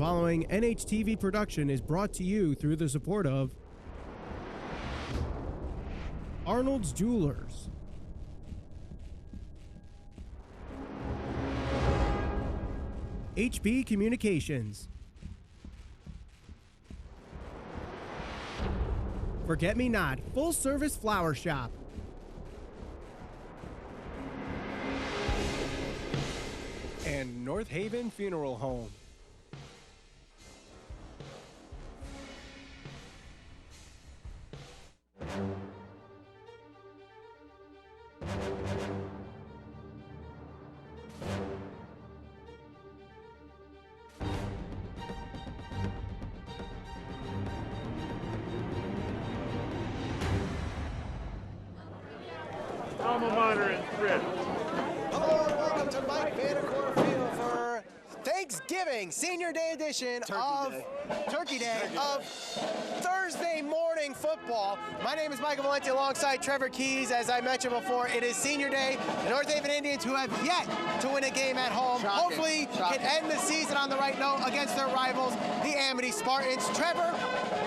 following NHTV production is brought to you through the support of Arnold's Jewelers, HP Communications, Forget Me Not Full Service Flower Shop, and North Haven Funeral Home. Alma mater and thrift. Hello and welcome to Mike Vandercourt Field for Thanksgiving Senior Day edition Turkey Day of Thursday morning football. My name is Michael Valenti alongside Trevor Keys. As I mentioned before, it is Senior Day. The North Haven Indians, who have yet to win a game at home, hopefully can end the season on the right note against their rivals, the Amity Spartans. Trevor,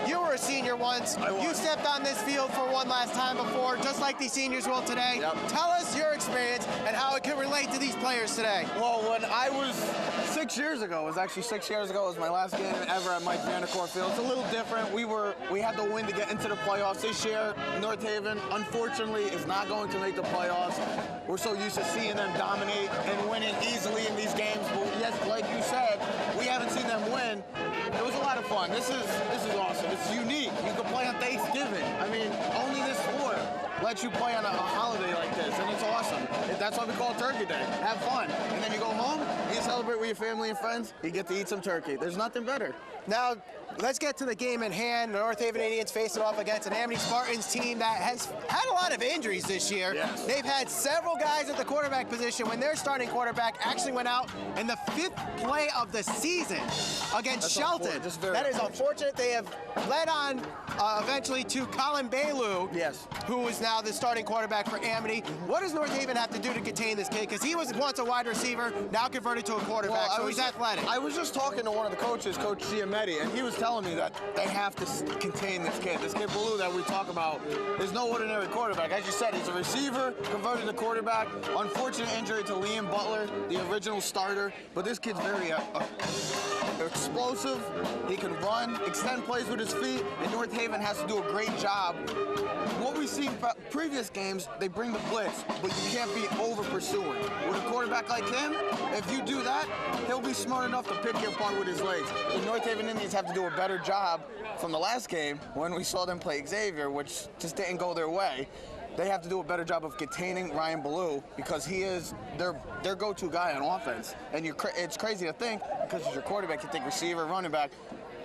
you were a senior once. You stepped on this field for one last time before, just like these seniors will today. Tell us your experience and how it can relate to these players today. Well, when I was 6 years ago, it was actually 6 years ago, it was my last game ever at Mike Vandercourt Field. It's a little different. We had to win to get into the playoffs. This year, North Haven, unfortunately, is not going to make the playoffs. We're so used to seeing them dominate and winning easily in these games. But yes, like you said, we haven't seen them win. It was a lot of fun. This is awesome. It's unique. You can play on Thanksgiving. I mean, only this sport lets you play on a holiday like this, and it's awesome. That's why we call it Turkey Day. Have fun. And then you go home, you celebrate with your family and friends, you get to eat some turkey. There's nothing better. Now, let's get to the game in hand. The North Haven Indians facing off against an Amity Spartans team that has had a lot of injuries this year. Yes. They've had several guys at the quarterback position when their starting quarterback actually went out in the 5th play of the season against Shelton. That is unfortunate. They have led on eventually to Colin Bailu, who is now the starting quarterback for Amity. What does North Haven have to do to contain this kid? Because he was once a wide receiver, now converted to a quarterback, so he's athletic. I was just talking to one of the coaches, Coach Amity, and he was telling me that they have to contain this kid. This kid Bailu that we talk about is no ordinary quarterback. As you said, he's a receiver, converted to quarterback. Unfortunate injury to Liam Butler, the original starter, but this kid's very explosive. He can run, extend plays with his feet, and North Haven has to do a great job. What we've seen previous games, they bring the blitz, but you can't be over-pursuing. With a quarterback like him, if you do that, he'll be smart enough to pick you apart with his legs. The North Haven Indians have to do a better job from the last game when we saw them play Xavier, which just didn't go their way. They have to do a better job of containing Ryan Ballou because he is their go-to guy on offense. And it's crazy to think, because he's your quarterback, you think receiver, running back,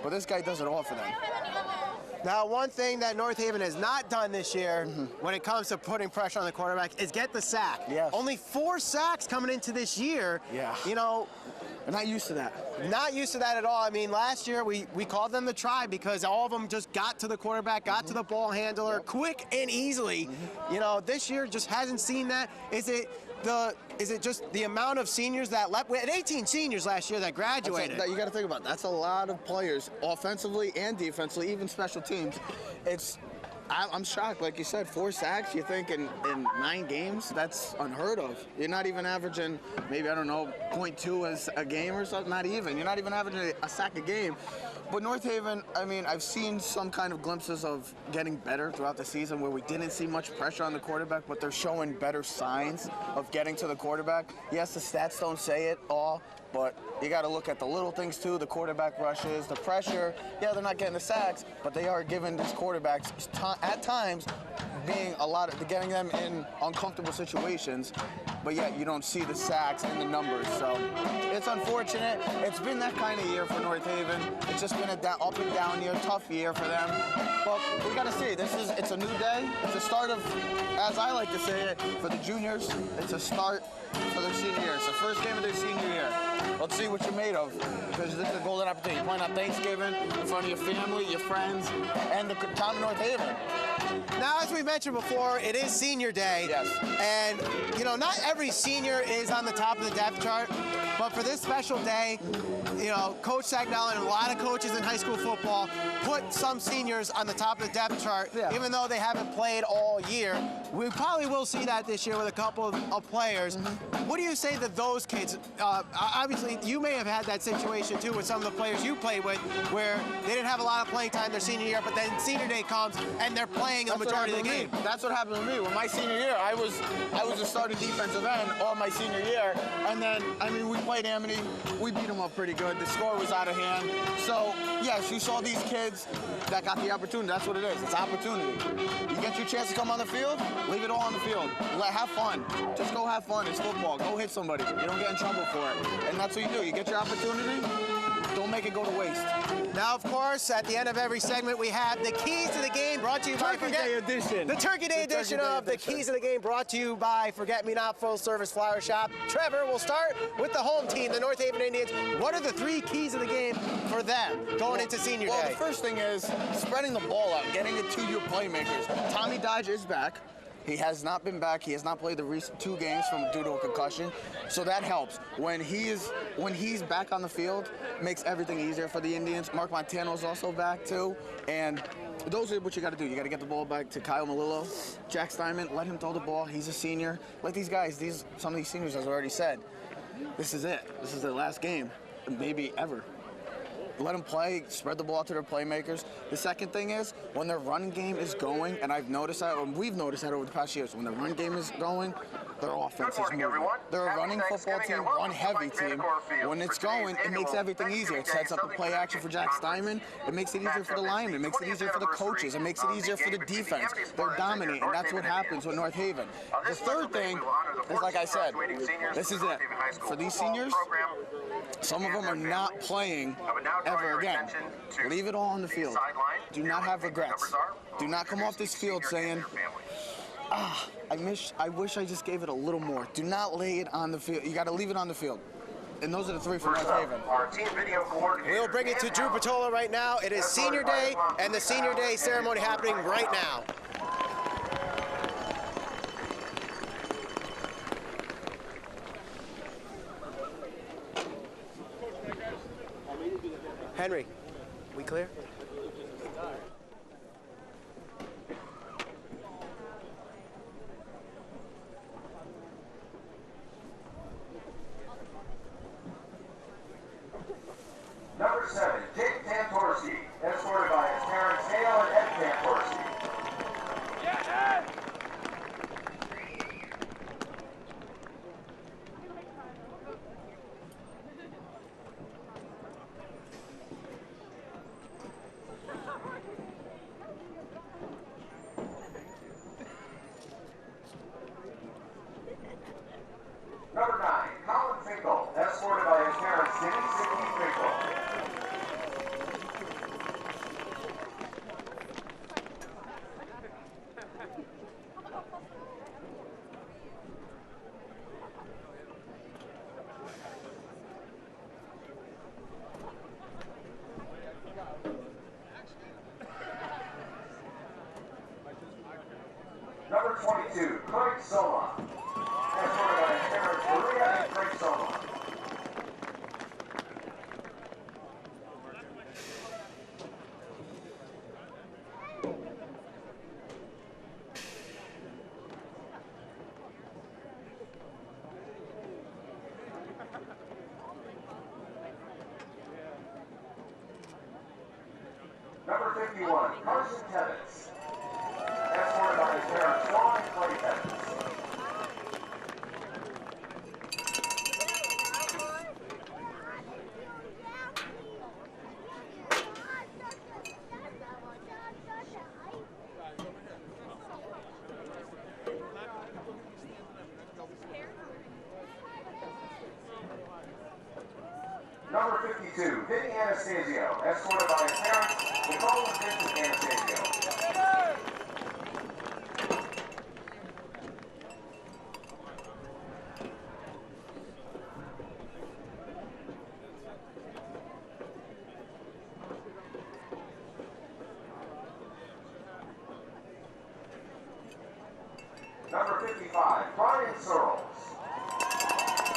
but this guy does it all for them. Now, one thing that North Haven has not done this year when it comes to putting pressure on the quarterback is get the sack. Yes. Only 4 sacks coming into this year. Yeah. You know, they're not used to that. Not used to that at all. I mean, last year we called them the Tribe because all of them just got to the quarterback, got to the ball handler quick and easily. You know, this year just hasn't seen that. Is it just the amount of seniors that left? We had 18 seniors last year that graduated. You got to think about it. That's a lot of players, offensively and defensively, even special teams. I'm shocked. Like you said, 4 sacks, you think in 9 games? That's unheard of. You're not even averaging, maybe, I don't know, 0.2 as a game or something. Not even. You're not even averaging a sack a game. But North Haven, I mean, I've seen some kind of glimpses of getting better throughout the season where we didn't see much pressure on the quarterback, but they're showing better signs of getting to the quarterback. Yes, the stats don't say it all, but you got to look at the little things too, the quarterback rushes, the pressure. Yeah, they're not getting the sacks, but they are giving these quarterbacks, at times, getting them in uncomfortable situations, but yet you don't see the sacks and the numbers. So it's unfortunate. It's been that kind of year for North Haven. It's just been a up and down year, tough year for them. But we got to see. It's a new day. It's a start of, as I like to say it, for the juniors, it's a start for their senior year. It's the first game of their senior year. Let's see what you're made of, because this is a golden opportunity. You're playing on Thanksgiving in front of your family, your friends, and the town of North Haven. Now, as we mentioned before, it is senior day. Yes. And, you know, not every senior is on the top of the depth chart, but for this special day, you know, Coach Sagnell and a lot of coaches in high school football put some seniors on the top of the depth chart, even though they haven't played all year. We probably will see that this year with a couple of players. What do you say to those kids? Obviously, you may have had that situation too with some of the players you played with, where they didn't have a lot of playing time their senior year, but then senior day comes and they're playing the majority of the game. That's what happened to me. When my senior year, I was a starting defensive end all my senior year, and then we played Amity. We beat them up pretty good. The score was out of hand. So yes, you saw these kids that got the opportunity. That's what it is. It's opportunity. You get your chance to come on the field, leave it all on the field. Have fun. Just go have fun. It's football. Go hit somebody. You don't get in trouble for it. And that's what you do. You get your opportunity. Don't make it go to waste. Now, of course, at the end of every segment, we have the keys to the game brought to you by Turkey Day edition. The Turkey Day edition of the keys to the game brought to you by Forget Me Not Full Service Flower Shop. Trevor, we'll start with the home team, the North Haven Indians. What are the 3 keys of the game for them going into senior day? Well, the first thing is spreading the ball out, getting it to your playmakers. Tommy Dodge is back. He has not been back. He has not played the recent 2 games due to a concussion, so that helps. When he's back on the field, makes everything easier for the Indians. Mark Montano's also back too, and those are what you got to do. You got to get the ball back to Kyle Malillo, Jack Steinman. Let him throw the ball. He's a senior. Let these guys, some of these seniors, as I already said, this is it. This is their last game, maybe ever. Let them play, spread the ball to their playmakers. The second thing is, when their run game is going, and I've noticed that, and we've noticed that over the past years, when their run game is going, their offense is moving. They're a running football team, run-heavy team. When it's going, it makes everything easier. It sets up the play action for Jack Steinman. It makes it easier for the linemen. It makes it easier for the coaches. It makes it easier for the defense. They're dominating. That's what happens with North Haven. The third thing is, like I said, this is it. For these seniors, some of them are not playing ever again. Leave it all on the field. Do not have regrets. Do not come off this field saying, I wish I just gave it a little more. Do not lay it on the field. You got to leave it on the field. And those are the 3 for North Haven. We'll bring it to Drew Patola right now. It is senior day, and the senior day ceremony happening right now. Henry, we clear? Number 7, Dick Tantorski, escorted by his parents Dale and Ed Tantorski. Number 9, Colin Finkel, escorted by his parents Denise and Keith Finkel. Number 22, Craig Soma, escorted by his parents Maria and Craig Soma. Number 51, Carson Tebbets, escorted by his parents Sean and Clay Tebbets. Number 52, Vinny Anastasio, escorted by his parents, Nicole and Vincent Anastasio. Searles.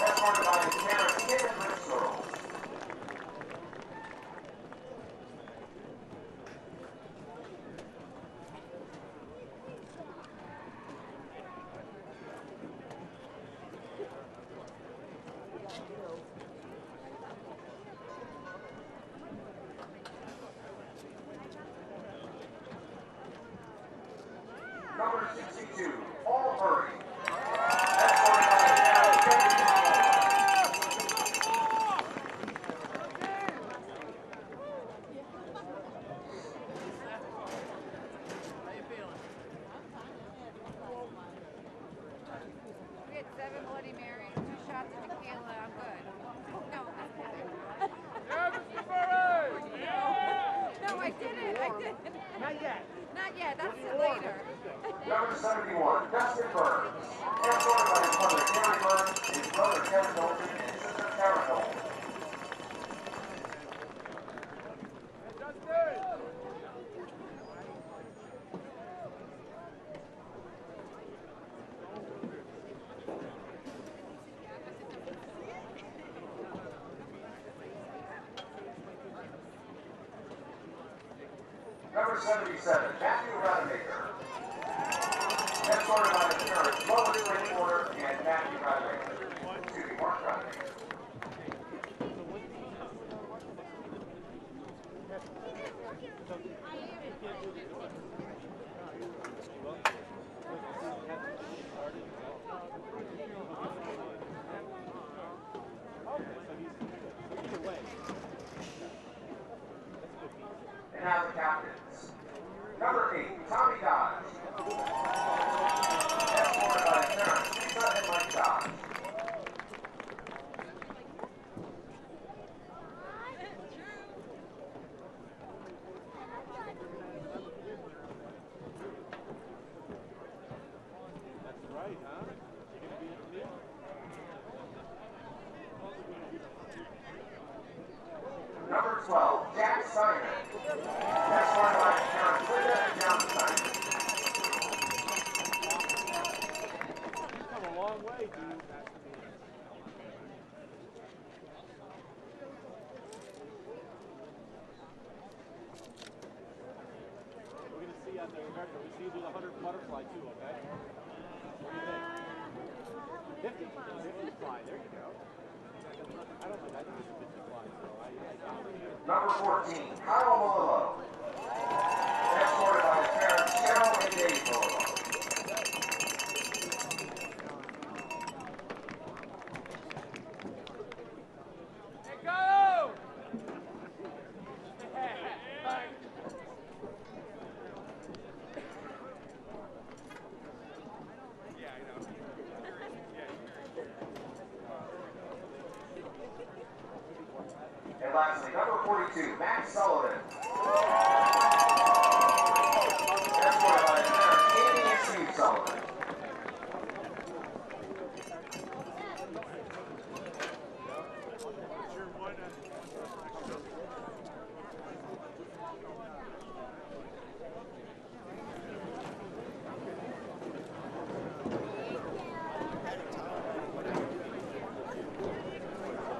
Escorted by his parents, Kim and Rich Searles. Number 62, Paul Murray. Escorted by his parents, Kim and We had 7 Bloody Marys, 2 shots of tequila. I'm good. No, I'm kidding. No, I didn't. Not yet. Not yet. That's later. Number 71, Dustin Burns. Escorted by his mother, Carrie Burns, his brother, Kevin Dalton, and his sister, Karen Dalton. Number 77, Matthew Rademacher. Escorted by his parents, Lois Drinkwater and Matthew Rademacher. Excuse me, Mark Rademacher. And now the captains. Number 8, Tommy Dodge. Escorted by his parents, Lisa and Mike Dodge. Number 12, Jack Simon. Escorted by his parents, Linda and John Simon. Come a long way, dude. We're going to see on the record, we see you do the 100 butterfly too, okay? What do you think? 50. 50 fly, there you go. I don't think, I think it's a 50 fly, so Number 14, Kyle Malillo. Escorted by his parents, Cheryl and Dave Malillo. And lastly, number 42, Max Sullivan. Escorted by his parents, Amy and Steve Sullivan.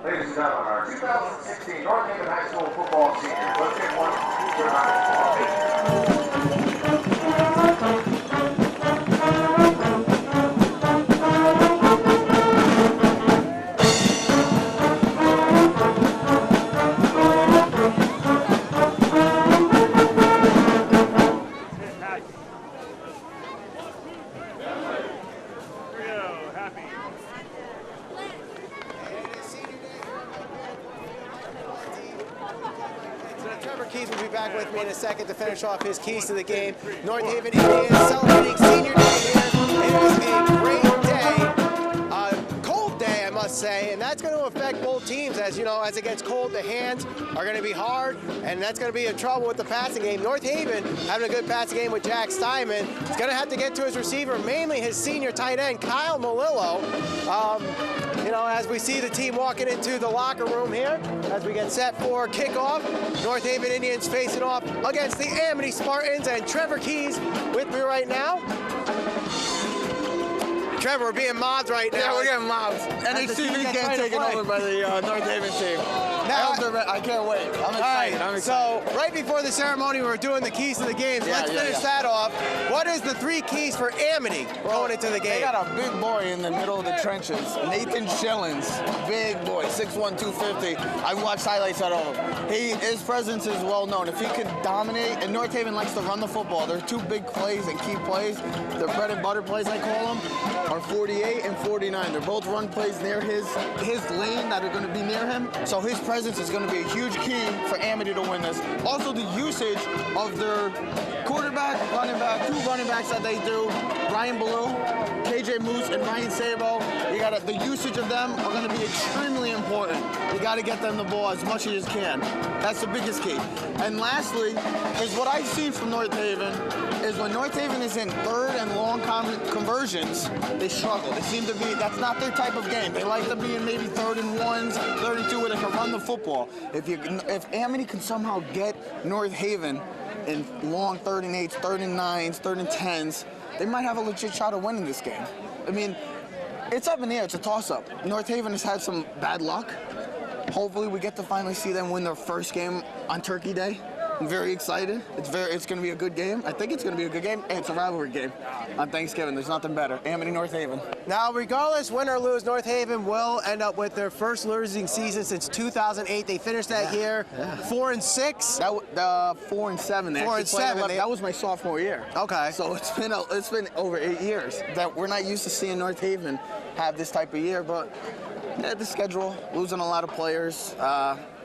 Ladies and gentlemen, our 2016 North Haven High School football seniors. Let's get one to your Keys will be back with me in a second to finish off his keys to the game. North Haven Indians celebrating senior day here. It was a great day, cold day, I must say, and that's going to affect both teams. As you know, as it gets cold, the hands are going to be hard, and that's going to be in trouble with the passing game. North Haven having a good passing game with Jack Steinman. He's going to have to get to his receiver, mainly his senior tight end, Kyle Malillo. You know, as we see the team walking into the locker room here, as we get set for kickoff, North Haven Indians facing off against the Amity Spartans, and Trevor Keys with me right now. Trevor, we're being mobbed right now. Yeah, we're getting mobbed. NHTV getting taken over by the North Haven team. Now, I can't wait. I'm excited. I'm excited. So, right before the ceremony, we were doing the keys to the games. Let's finish that off. What is the 3 keys for Amity going into the game? They got a big boy in the middle of the trenches. Nathan Schillens. Big boy, 6'1", 250. I've watched highlights out of him. His presence is well known. If he can dominate, and North Haven likes to run the football. Their 2 big plays and key plays, their bread and butter plays, I call them, are 48 and 49. They're both run plays near his lane that are going to be near him. So his presence is going to be a huge key for Amity to win this. Also, the usage of their quarterback, running back, 2 running backs that they do, Ryan Ballou, KJ Moose, and Ryan Sabo. The usage of them are going to be extremely important. You got to get them the ball as much as you can. That's the biggest key. And lastly, is what I've seen from North Haven is when North Haven is in 3rd and long conversions, they struggle. They seem to be, that's not their type of game. They like to be in maybe 3rd and 1s, 3rd and 2 where they can run the football. If Amity can somehow get North Haven in long 3rd and 8s, 3rd and 9s, 3rd and 10s, they might have a legit shot of winning this game. I mean, it's up in the air. It's a toss-up. North Haven has had some bad luck. Hopefully we get to finally see them win their first game on Turkey Day. I'm very excited. It's going to be a good game. I think it's going to be a good game, and it's a rivalry game on Thanksgiving. There's nothing better. Amity, North Haven. Now, regardless, win or lose, North Haven will end up with their first losing season since 2008. They finished that year 4-6. 4-7. 4-7. That was my sophomore year. Okay. So it's been over 8 years that we're not used to seeing North Haven have this type of year, but the schedule, losing a lot of players.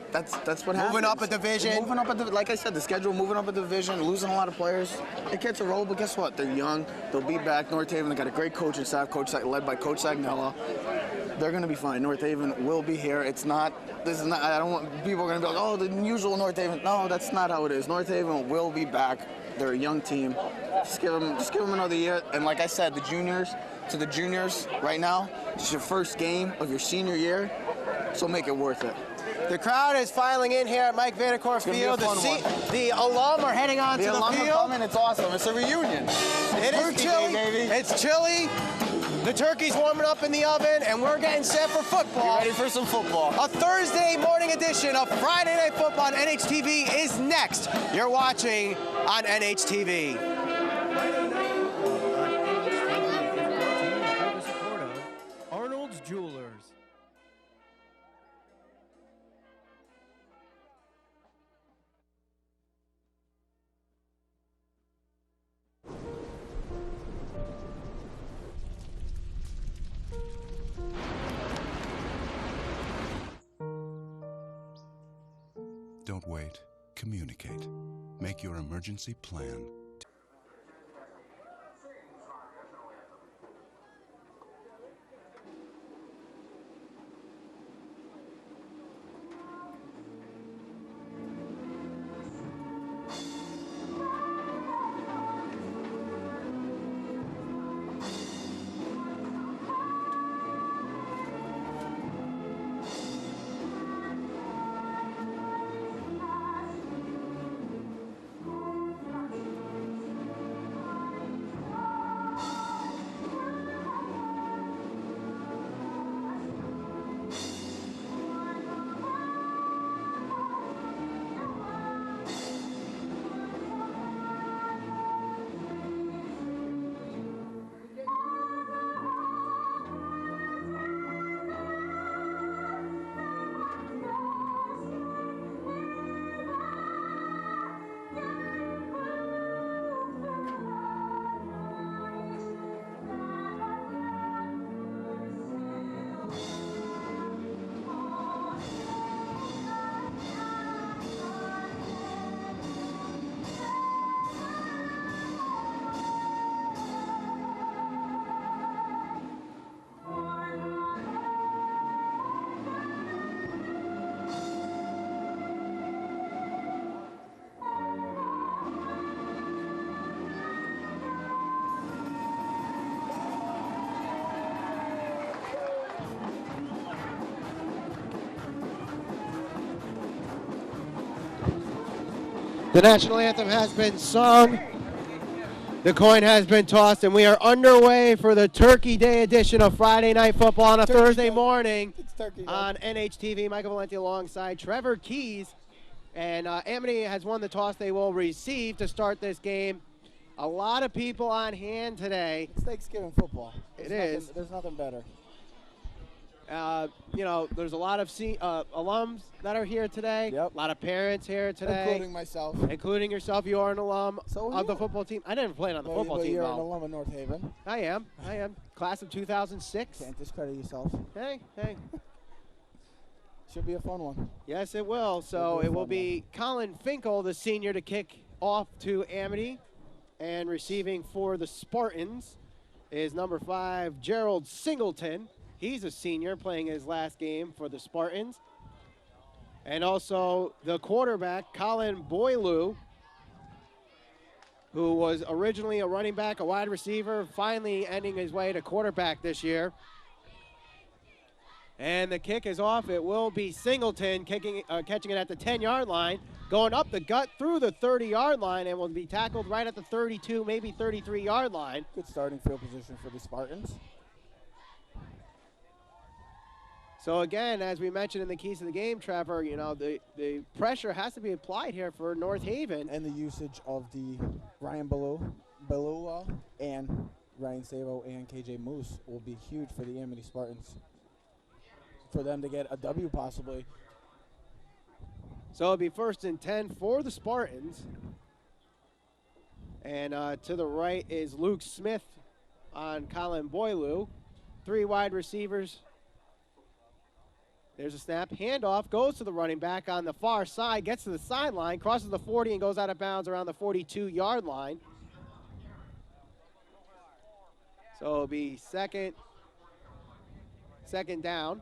That's what happens. Moving up a division. Moving up like I said, the schedule, moving up a division, losing a lot of players. It gets a roll, but guess what? They're young. They'll be back. North Haven, they got a great coaching staff, led by Coach Sagnella. They're going to be fine. North Haven will be here. This is not, I don't want, people are going to be like, oh, the usual North Haven. No, that's not how it is. North Haven will be back. They're a young team. Just give them another year. And like I said, the juniors right now, it's your first game of your senior year, so make it worth it. The crowd is filing in here at Mike Vanacore Field. The alum are heading on to the alum field. Are coming. It's awesome. It's a reunion. It is chilly. Baby. It's chilly. The turkey's warming up in the oven, and we're getting set for football. Get ready for some football. A Thursday morning edition of Friday Night Football on NHTV is next. You're watching on NHTV. Arnold's Jewelers. Don't wait. Communicate. Make your emergency plan. The national anthem has been sung. The coin has been tossed, and we are underway for the Turkey Day edition of Friday Night Football on a Thursday morning on NHTV. Michael Valenti alongside Trevor Keys. And Amity has won the toss. They will receive to start this game. A lot of people on hand today. It's Thanksgiving football. There's nothing better. You know, there's a lot of alums that are here today. Yep. A lot of parents here today. Including myself. Including yourself. You are an alum of the you. football team. I never played on the football team, You're though. an alum of North Haven. I am. Class of 2006. Can't discredit yourself. Hey. Should be a fun one. Yes, it will. So it will be Colin Finkel, the senior, to kick off to Amity. And receiving for the Spartans is number 5, Gerald Singleton. He's a senior playing his last game for the Spartans. And also the quarterback, Colin Boylou, who was originally a running back, a wide receiver, finally ending his way to quarterback this year. And the kick is off. It will be Singleton catching it at the 10-yard line, going up the gut through the 30-yard line, and will be tackled right at the 32, maybe 33-yard line. Good starting field position for the Spartans. So again, as we mentioned in the keys of the game, Trevor, you know, the pressure has to be applied here for North Haven. And the usage of the Ryan Balua and Ryan Savo and KJ Moose will be huge for the Amity Spartans. For them to get a W possibly. So it'll be 1st and 10 for the Spartans. And to the right is Luke Smith on Colin Boylou. 3 wide receivers. There's a snap. Handoff goes to the running back on the far side, gets to the sideline, crosses the 40 and goes out of bounds around the 42-yard line. So it'll be second down.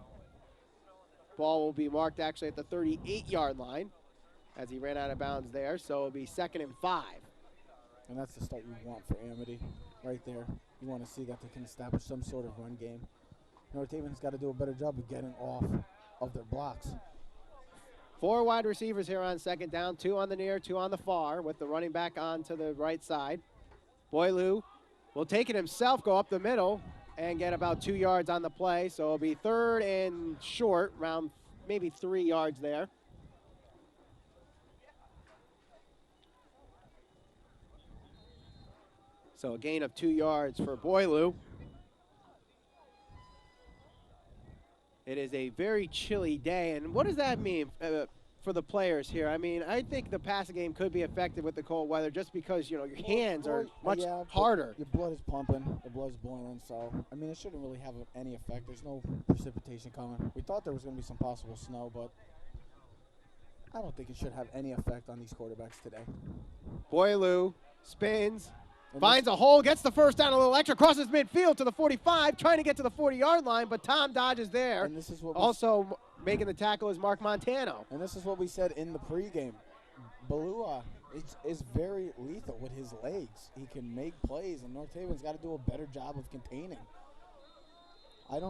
Ball will be marked actually at the 38-yard line as he ran out of bounds there. So it'll be 2nd and 5. And that's the start you want for Amity right there. You want to see that they can establish some sort of run game. North Haven's got to do a better job of getting off of their blocks. 4 wide receivers here on 2nd down, 2 on the near, 2 on the far, with the running back on to the right side. Boylou will take it himself, go up the middle, and get about 2 yards on the play. So it'll be 3rd and short, around maybe 3 yards there. So a gain of 2 yards for Boylou. It is a very chilly day, and what does that mean for the players here? I mean, I think the passing game could be effective with the cold weather just because, you know, your hands are much harder. Your blood is pumping, the blood's boiling, so, I mean, it shouldn't really have any effect. There's no precipitation coming. We thought there was going to be some possible snow, but I don't think it should have any effect on these quarterbacks today. Boylou spins. Finds a hole, gets the first down, a little extra, crosses midfield to the 45, trying to get to the 40-yard line, but Tom Dodge is there. And this is what also making the tackle is Mark Montano. And this is what we said in the pregame. Balua is very lethal with his legs. He can make plays, and North Haven's got to do a better job of containing. If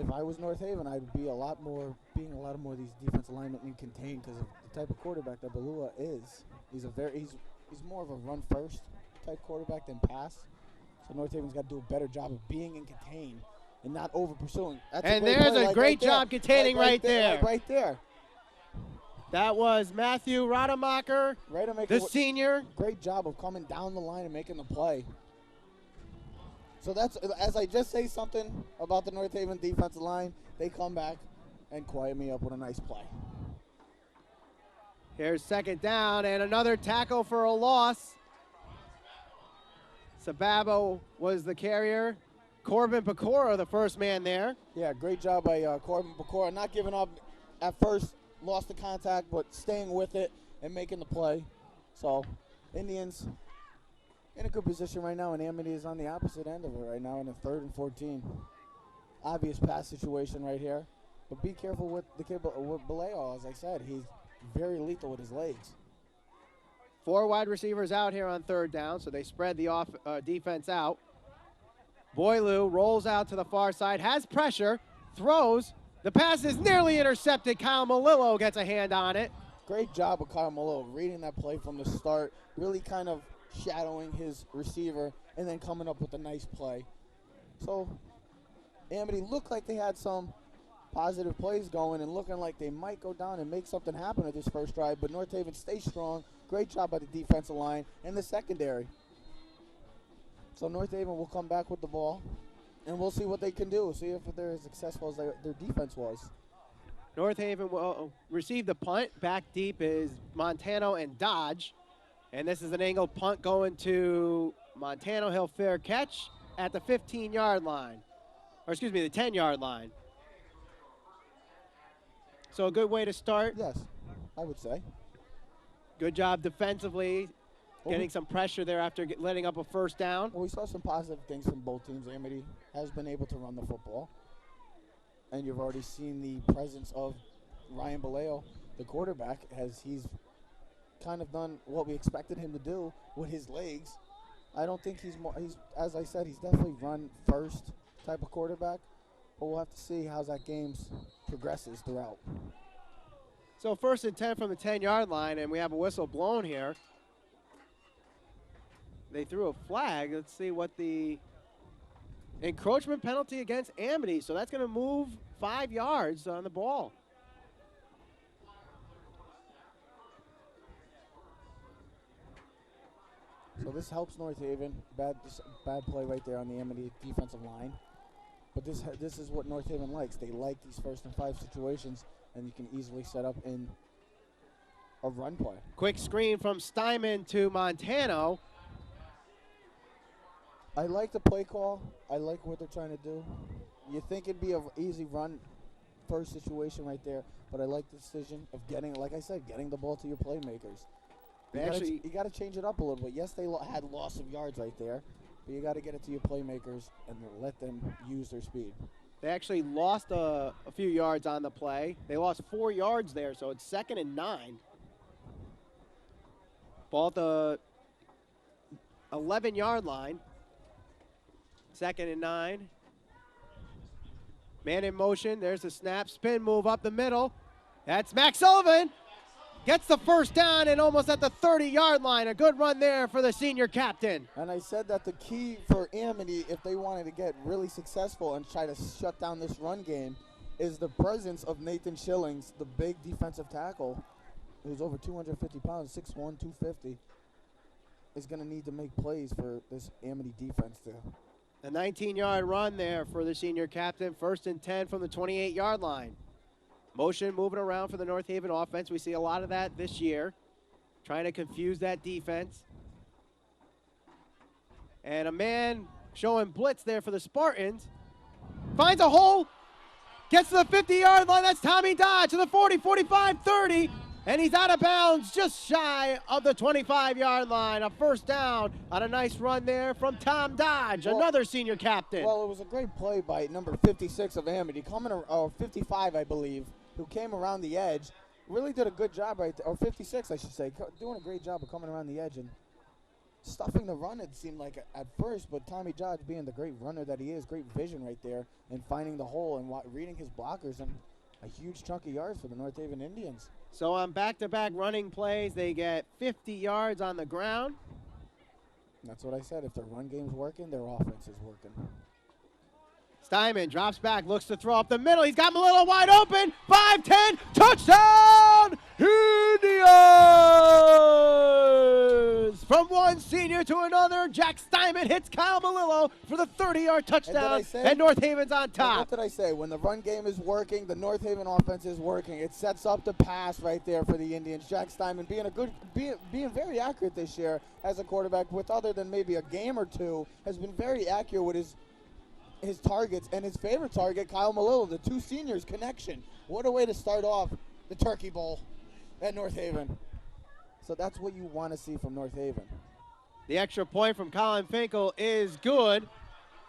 I was North Haven, I'd be being a lot more of these defensive linemen in contain because of the type of quarterback that Balua is. He's more of a run-first type quarterback than pass. So North Haven's got to do a better job of being in contain and not over-pursuing. And there's a great job containing right there. Right there. That was Matthew Rademacher, the senior. Great job of coming down the line and making the play. So that's, as I just say something about the North Haven defensive line, they come back and quiet me up with a nice play. Here's 2nd down and another tackle for a loss. Sababo was the carrier. Corbin Pecora, the first man there. Yeah, great job by Corbin Pecora. Not giving up at first, lost the contact, but staying with it and making the play. So, Indians in a good position right now, and Amity is on the opposite end of it right now in a 3rd and 14. Obvious pass situation right here. But be careful with the kid with Baleo, as I said. He's very lethal with his legs. 4 wide receivers out here on 3rd down, so they spread the defense out. Boylou rolls out to the far side, has pressure, throws. The pass is nearly intercepted. Kyle Malillo gets a hand on it. Great job of Kyle Malillo reading that play from the start, really kind of shadowing his receiver, and then coming up with a nice play. So Amity looked like they had some positive plays going and looking like they might go down and make something happen at this first drive, but North Haven stays strong. Great job by the defensive line and the secondary. So North Haven will come back with the ball, and we'll see what they can do. See if they're as successful as their defense was. North Haven will receive the punt. Back deep is Montano and Dodge. And this is an angled punt going to Montano. He'll fair catch at the 15-yard line. Or excuse me, the 10-yard line. So a good way to start. Yes, I would say. Good job defensively, getting some pressure there after letting up a first down. Well, we saw some positive things from both teams. Amity has been able to run the football. And you've already seen the presence of Ryan Baleo, the quarterback, as he's kind of done what we expected him to do with his legs. I don't think he's as I said, he's definitely run first type of quarterback. But we'll have to see how that game progresses throughout. So 1st and 10 from the 10-yard line, and we have a whistle blown here. They threw a flag. Let's see what the encroachment penalty against Amity. So that's going to move 5 yards on the ball. So this helps North Haven. Bad play right there on the Amity defensive line. But this is what North Haven likes. They like these 1st and 5 situations, and you can easily set up in a run play. Quick screen from Steinman to Montano. I like the play call. I like what they're trying to do. You think it'd be an easy run first situation right there, but I like the decision of getting, like I said, getting the ball to your playmakers. You got to change it up a little bit. Yes, they had loss of yards right there, but you got to get it to your playmakers and let them use their speed. They actually lost a few yards on the play. They lost 4 yards there, so it's 2nd and 9. Ball at the 11-yard line. 2nd and 9. Man in motion. There's the snap. Spin move up the middle. That's Max Sullivan. Gets the first down and almost at the 30-yard line. A good run there for the senior captain. And I said that the key for Amity, if they wanted to get really successful and try to shut down this run game, is the presence of Nathan Schillings, the big defensive tackle, who's over 250 pounds, 6'1", 250, is going to need to make plays for this Amity defense to. A 19-yard run there for the senior captain. 1st and 10 from the 28-yard line. Motion moving around for the North Haven offense. We see a lot of that this year, trying to confuse that defense. And a man showing blitz there for the Spartans. Finds a hole, gets to the 50-yard line. That's Tommy Dodge to the 40, 45, 30. And he's out of bounds just shy of the 25-yard line. A first down on a nice run there from Tom Dodge, another senior captain. Well, it was a great play by number 56 of Amity, 55, I believe, who came around the edge. Really did a good job right there, or 56, I should say, doing a great job of coming around the edge and stuffing the run, it seemed like at first, but Tommy Dodge, being the great runner that he is, great vision right there, and finding the hole and reading his blockers, and a huge chunk of yards for the North Haven Indians. So on back-to-back running plays, they get 50 yards on the ground. That's what I said. If their run game's working, their offense is working. Steinman drops back, looks to throw up the middle. He's got Malillo wide open. 5-10, touchdown, Indians! From one senior to another, Jack Steinman hits Kyle Malillo for the 30-yard touchdown, and North Haven's on top. What did I say? When the run game is working, the North Haven offense is working. It sets up the pass right there for the Indians. Jack Steinman being very accurate this year as a quarterback, with other than maybe a game or two, has been very accurate with his targets, and his favorite target, Kyle Malillo, the two seniors connection. What a way to start off the Turkey Bowl at North Haven. So that's what you want to see from North Haven. The extra point from Colin Finkel is good.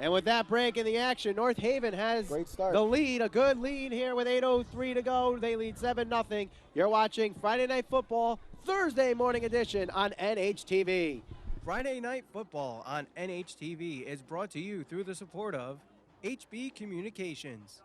And with that break in the action, North Haven has the lead, a good lead here with 8:03 to go. They lead 7-0. You're watching Friday Night Football, Thursday morning edition on NHTV. Friday Night Football on NHTV is brought to you through the support of HB Communications.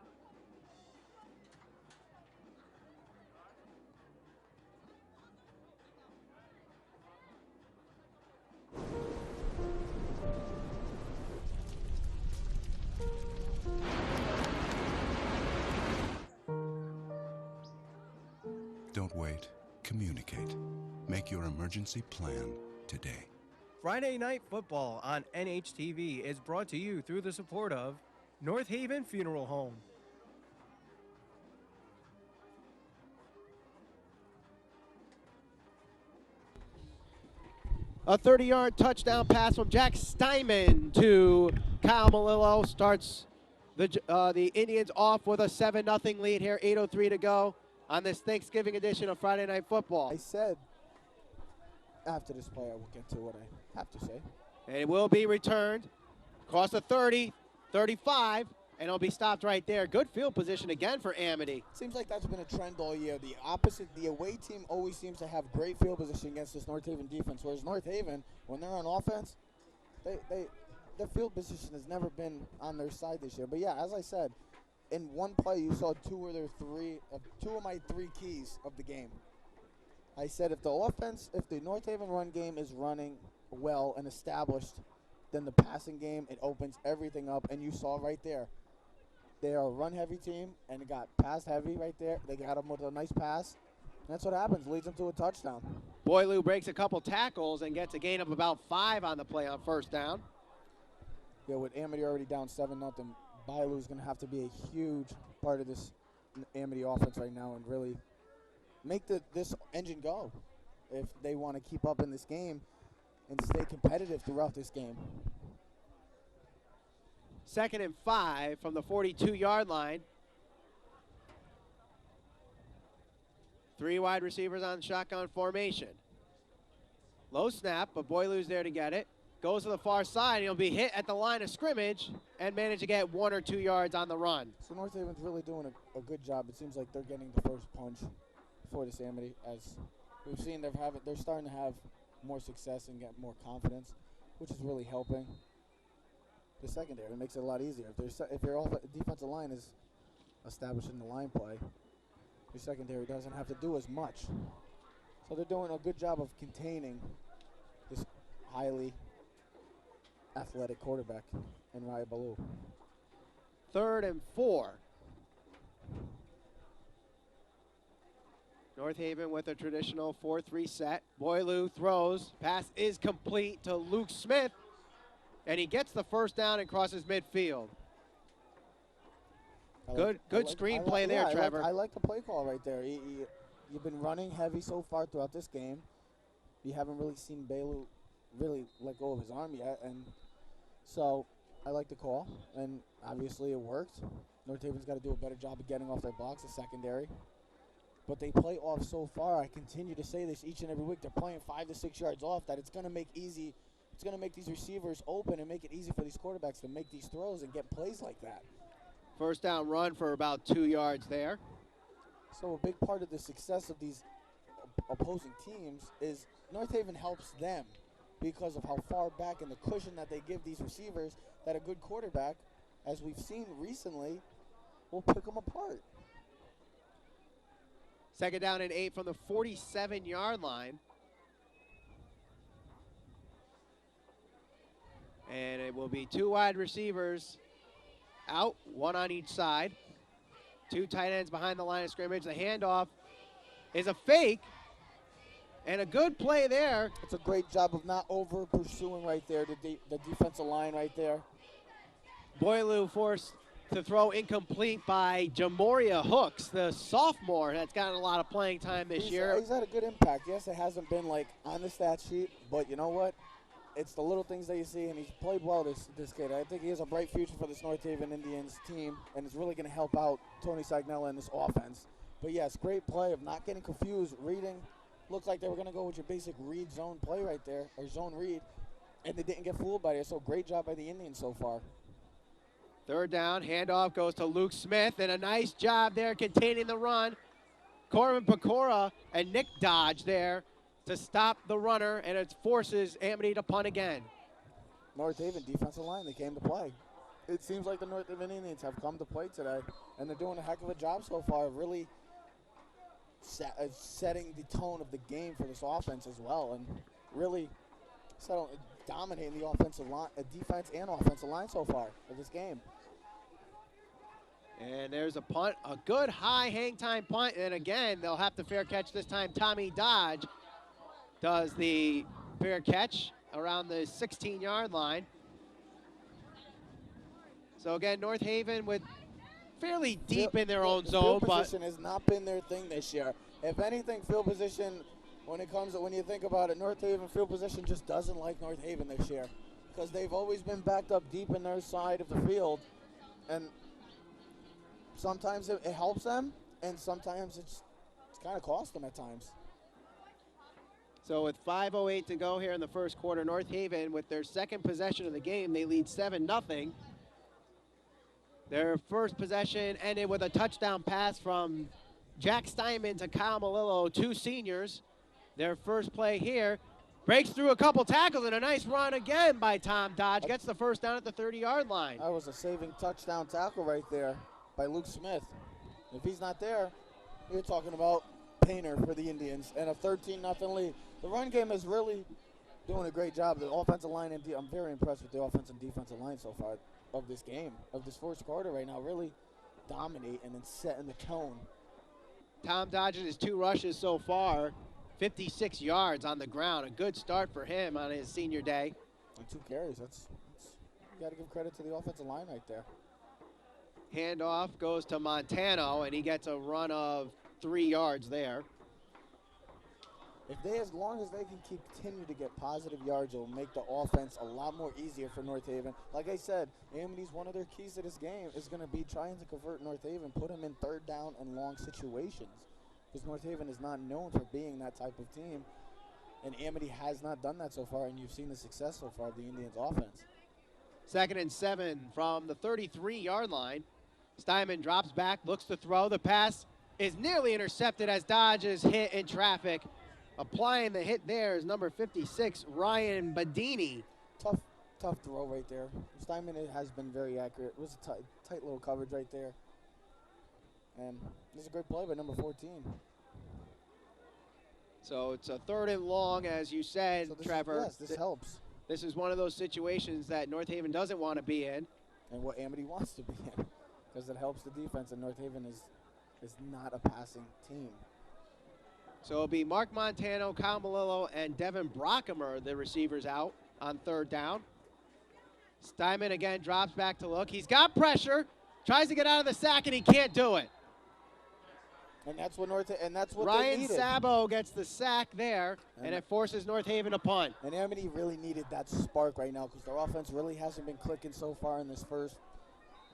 Don't wait. Communicate. Make your emergency plan today. Friday Night Football on NHTV is brought to you through the support of North Haven Funeral Home. A 30-yard touchdown pass from Jack Steinman to Kyle Malillo starts the Indians off with a 7-0 lead here, 8:03 to go on this Thanksgiving edition of Friday Night Football. I said after this play I will get to what I have to say. And it will be returned across the 30, 35, and it'll be stopped right there. Good field position again for Amity. Seems like that's been a trend all year. The away team always seems to have great field position against this North Haven defense, whereas North Haven, when they're on offense, their field position has never been on their side this year. But yeah, as I said, in one play you saw two of my three keys of the game. I said if the North Haven run game is running well and established, then the passing game, it opens everything up, and you saw right there. They are a run-heavy team, and it got pass-heavy right there. They got them with a nice pass. And that's what happens, leads them to a touchdown. Boylou breaks a couple tackles and gets a gain of about 5 on the play on first down. Yeah, with Amity already down 7-0, Boylou is going to have to be a huge part of this Amity offense right now and really make this engine go if they want to keep up in this game and stay competitive throughout this game. 2nd and 5 from the 42-yard line. 3 wide receivers on shotgun formation. Low snap, but Boylou's there to get it. Goes to the far side. He'll be hit at the line of scrimmage and manage to get 1 or 2 yards on the run. So North Haven's really doing a good job. It seems like they're getting the first punch for this Amity. As we've seen, they're starting to have more success and get more confidence, which is really helping the secondary. It makes it a lot easier. If your defensive line is establishing the line play, your secondary doesn't have to do as much. So they're doing a good job of containing this highly athletic quarterback in Raya Baloo. 3rd and 4. North Haven with a traditional 4-3 set. Boylou throws. Pass is complete to Luke Smith. And he gets the first down and crosses midfield. Good screenplay there, Trevor. I like the play call right there. You've been running heavy so far throughout this game. You haven't really seen Boylou really let go of his arm yet. And so I like the call. And obviously it worked. North Haven's got to do a better job of getting off their blocks, the secondary. But they play off so far. I continue to say this each and every week. They're playing 5 to 6 yards off. That it's going to make these receivers open and make it easy for these quarterbacks to make these throws and get plays like that. First down run for about 2 yards there. So a big part of the success of these opposing teams is North Haven helps them because of how far back and the cushion that they give these receivers that a good quarterback, as we've seen recently, will pick them apart. 2nd down and 8 from the 47-yard line. And it will be 2 wide receivers out, 1 on each side. 2 tight ends behind the line of scrimmage. The handoff is a fake. And a good play there. It's a great job of not over pursuing right there, the defensive line right there. Boylou forced to throw incomplete by Jamoria Hooks, the sophomore that's gotten a lot of playing time this year. He's had a good impact. Yes, it hasn't been like on the stat sheet, but you know what? It's the little things that you see, and he's played well, this kid. I think he has a bright future for this North Haven Indians team, and it's really going to help out Tony Sagnella in this offense. But yes, great play of not getting confused, reading. Looked like they were going to go with your basic read zone play right there, or zone read, and they didn't get fooled by it. So great job by the Indians so far. 3rd down, handoff goes to Luke Smith, and a nice job there containing the run. Corbin Pecora and Nick Dodge there to stop the runner, and it forces Amity to punt again. North Haven defensive line, they came to play. It seems like the North Haven Indians have come to play today, and they're doing a heck of a job so far, really setting the tone of the game for this offense as well, and really dominating the offensive line, defense and offensive line so far of this game. And there's a punt, a good high hang time punt. And again, they'll have to fair catch this time. Tommy Dodge does the fair catch around the 16-yard line. So again, North Haven with fairly deep in their own zone, field but position has not been their thing this year. If anything, field position, when you think about it, North Haven field position just doesn't like North Haven this year because they've always been backed up deep in their side of the field, and sometimes it helps them, and sometimes it's kind of cost them at times. so with 5:08 to go here in the first quarter, North Haven with their second possession of the game, they lead 7-0. Their first possession ended with a touchdown pass from Jack Steinman to Kyle Malillo, two seniors. Their first play here breaks through a couple tackles and a nice run again by Tom Dodge. Gets the first down at the 30-yard line. That was a saving touchdown tackle right there by Luke Smith. If he's not there, you're talking about Painter for the Indians and a 13-0 lead. The run game is really doing a great job. The offensive line, and I'm very impressed with the offensive and defensive line so far of this game, of this first quarter right now, really dominating and setting the tone. Tom Dodge in his two rushes so far, 56 yards on the ground. A good start for him on his senior day. And 2 carries. That's you got to give credit to the offensive line right there. Handoff goes to Montano, and he gets a run of 3 yards there. As long as they can continue to get positive yards, it will make the offense a lot more easier for North Haven. Like I said, Amity's one of their keys to this game is going to be trying to convert North Haven, put them in third down and long situations. Because North Haven is not known for being that type of team. And Amity has not done that so far, and you've seen the success so far of the Indians' offense. 2nd and 7 from the 33-yard line. Steinman drops back, looks to throw. The pass is nearly intercepted as Dodge is hit in traffic. Applying the hit there is number 56, Ryan Badini. Tough throw right there. Steinman has been very accurate. It was a tight little coverage right there. And this is a great play by number 14. So it's a 3rd and long, as you said, So Trevor. This helps. This is one of those situations that North Haven doesn't want to be in. And what Amity wants to be in. Because it helps the defense, and North Haven is not a passing team. So it'll be Mark Montano, Kyle Malillo, and Devin Brockemer, the receivers out on 3rd down. Steinman again drops back to look. He's got pressure, tries to get out of the sack, and he can't do it. And that's what Ryan they needed. Sabo gets the sack there, and it forces North Haven to punt. And Amity really needed that spark right now because their offense really hasn't been clicking so far in this first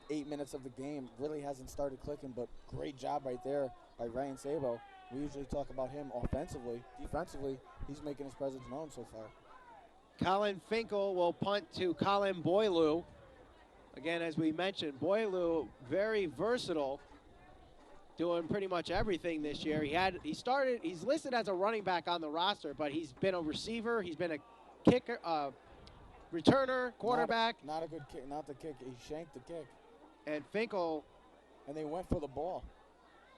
8 minutes of the game. Really hasn't started clicking, but great job right there by Ryan Sabo. We usually talk about him offensively. Defensively, he's making his presence known so far. Colin Finkel will punt to Colin Boileau. Again, as we mentioned, Boileau very versatile, doing pretty much everything this year. He's listed as a running back on the roster, but he's been a receiver, he's been a kicker, returner, quarterback. Not a good kick, not the kick. He shanked the kick. And Finkel. And they went for the ball.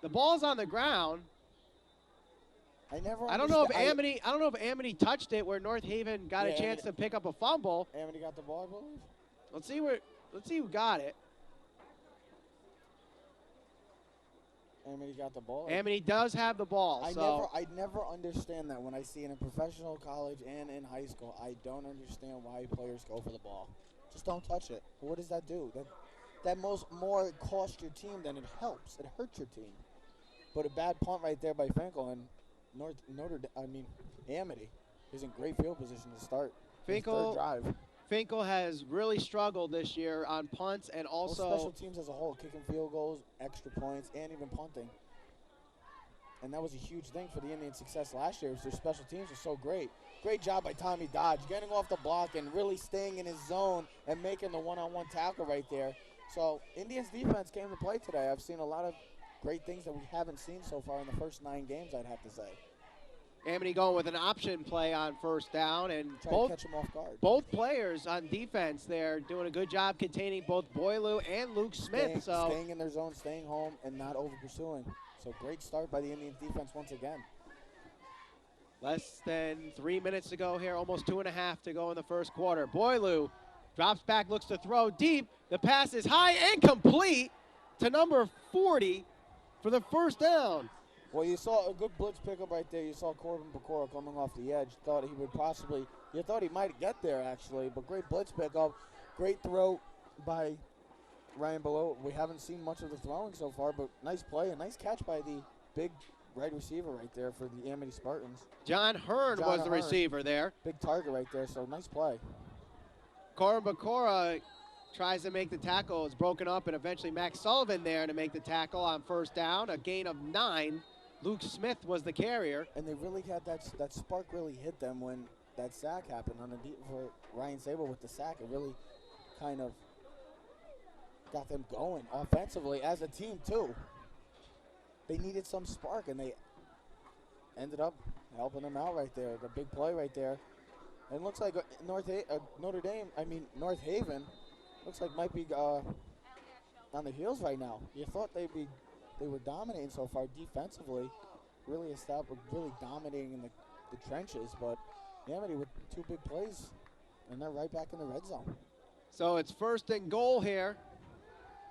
The ball's on the ground. I don't know if Amity touched it where North Haven got a chance to pick up a fumble. Amity got the ball, I believe. Let's see who got it. Amity got the ball. Amity does have the ball. I never understand that when I see it in professional college and in high school. I don't understand why players go for the ball. Just don't touch it. What does that do? That more costs your team than it helps. It hurts your team. But a bad punt right there by Finkel, and Amity is in great field position to start his third drive. Finkel has really struggled this year on punts and also special teams as a whole, kicking field goals, extra points, and even punting. And that was a huge thing for the Indians' success last year. Their special teams were so great. Great job by Tommy Dodge, getting off the block and really staying in his zone and making the one-on-one tackle right there. So Indians' defense came to play today. I've seen a lot of great things that we haven't seen so far in the first 9 games, I'd have to say. Amity going with an option play on 1st down, and to catch him off guard. Both players on defense there doing a good job containing both Boileau and Luke Smith. Staying in their zone, staying home, and not over-pursuing. So great start by the Indians defense once again. Less than 3 minutes to go here, almost 2.5 to go in the first quarter. Boileau drops back, looks to throw deep. The pass is high and complete. to number 40 for the first down. Well, you saw a good blitz pickup right there. You saw Corbin Pecora coming off the edge. Thought he would possibly, you thought he might get there actually, but great blitz pickup. Great throw by Ryan Below. We haven't seen much of the throwing so far, but nice play, a nice catch by the big right receiver right there for the Amity Spartans. John Hearn was the receiver there. Big target right there, so nice play. Corbin Pecora tries to make the tackle. It's broken up, and eventually Max Sullivan there to make the tackle on first down. A gain of 9. Luke Smith was the carrier. And they really had that spark really hit them when that sack happened on the for Ryan Sable with the sack. It really kind of got them going offensively as a team too. They needed some spark, and they ended up helping them out right there. The big play right there. And it looks like North Haven looks like might be on the heels right now. You thought they were dominating so far defensively, really dominating in the trenches, but Amity with 2 big plays, and they're right back in the red zone. So it's first and goal here.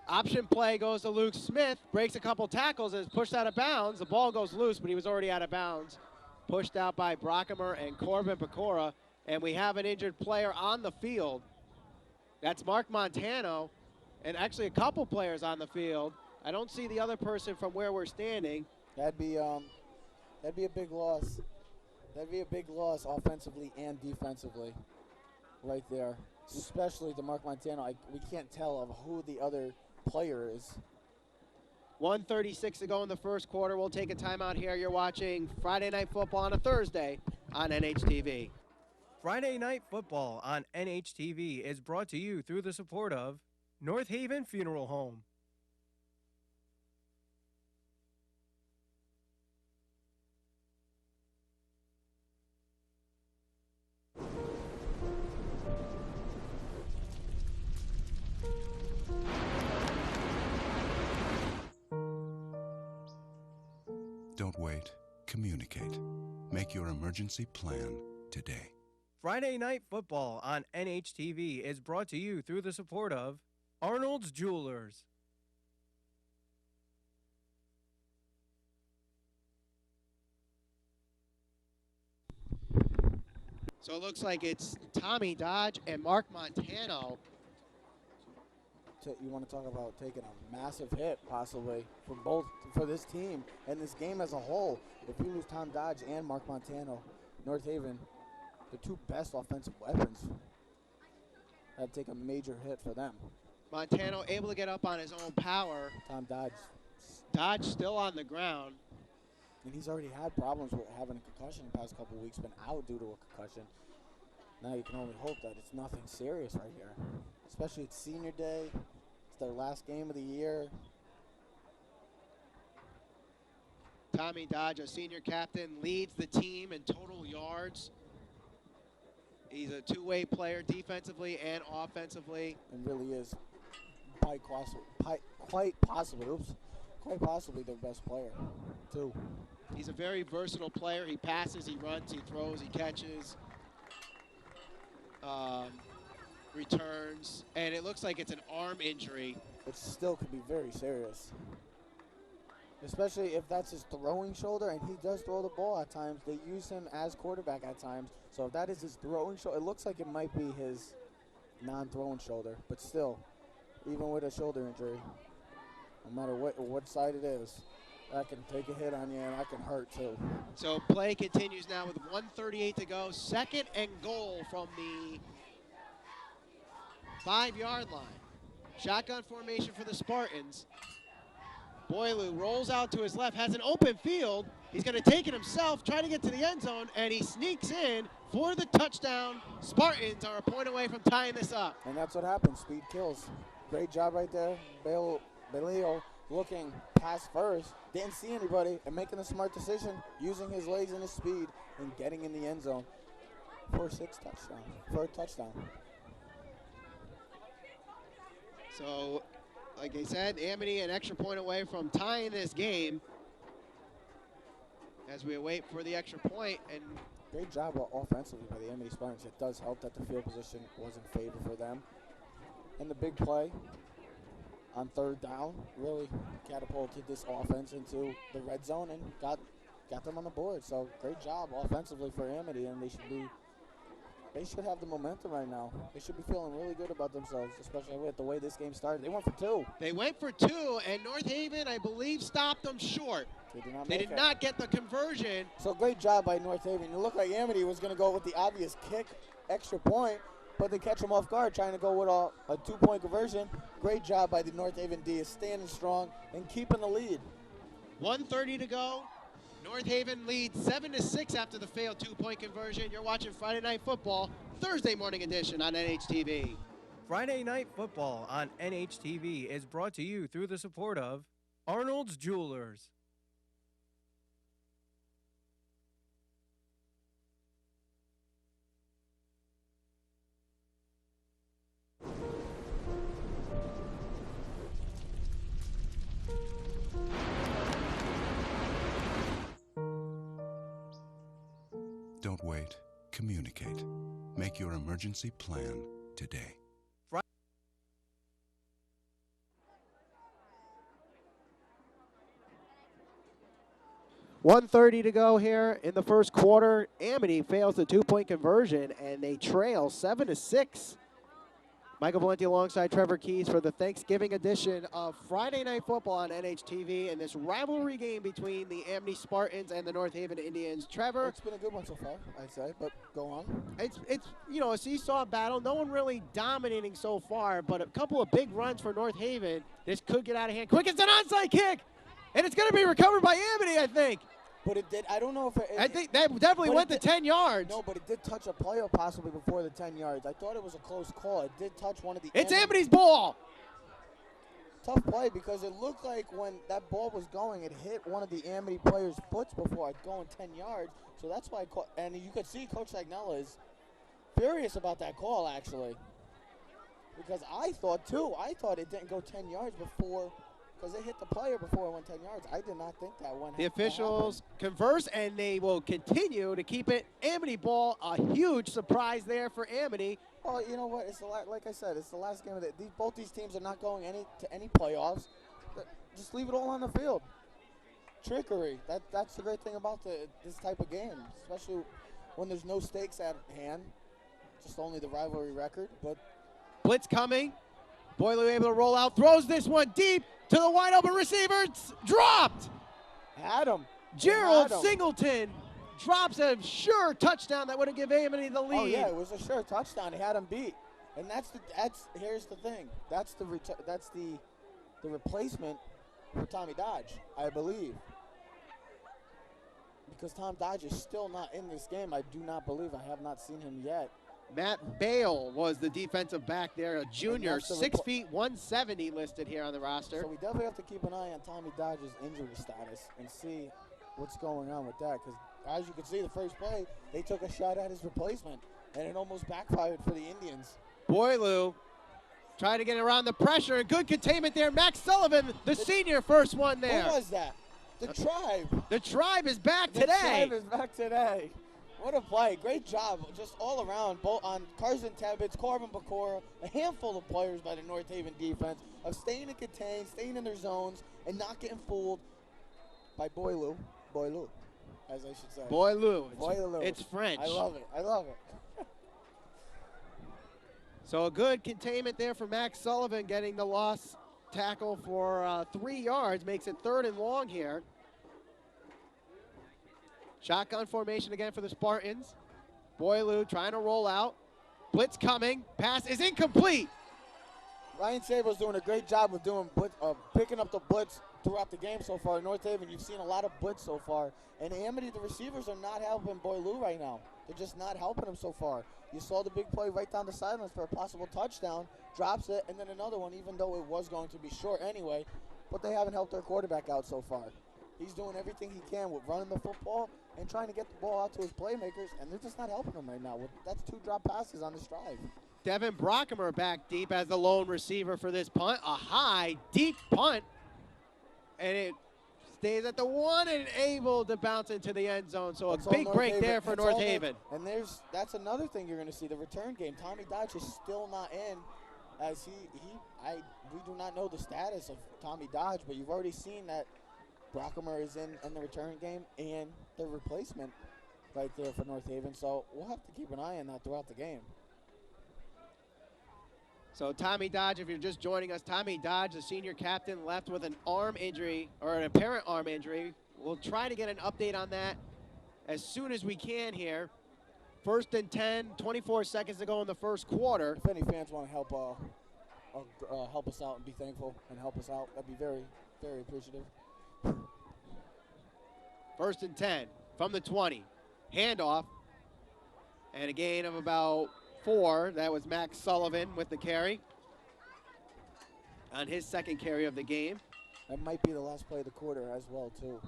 Option play goes to Luke Smith, breaks a couple tackles and is pushed out of bounds. The ball goes loose, but he was already out of bounds. Pushed out by Brockamer and Corbin Pecora, and we have an injured player on the field. That's Mark Montano, and actually a couple players on the field. I don't see the other person from where we're standing. That'd be a big loss. That'd be a big loss offensively and defensively, right there. Especially to Mark Montano. We can't tell of who the other player is. 1:36 to go in the first quarter. We'll take a timeout here. You're watching Friday Night Football on a Thursday on NHTV. Friday Night Football on NHTV is brought to you through the support of North Haven Funeral Home. Don't wait. Communicate. Make your emergency plan today. Friday Night Football on NHTV is brought to you through the support of Arnold's Jewelers. So it looks like it's Tommy Dodge and Mark Montano. You want to talk about taking a massive hit possibly for this team and this game as a whole. If you lose Tom Dodge and Mark Montano, North Haven, the 2 best offensive weapons, that'd take a major hit for them. Montano able to get up on his own power. Tom Dodge. Dodge still on the ground. And he's already had problems with having a concussion the past couple of weeks, been out due to a concussion. Now you can only hope that it's nothing serious right here. Especially it's senior day. It's their last game of the year. Tommy Dodge, a senior captain, leads the team in total yards. He's a 2-way player defensively and offensively. And really is quite possibly their best player, too. He's a very versatile player. He passes, he runs, he throws, he catches, returns, and it looks like it's an arm injury. Which still could be very serious. Especially if that's his throwing shoulder, and he does throw the ball at times. They use him as quarterback at times. So if that is his throwing shoulder, it looks like it might be his non-throwing shoulder. But still, even with a shoulder injury, no matter what side it is, that can take a hit on you, and that can hurt too. So play continues now with 1:38 to go. Second and goal from the 5-yard line. Shotgun formation for the Spartans. Boileau rolls out to his left, has an open field. He's going to take it himself, try to get to the end zone, and he sneaks in for the touchdown. Spartans are a point away from tying this up. And that's what happens. Speed kills. Great job right there. Belio looking pass first, didn't see anybody, and making a smart decision, using his legs and his speed, and getting in the end zone for a touchdown. So, like I said, Amity an extra point away from tying this game as we await for the extra point. And great job offensively by the Amity Spartans. It does help that the field position was in favor for them. And the big play on third down, really catapulted this offense into the red zone and got them on the board. So great job offensively for Amity, and they should have the momentum right now. They should be feeling really good about themselves, especially with the way this game started. They went for 2. They went for 2, and North Haven, I believe, stopped them short. They did not get the conversion. So great job by North Haven. It looked like Amity was going to go with the obvious kick, extra point, but they catch them off guard trying to go with a 2-point conversion. Great job by the North Haven D, standing strong and keeping the lead. 1:30 to go. North Haven leads 7-6 after the failed 2-point conversion. You're watching Friday Night Football, Thursday morning edition on NHTV. Friday Night Football on NHTV is brought to you through the support of Arnold's Jewelers. Don't wait. Communicate. Make your emergency plan today. 1:30 to go here in the first quarter. Amity fails the 2-point conversion, and they trail 7-6. Michael Valenti alongside Trevor Keys for the Thanksgiving edition of Friday Night Football on NHTV and this rivalry game between the Amity Spartans and the North Haven Indians. Trevor, It's been a good one so far, I'd say, but go on. it's a seesaw battle. No one really dominating so far, but a couple of big runs for North Haven. This could get out of hand. Quick, it's an onside kick, and it's going to be recovered by Amity, I think. But it did. I don't know if it. I think that definitely went to 10 yards. No, but it did touch a player possibly before the 10 yards. I thought it was a close call. It did touch one of the. It's Amity's ball. Tough play because it looked like when that ball was going, it hit one of the Amity players' foots before it going 10 yards. So that's why. And you could see Coach Sagnella is furious about that call actually. Because I thought too. I thought it didn't go 10 yards before. Because it hit the player before it went 10 yards. I did not think that went. The officials converse, and they will continue to keep it Amity ball. A huge surprise there for Amity. Well, you know what? It's like I said, it's the last game of the. Both these teams are not going to any playoffs. Just leave it all on the field. Trickery. That's the great thing about this type of game, especially when there's no stakes at hand. Just only the rivalry record. But blitz coming. Boylou able to roll out, throws this one deep to the wide open receiver. It's dropped. Had him. Gerald Singleton drops a sure touchdown that would have given Amity the lead. Oh yeah, it was a sure touchdown. He had him beat. And here's the thing. That's the replacement for Tommy Dodge, I believe. Because Tom Dodge is still not in this game. I do not believe. I have not seen him yet. Matt Bale was the defensive back there, a junior, 6 feet, 170 listed here on the roster. So we definitely have to keep an eye on Tommy Dodge's injury status and see what's going on with that. Because as you can see, the first play, they took a shot at his replacement, and it almost backfired for the Indians. Boylou trying to get around the pressure, and good containment there. Max Sullivan, the senior, first one there. Who was that? The Tribe. The Tribe is back today. The Tribe is back today. What a play. Great job just all around, both on Carson Tebbets, Corbin Bakora, a handful of players by the North Haven defense of staying and contained, staying in their zones, and not getting fooled by Boylou, as I should say. Boylou. Boylou. It's French. I love it. So a good containment there for Max Sullivan, getting the lost tackle for 3 yards, makes it 3rd and long here. Shotgun formation again for the Spartans. Boylou trying to roll out. Blitz coming. Pass is incomplete. Ryan Sable's doing a great job of picking up the blitz throughout the game so far. In North Haven, you've seen a lot of blitz so far. And Amity, the receivers are not helping Boylou right now. They're just not helping him so far. You saw the big play right down the sidelines for a possible touchdown. Drops it, and then another one, even though it was going to be short anyway. But they haven't helped their quarterback out so far. He's doing everything he can with running the football and trying to get the ball out to his playmakers, and they're just not helping him right now. That's 2 drop passes on this drive. Devin Brockemer back deep as the lone receiver for this punt. A high, deep punt, and it stays at the 1 and able to bounce into the end zone. So a big break there for North Haven. And that's another thing you're going to see, the return game. Tommy Dodge is still not in as we do not know the status of Tommy Dodge, but you've already seen that Brockemer is in the return game and the replacement right there for North Haven. So we'll have to keep an eye on that throughout the game. So Tommy Dodge, if you're just joining us, Tommy Dodge, the senior captain, left with an arm injury, or an apparent arm injury. We'll try to get an update on that as soon as we can here. 1st and 10, 24 seconds to go in the first quarter. If any fans want to help us out and be thankful and help us out, that'd be very, very appreciative. 1st and 10 from the 20. Handoff. And a gain of about 4. That was Max Sullivan with the carry on his second carry of the game. That might be the last play of the quarter as well, too.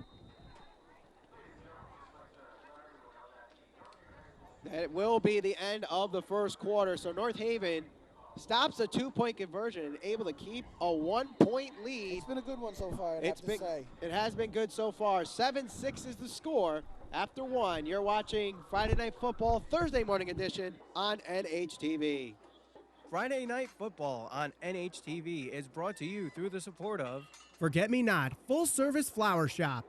That will be the end of the first quarter. So North Haven stops a 2-point conversion and able to keep a 1-point lead. It's been a good one so far, I have to say. It has been good so far. 7-6 is the score after 1. You're watching Friday Night Football Thursday morning edition on NHTV. Friday Night Football on NHTV is brought to you through the support of Forget Me Not, full-service flower shop.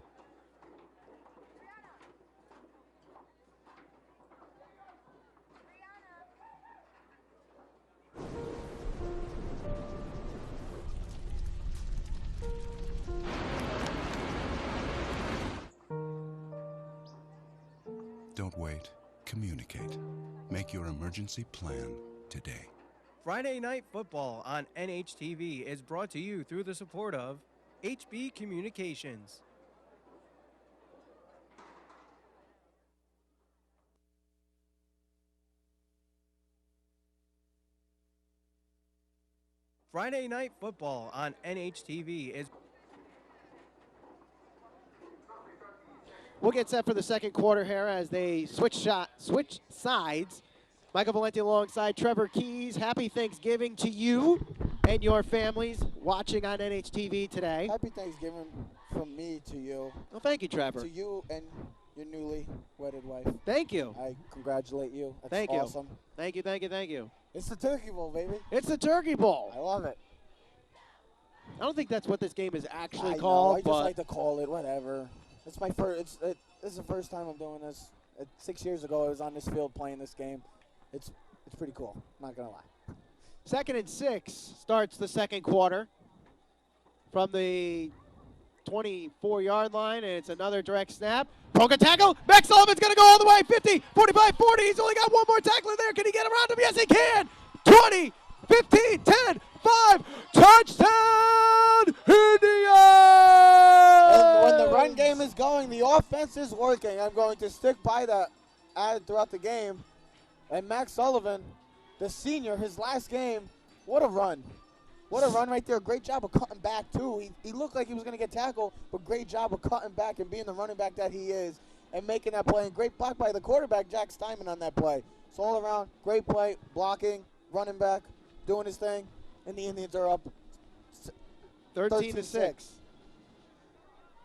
Don't wait. Communicate. Make your emergency plan today. Friday Night Football on NHTV is brought to you through the support of HB Communications. Friday Night Football on NHTV is... We'll get set for the second quarter here as they switch sides. Michael Valenti alongside Trevor Keys. Happy Thanksgiving to you and your families watching on NHTV today. Happy Thanksgiving from me to you. Well, thank you, Trevor. To you and your newly wedded wife. Thank you. I congratulate you. That's Thank awesome. you. Thank you, thank you, thank you. It's the Turkey Bowl, baby. It's the Turkey Bowl. I love it. I don't think that's what this game is actually I called. know, I just like to call it whatever. It's my first. This is the first time I'm doing this. 6 years ago, I was on this field playing this game. It's pretty cool. Not gonna lie. 2nd and 6 starts the second quarter from the 24-yard line, and it's another direct snap. Broken tackle. Max Sullivan's going to go all the way. 50, 45, 40. He's only got one more tackler there. Can he get around him? Yes, he can. 20, 15, 10, 5. Touchdown, Indiana! And when the run game is going, the offense is working. I'm going to stick by that added throughout the game. And Max Sullivan, the senior, his last game, what a run. What a run right there. Great job of cutting back, too. He looked like he was going to get tackled, but great job of cutting back and being the running back that he is and making that play. And great block by the quarterback, Jack Steinman, on that play. So all around, great play, blocking, running back, doing his thing. And the Indians are up 13-6.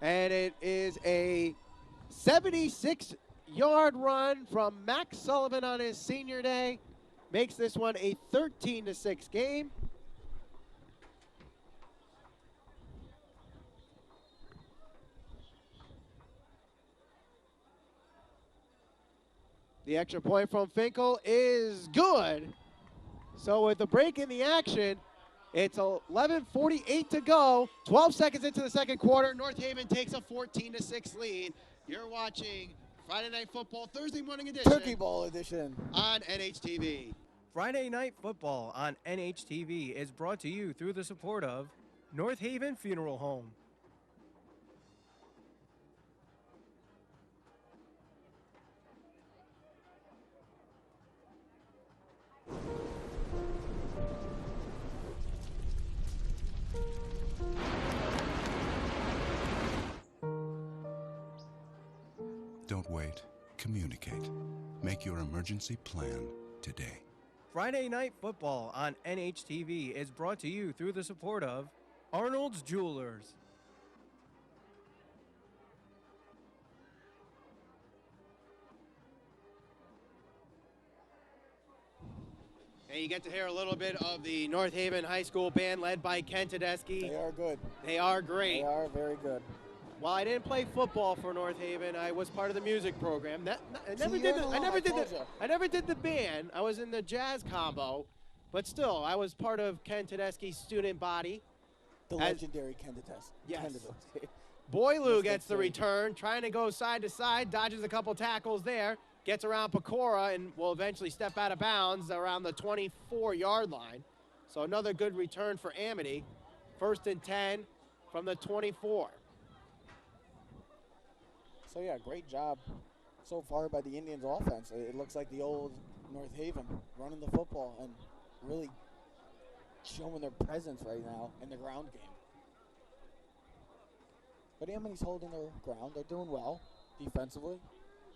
And it is a 76-yard run from Max Sullivan on his senior day. Makes this one a 13-6 game. The extra point from Finkel is good. So with the break in the action, it's 11:48 to go. 12 seconds into the second quarter. North Haven takes a 14-6 lead. You're watching Friday Night Football Thursday morning edition. Turkey Bowl edition. On NHTV. Friday Night Football on NHTV is brought to you through the support of North Haven Funeral Home. Don't wait. Communicate. Make your emergency plan today. Friday Night Football on NHTV is brought to you through the support of Arnold's Jewelers. And you get to hear a little bit of the North Haven High School band led by Ken Tedeschi. They are good. They are great. They are very good. While I didn't play football for North Haven, I was part of the music program. I never did the band. I was in the jazz combo, but still, I was part of Ken Tedeschi's student body. The legendary Ken Tedeschi. Yes. Boileau gets the return, trying to go side to side, dodges a couple tackles there, gets around Pecora, and will eventually step out of bounds around the 24-yard line. So another good return for Amity. 1st and 10 from the 24. So, yeah, great job so far by the Indians' offense. It looks like the old North Haven running the football and really showing their presence right now in the ground game. But Amity's holding their ground. They're doing well defensively.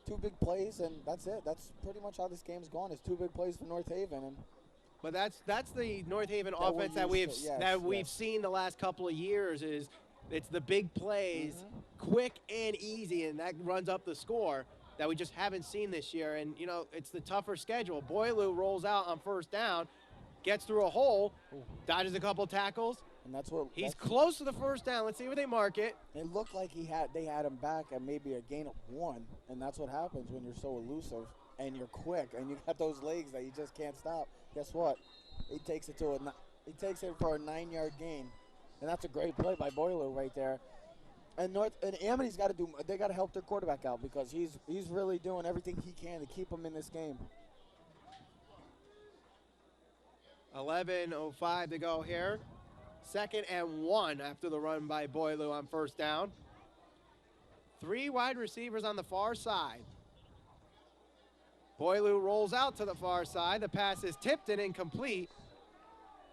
2 big plays, and that's it. That's pretty much how this game's gone. It's 2 big plays for North Haven. And but that's the North Haven offense that we've seen the last couple of years. It's the big plays, quick and easy, and that runs up the score that we just haven't seen this year. And, you know, it's the tougher schedule. Boileau rolls out on 1st down, gets through a hole, dodges a couple tackles. And that's what he's close to the 1st down. Let's see where they mark it. It looked like they had him back at maybe a gain of 1, and that's what happens when you're so elusive and you're quick and you got those legs that you just can't stop. Guess what? He takes it for a 9-yard gain. And that's a great play by Boileau right there. And Amity's got to help their quarterback out because he's really doing everything he can to keep him in this game. 11:05 to go here. 2nd and 1 after the run by Boileau on 1st down. 3 wide receivers on the far side. Boileau rolls out to the far side. The pass is tipped and incomplete.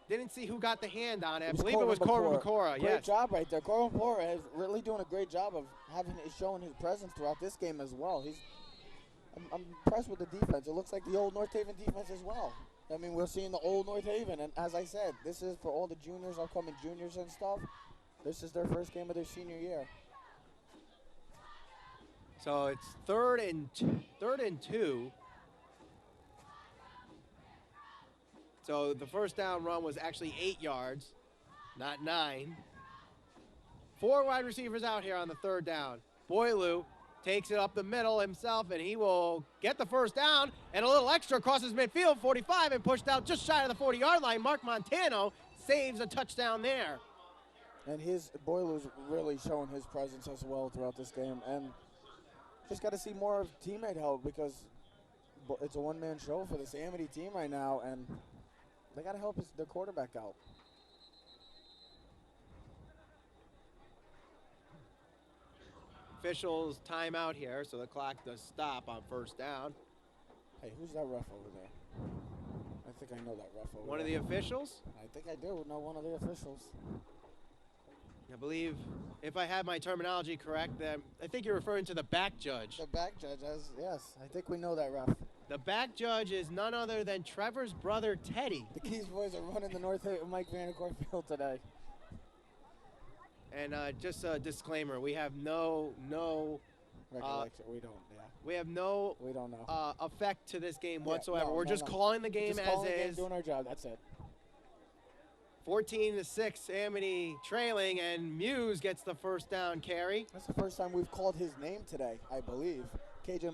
Didn't see who got the hand on it. I believe it was Corbin Pecora. Great job right there. Corbin Pecora is really doing a great job of showing his presence throughout this game as well. I'm impressed with the defense. It looks like the old North Haven defense as well. I mean, we're seeing the old North Haven, and as I said, this is for all the juniors, upcoming juniors and stuff. This is their first game of their senior year. So it's 3rd and 2. So the 1st down run was actually 8 yards, not 9. 4 wide receivers out here on the 3rd down. Boileau takes it up the middle himself, and he will get the 1st down, and a little extra crosses midfield, 45, and pushed out just shy of the 40-yard line. Mark Montano saves a touchdown there. And Boileau's really showing his presence as well throughout this game, and just got to see more of teammate help because it's a one-man show for this Amity team right now, and they got to help their quarterback out. Officials timeout here, so the clock does stop on 1st down. Hey, who's that ref over there? I think I know that ref over there. One of the officials? I think I do know one of the officials. I believe, if I have my terminology correct, I think you're referring to the back judge. The back judge, yes. I think we know that ref. The back judge is none other than Trevor's brother, Teddy. The Keys boys are running the North Haven Mike Vandercourt field today. And just a disclaimer: we have no recollection. We don't. Yeah. We have no. We don't know. Effect to this game whatsoever. No, We're just calling the game as is. Doing our job. That's it. 14-6, Amity trailing, and Muse gets the 1st down carry. That's the first time we've called his name today, I believe. KJ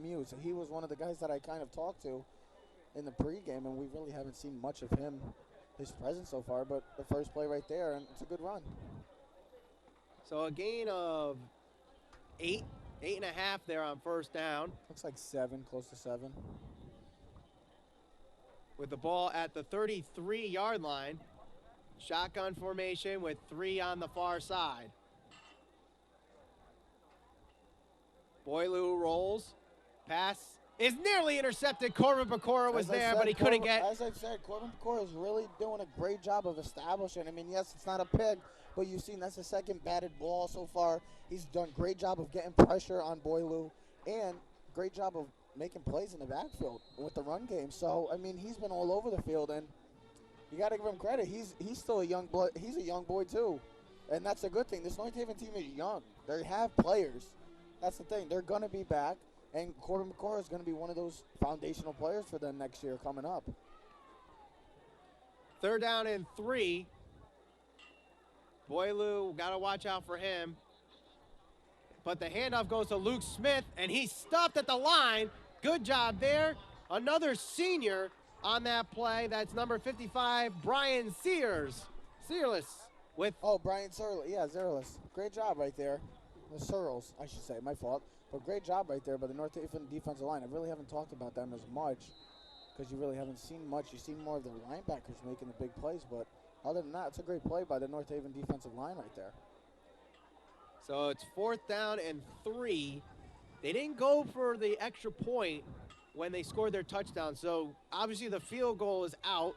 Muse. He was one of the guys that I kind of talked to in the pregame, and we really haven't seen much of his presence so far. But the first play right there, and it's a good run. So a gain of 8.5 there on 1st down. Looks like 7, close to 7. With the ball at the 33-yard line. Shotgun formation with 3 on the far side. Boileau rolls. Pass is nearly intercepted. Corbin Pecora was there, but he couldn't get. As I said, Corbin Pecora is really doing a great job of establishing. I mean, yes, it's not a pick, but you've seen that's the 2nd batted ball so far. He's done a great job of getting pressure on Boileau and great job of making plays in the backfield with the run game. So, I mean, he's been all over the field, and you got to give him credit. He's still a young boy. He's a young boy, too, and that's a good thing. This North Haven team is young. They have players. That's the thing. They're going to be back, and Corbin Pecora is going to be one of those foundational players for them next year coming up. Third down and 3. Boileau, got to watch out for him. But the handoff goes to Luke Smith, and he's stuffed at the line. Good job there. Another senior on that play. That's number 55, Brian Searles with... Oh, Brian Searles. Yeah, Searles. Great job right there. The Searles, I should say. My fault. But great job right there by the North Haven defensive line. I really haven't talked about them as much because you really haven't seen much. You've seen more of the linebackers making the big plays, but other than that, it's a great play by the North Haven defensive line right there. So it's 4th down and 3. They didn't go for the extra point when they scored their touchdown. So obviously the field goal is out.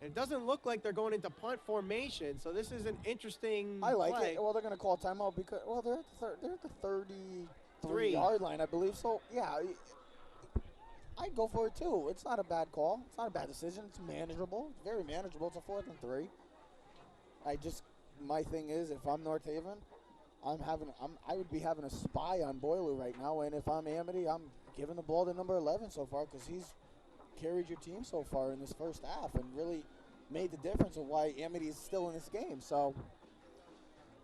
It doesn't look like they're going into punt formation. So this is an interesting I like play. it. Well, they're going to call timeout because, well, they're at the 33-yard line, I believe. So, yeah, I'd go for it too. It's not a bad call. It's not a bad decision. It's manageable. It's very manageable. It's a 4th and 3. My thing is, if I'm North Haven, I would be having a spy on Boileau right now, and if I'm Amity, I'm giving the ball to number 11 so far because he's carried your team so far in this first half and really made the difference of why Amity is still in this game. So,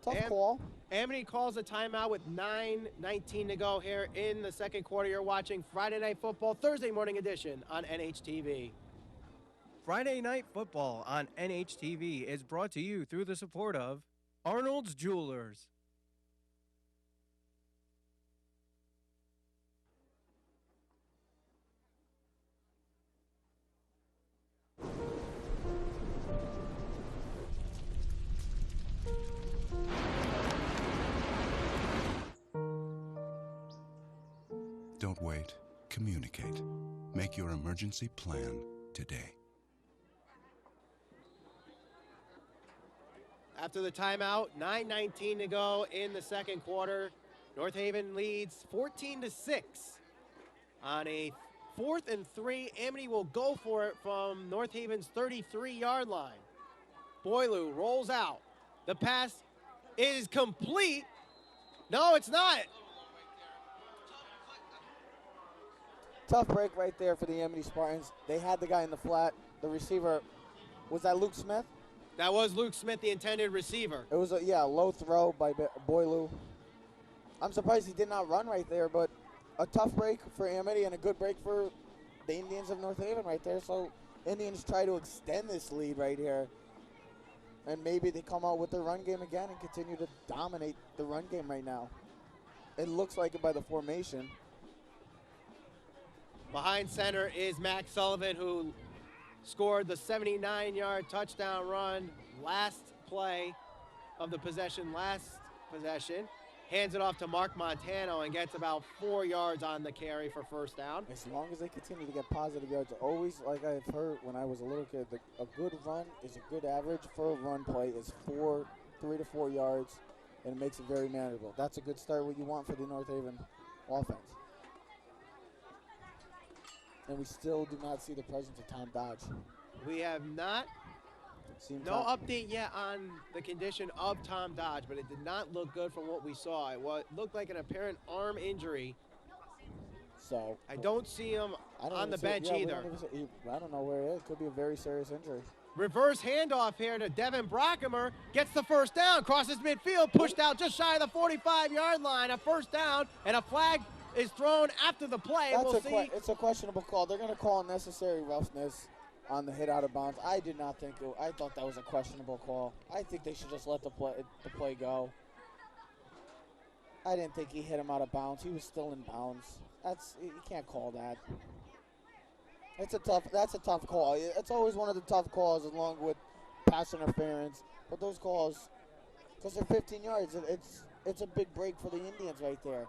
tough call. Amity calls a timeout with 9:19 to go here in the second quarter. You're watching Friday Night Football, Thursday morning edition on NHTV. Friday Night Football on NHTV is brought to you through the support of Arnold's Jewelers. Don't wait. Communicate. Make your emergency plan today. After the timeout, 9:19 to go in the second quarter. North Haven leads 14-6. On a 4th and 3, Amity will go for it from North Haven's 33-yard line. Boileau rolls out. The pass is complete. No, it's not. Tough break right there for the Amity Spartans. They had the guy in the flat. The receiver, was that Luke Smith? That was Luke Smith, the intended receiver. It was a low throw by Boileau. I'm surprised he did not run right there, but a tough break for Amity and a good break for the Indians of North Haven right there. So Indians try to extend this lead right here. And maybe they come out with their run game again and continue to dominate the run game right now. It looks like it by the formation. Behind center is Max Sullivan, who scored the 79-yard touchdown run last possession. Hands it off to Mark Montano and gets about 4 yards on the carry for first down. As long as they continue to get positive yards, always, like I've heard when I was a little kid, a good run is a good average for a run play is 3 to 4 yards, and it makes it very manageable. That's a good start, what you want for the North Haven offense. And we still do not see the presence of Tom Dodge. We have not. No update yet on the condition of Tom Dodge, but it did not look good from what we saw. It looked like an apparent arm injury. So I don't see him on the bench either. I don't know where it is. Could be a very serious injury. Reverse handoff here to Devin Brockemer. Gets the first down, crosses midfield, pushed out just shy of the 45-yard line. A first down, and a flag is thrown after the play. It's a questionable call. They're going to call unnecessary roughness on the hit out of bounds. I did not think I thought that was a questionable call. I think they should just let the play go. I didn't think he hit him out of bounds. He was still in bounds. You can't call that. That's a tough call. It's always one of the tough calls along with pass interference. But those calls, because they're 15 yards, it's a big break for the Indians right there.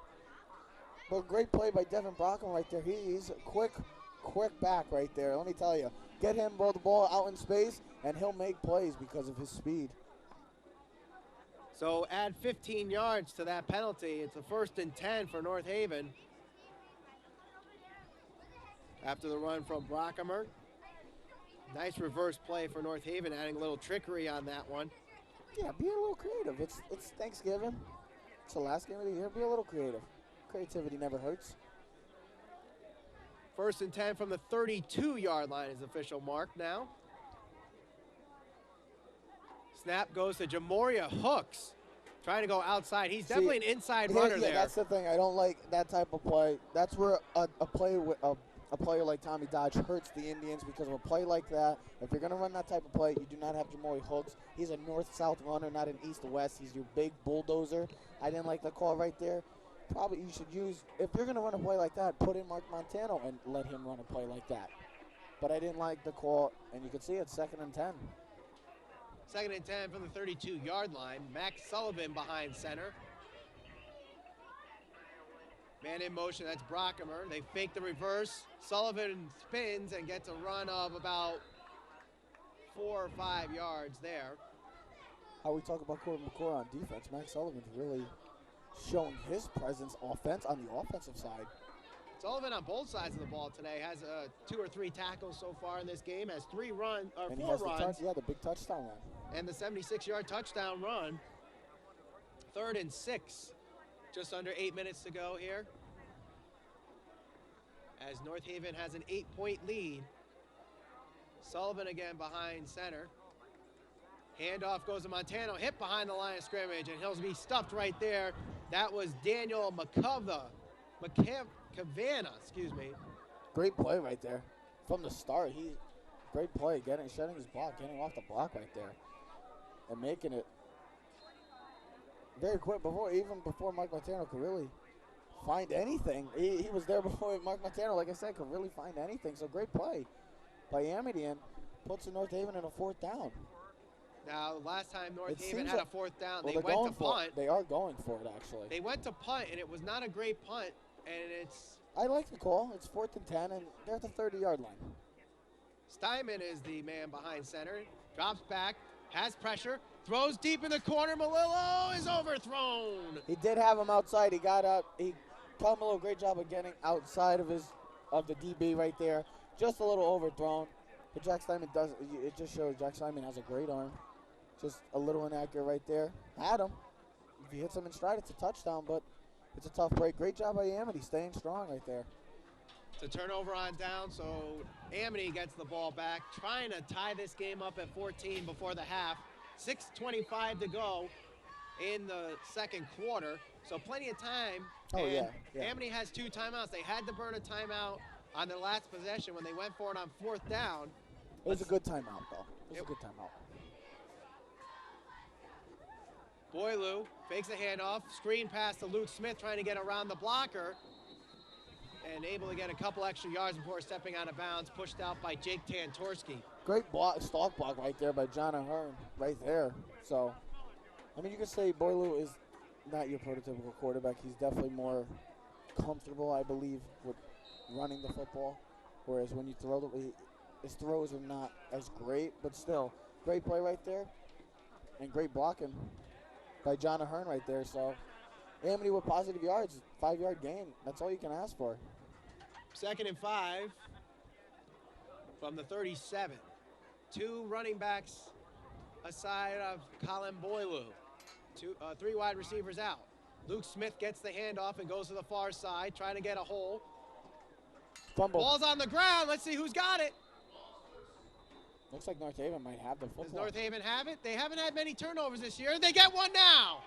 But great play by Devin Brockham right there. He's a quick back right there. Let me tell you. Get him the ball out in space, and he'll make plays because of his speed. So add 15 yards to that penalty. It's a 1st and 10 for North Haven. After the run from Brockemer. Nice reverse play for North Haven, adding a little trickery on that one. Yeah, be a little creative. It's Thanksgiving. It's the last game of the year. Be a little creative. Creativity never hurts. 1st and 10 from the 32-yard line is the official mark now. Snap goes to Jamoria Hooks, trying to go outside. He's definitely an inside runner there. That's the thing. I don't like that type of play. That's where a player like Tommy Dodge hurts the Indians, because of a play like that. If you're going to run that type of play, you do not have Jamoria Hooks. He's a north-south runner, not an east-west. He's your big bulldozer. I didn't like the call right there. Probably you should use, if you're going to run a play like that, put in Mark Montano and let him run a play like that. But I didn't like the call, and you can see it's 2nd and 10. 2nd and 10 from the 32-yard line. Max Sullivan behind center. Man in motion, that's Brockemer. They fake the reverse. Sullivan spins and gets a run of about 4 or 5 yards there. How we talk about Corbin McCoy on defense, Max Sullivan's really showing his presence on the offensive side. Sullivan on both sides of the ball today has 2 or 3 tackles so far in this game, has 4 runs. The big touchdown run. And the 76-yard touchdown run. 3rd and 6. Just under 8 minutes to go here, as North Haven has an 8-point lead. Sullivan again behind center. Handoff goes to Montano, hit behind the line of scrimmage, and he'll be stuffed right there. That was Daniel Cavana, excuse me. Great play right there. From the start, great play, shedding his block, getting off the block right there, and making it very quick, even before Mark Montano could really find anything. He was there before Mark Montano, like I said, could really find anything. So great play by Amity, and puts the North Haven in a 4th down. Now, last time North Haven had a 4th down, well, they went to punt. They are going for it, actually. They went to punt, and it was not a great punt, and it's... I like the call. It's 4th and 10, and they're at the 30-yard line. Steinman is the man behind center, drops back, has pressure, throws deep in the corner. Malillo is overthrown. He did have him outside. He got out. Malillo, great job of getting outside of the DB right there. Just a little overthrown. But Jack Steinman it just shows Jack Steinman has a great arm. Just a little inaccurate right there. Had him. If he hits him in stride, it's a touchdown, but it's a tough break. Great job by Amity, staying strong right there. It's a turnover on down, so Amity gets the ball back, trying to tie this game up at 14 before the half. 6:25 to go in the 2nd quarter, so plenty of time. Yeah. Amity has 2 timeouts. They had to burn a timeout on their last possession when they went for it on 4th down. It was a good timeout, though. It was a good timeout. Boileau fakes a handoff, screen pass to Luke Smith, trying to get around the blocker, and able to get a couple extra yards before stepping out of bounds, pushed out by Jake Tantorski. Great stalk block right there by John Ahern, right there. So, I mean, you could say Boileau is not your prototypical quarterback. He's definitely more comfortable, I believe, with running the football, whereas when you throw his throws are not as great, but still, great play right there, and great blocking by John Ahern right there. So, Amity with positive yards, 5-yard gain. That's all you can ask for. 2nd and 5 from the 37. 2 running backs aside of Colin Boileau. 3 wide receivers out. Luke Smith gets the handoff and goes to the far side, trying to get a hole. Fumble. Ball's on the ground. Let's see who's got it. Looks like North Haven might have the football. Does North Haven have it? They haven't had many turnovers this year. They get one now.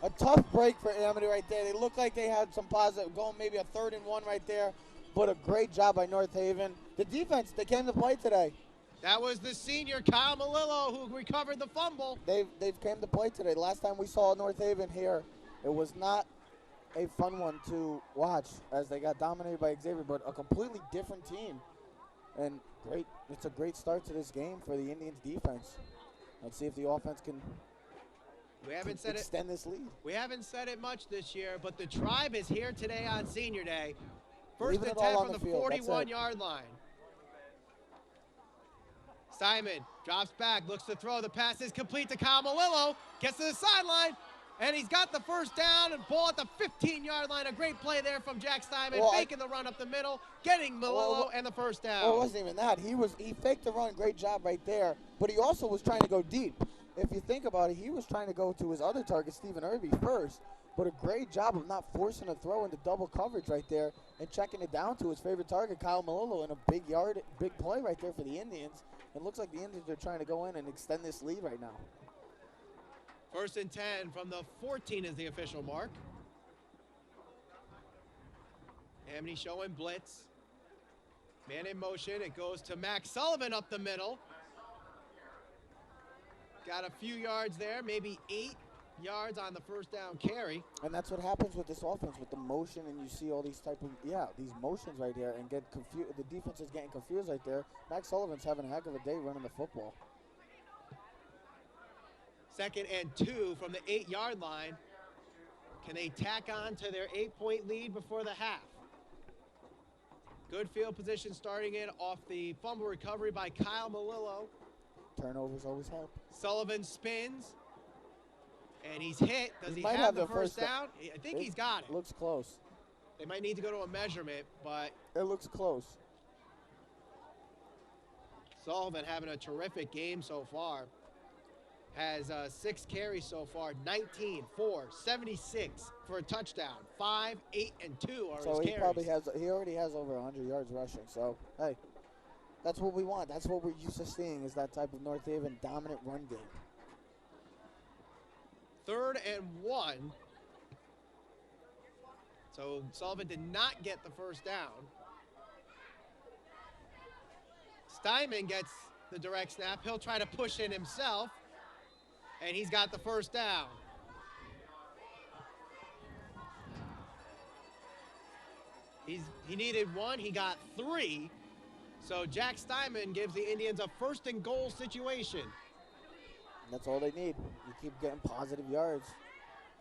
A tough break for Amity right there. They look like they had some positive, going maybe a 3rd and 1 right there, but a great job by North Haven. The defense, they came to play today. That was the senior Kyle Malillo who recovered the fumble. They've came to play today. Last time we saw North Haven here, it was not a fun one to watch as they got dominated by Xavier, but a completely different team. And it's a great start to this game for the Indians defense. Let's see if the offense can extend this lead. We haven't said it much this year, but the Tribe is here today on Senior Day. 1st and 10 from the 41-yard line. Simon drops back, looks to throw. The pass is complete to Kyle Malillo. Gets to the sideline, and he's got the 1st down and ball at the 15-yard line. A great play there from Jack Simon, faking the run up the middle, getting Malillo and the 1st down. Well, it wasn't even that. He faked the run, great job right there, but he also was trying to go deep. If you think about it, he was trying to go to his other target, Stephen Irby, first, but a great job of not forcing a throw into double coverage right there and checking it down to his favorite target, Kyle Malillo, in a big play right there for the Indians. It looks like the Indians are trying to go in and extend this lead right now. 1st and 10 from the 14 is the official mark. Amity showing blitz. Man in motion. It goes to Max Sullivan up the middle. Got a few yards there, maybe 8 yards on the 1st down carry. And that's what happens with this offense, with the motion, and you see all these type of, these motions right here and get confused. The defense is getting confused right there. Max Sullivan's having a heck of a day running the football. 2nd and 2 from the 8-yard line. Can they tack on to their 8-point lead before the half? Good field position starting in off the fumble recovery by Kyle Malillo. Turnovers always help. Sullivan spins, and he's hit. Does he might have the first first down? I think he's got it. Looks close. They might need to go to a measurement, but it looks close. Sullivan having a terrific game so far. Has 6 carries so far, 19, 4, 76 for a touchdown. 5, 8, and 2 are so his carries. He already has over 100 yards rushing. So, hey, that's what we want. That's what we're used to seeing, is that type of North Haven dominant run game. 3rd and 1. So Sullivan did not get the first down. Steinman gets the direct snap. He'll try to push in himself, and he's got the first down. He needed 1. He got 3. So Jack Steinman gives the Indians a 1st and goal situation. And that's all they need. You keep getting positive yards.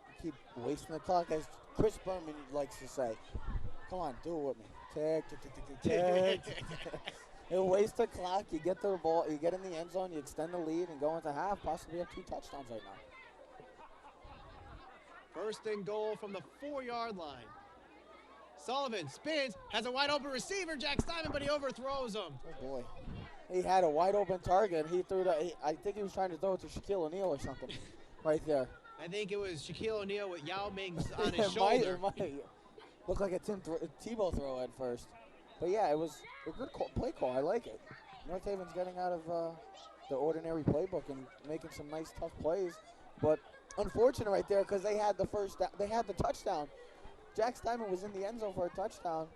You keep wasting the clock, as Chris Berman likes to say. Come on, do it with me. Tick. It'll waste the clock. You get the ball. You get in the end zone. You extend the lead and go into half. Possibly have 2 touchdowns right now. 1st and goal from the 4-yard line. Sullivan spins, has a wide open receiver, Jack Steinman, but he overthrows him. Oh boy. He had a wide open target. He threw that. I think he was trying to throw it to Shaquille O'Neal or something right there. I think it was Shaquille O'Neal with Yao Ming on his shoulder. It might. Looked like a Tebow throw at first. But yeah, it was a good play call. I like it. North Haven's getting out of the ordinary playbook and making some nice, tough plays. But unfortunate right there, because they had the touchdown. Jack Steinman was in the end zone for a touchdown.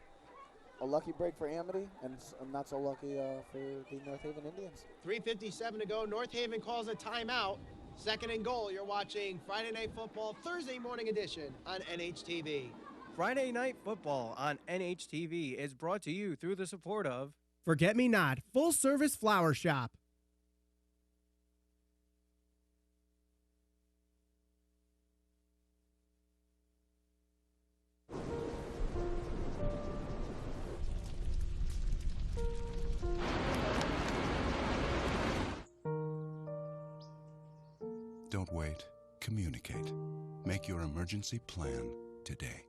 A lucky break for Amity, and not so lucky for the North Haven Indians. 3:57 to go. North Haven calls a timeout. 2nd and goal. You're watching Friday Night Football Thursday morning edition on NHTV. Friday Night Football on NHTV is brought to you through the support of Forget Me Not Full Service Flower Shop. Don't wait. Communicate. Make your emergency plan today.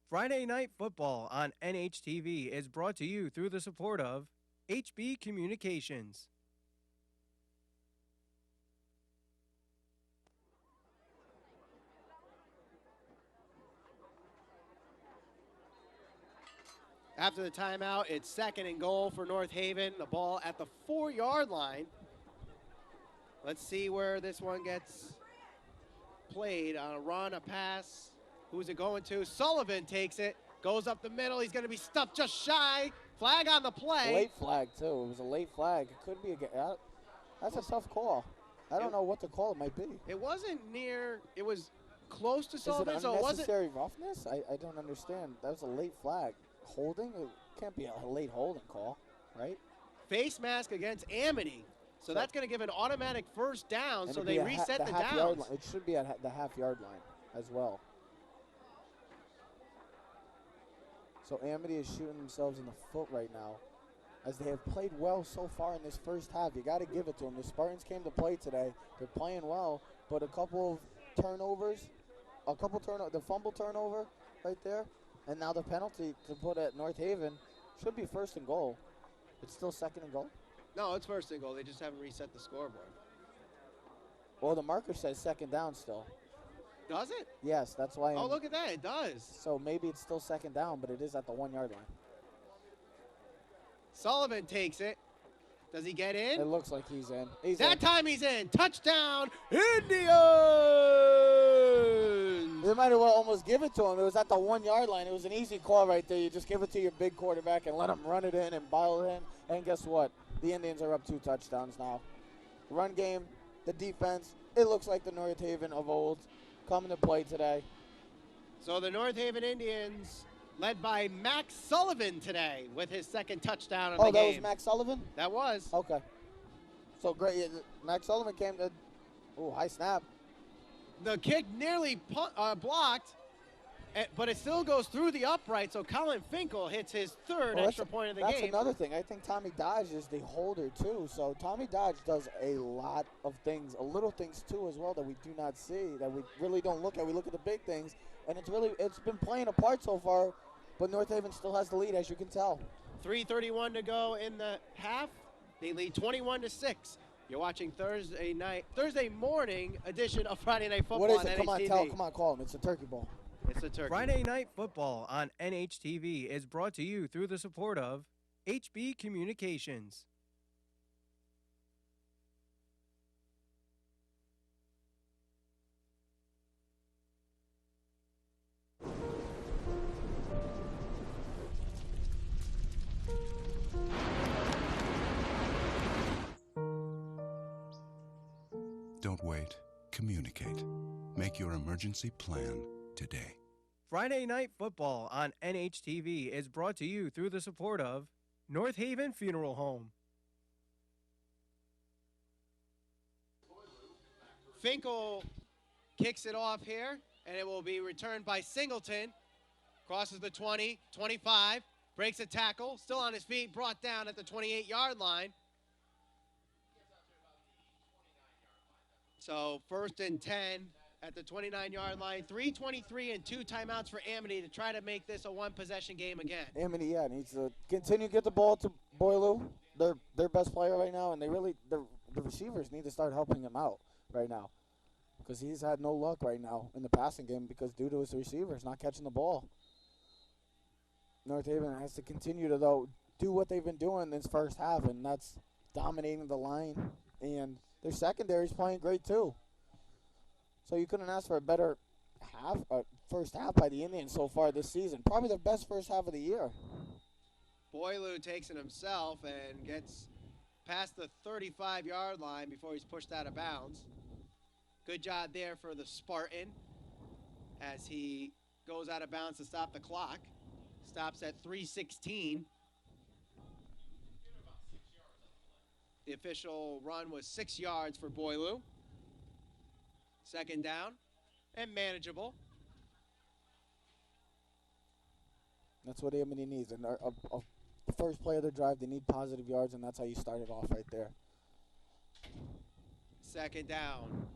Friday Night Football on NHTV is brought to you through the support of HB Communications. After the timeout, it's 2nd and goal for North Haven. The ball at the 4-yard line. Let's see where this one gets played. On a run, a pass. Who's it going to? Sullivan takes it. Goes up the middle. He's going to be stuffed just shy. Flag on the play. Late flag, too. It was a late flag. It could be that's a tough call. I don't know what the call might be. It wasn't near. It was close to Sullivan, Is it unnecessary roughness? I don't understand. That was a late flag. Holding? It can't be a late holding call, right? Face mask against Amity. So that's going to give an automatic first down, And so it'd they be reset the half yard downs. line. It should be at the half-yard line as well. So Amity is shooting themselves in the foot right now, as they have played well so far in this first half. You got to give it to them. The Spartans came to play today. They're playing well, but a couple of turnovers, the fumble turnover right there, and now the penalty to put at North Haven should be 1st and goal. It's still 2nd and goal. No, it's 1st and goal. They just haven't reset the scoreboard. Well, the marker says 2nd down still. Does it? Yes, that's why. Oh, look at that. It does. So maybe it's still second down, but it is at the 1 yard line. Sullivan takes it. Does he get in? It looks like he's in. That time he's in. Touchdown, Indians! They might have well almost give it to him. It was at the 1 yard line. It was an easy call right there. You just give it to your big quarterback and let him run it in and bile it in. And guess what? The Indians are up 2 touchdowns now. Run game, the defense, it looks like the North Haven of old coming to play today. So the North Haven Indians, led by Max Sullivan today with his second touchdown of the game. Oh, that was Max Sullivan? That was. Okay. So great. Max Sullivan came to, high snap. The kick nearly blocked, but it still goes through the upright, so Colin Finkel hits his third extra point of the game. That's another thing. I think Tommy Dodge is the holder, too. So Tommy Dodge does a lot of things, little things, too, as well, that we do not see, that we really don't look at. We look at the big things, and it's been playing a part so far, but North Haven still has the lead, as you can tell. 3:31 to go in the half. They lead 21-6. You're watching Thursday morning edition of Friday Night Football. What is on it? NHTV. Come on, call him. It's a turkey ball. It's a turkey. Friday Night Football on NHTV is brought to you through the support of HB Communications. Don't wait. Communicate. Make your emergency plan today. Friday Night Football on NHTV is brought to you through the support of North Haven Funeral Home. Finkel kicks it off here, and it will be returned by Singleton. Crosses the 20, 25, breaks a tackle, still on his feet, brought down at the 28-yard line. So 1st and 10 at the 29-yard line. 3:23 and 2 timeouts for Amity to try to make this a one-possession game again. Amity, needs to continue to get the ball to Boileau, their best player right now, and the receivers need to start helping him out right now because he's had no luck right now in the passing game because due to his receivers not catching the ball. North Haven has to continue to, though, do what they've been doing this first half, and that's dominating the line, and their secondary is playing great, too. So you couldn't ask for a better first half by the Indians so far this season. Probably the best first half of the year. Boileau takes it himself and gets past the 35-yard line before he's pushed out of bounds. Good job there for the Spartan as he goes out of bounds to stop the clock. Stops at 3:16. The official run was 6 yards for Boileau. Second down and manageable. That's what Amity needs. And the first play of their drive, they need positive yards, and that's how you start it off right there. Second down.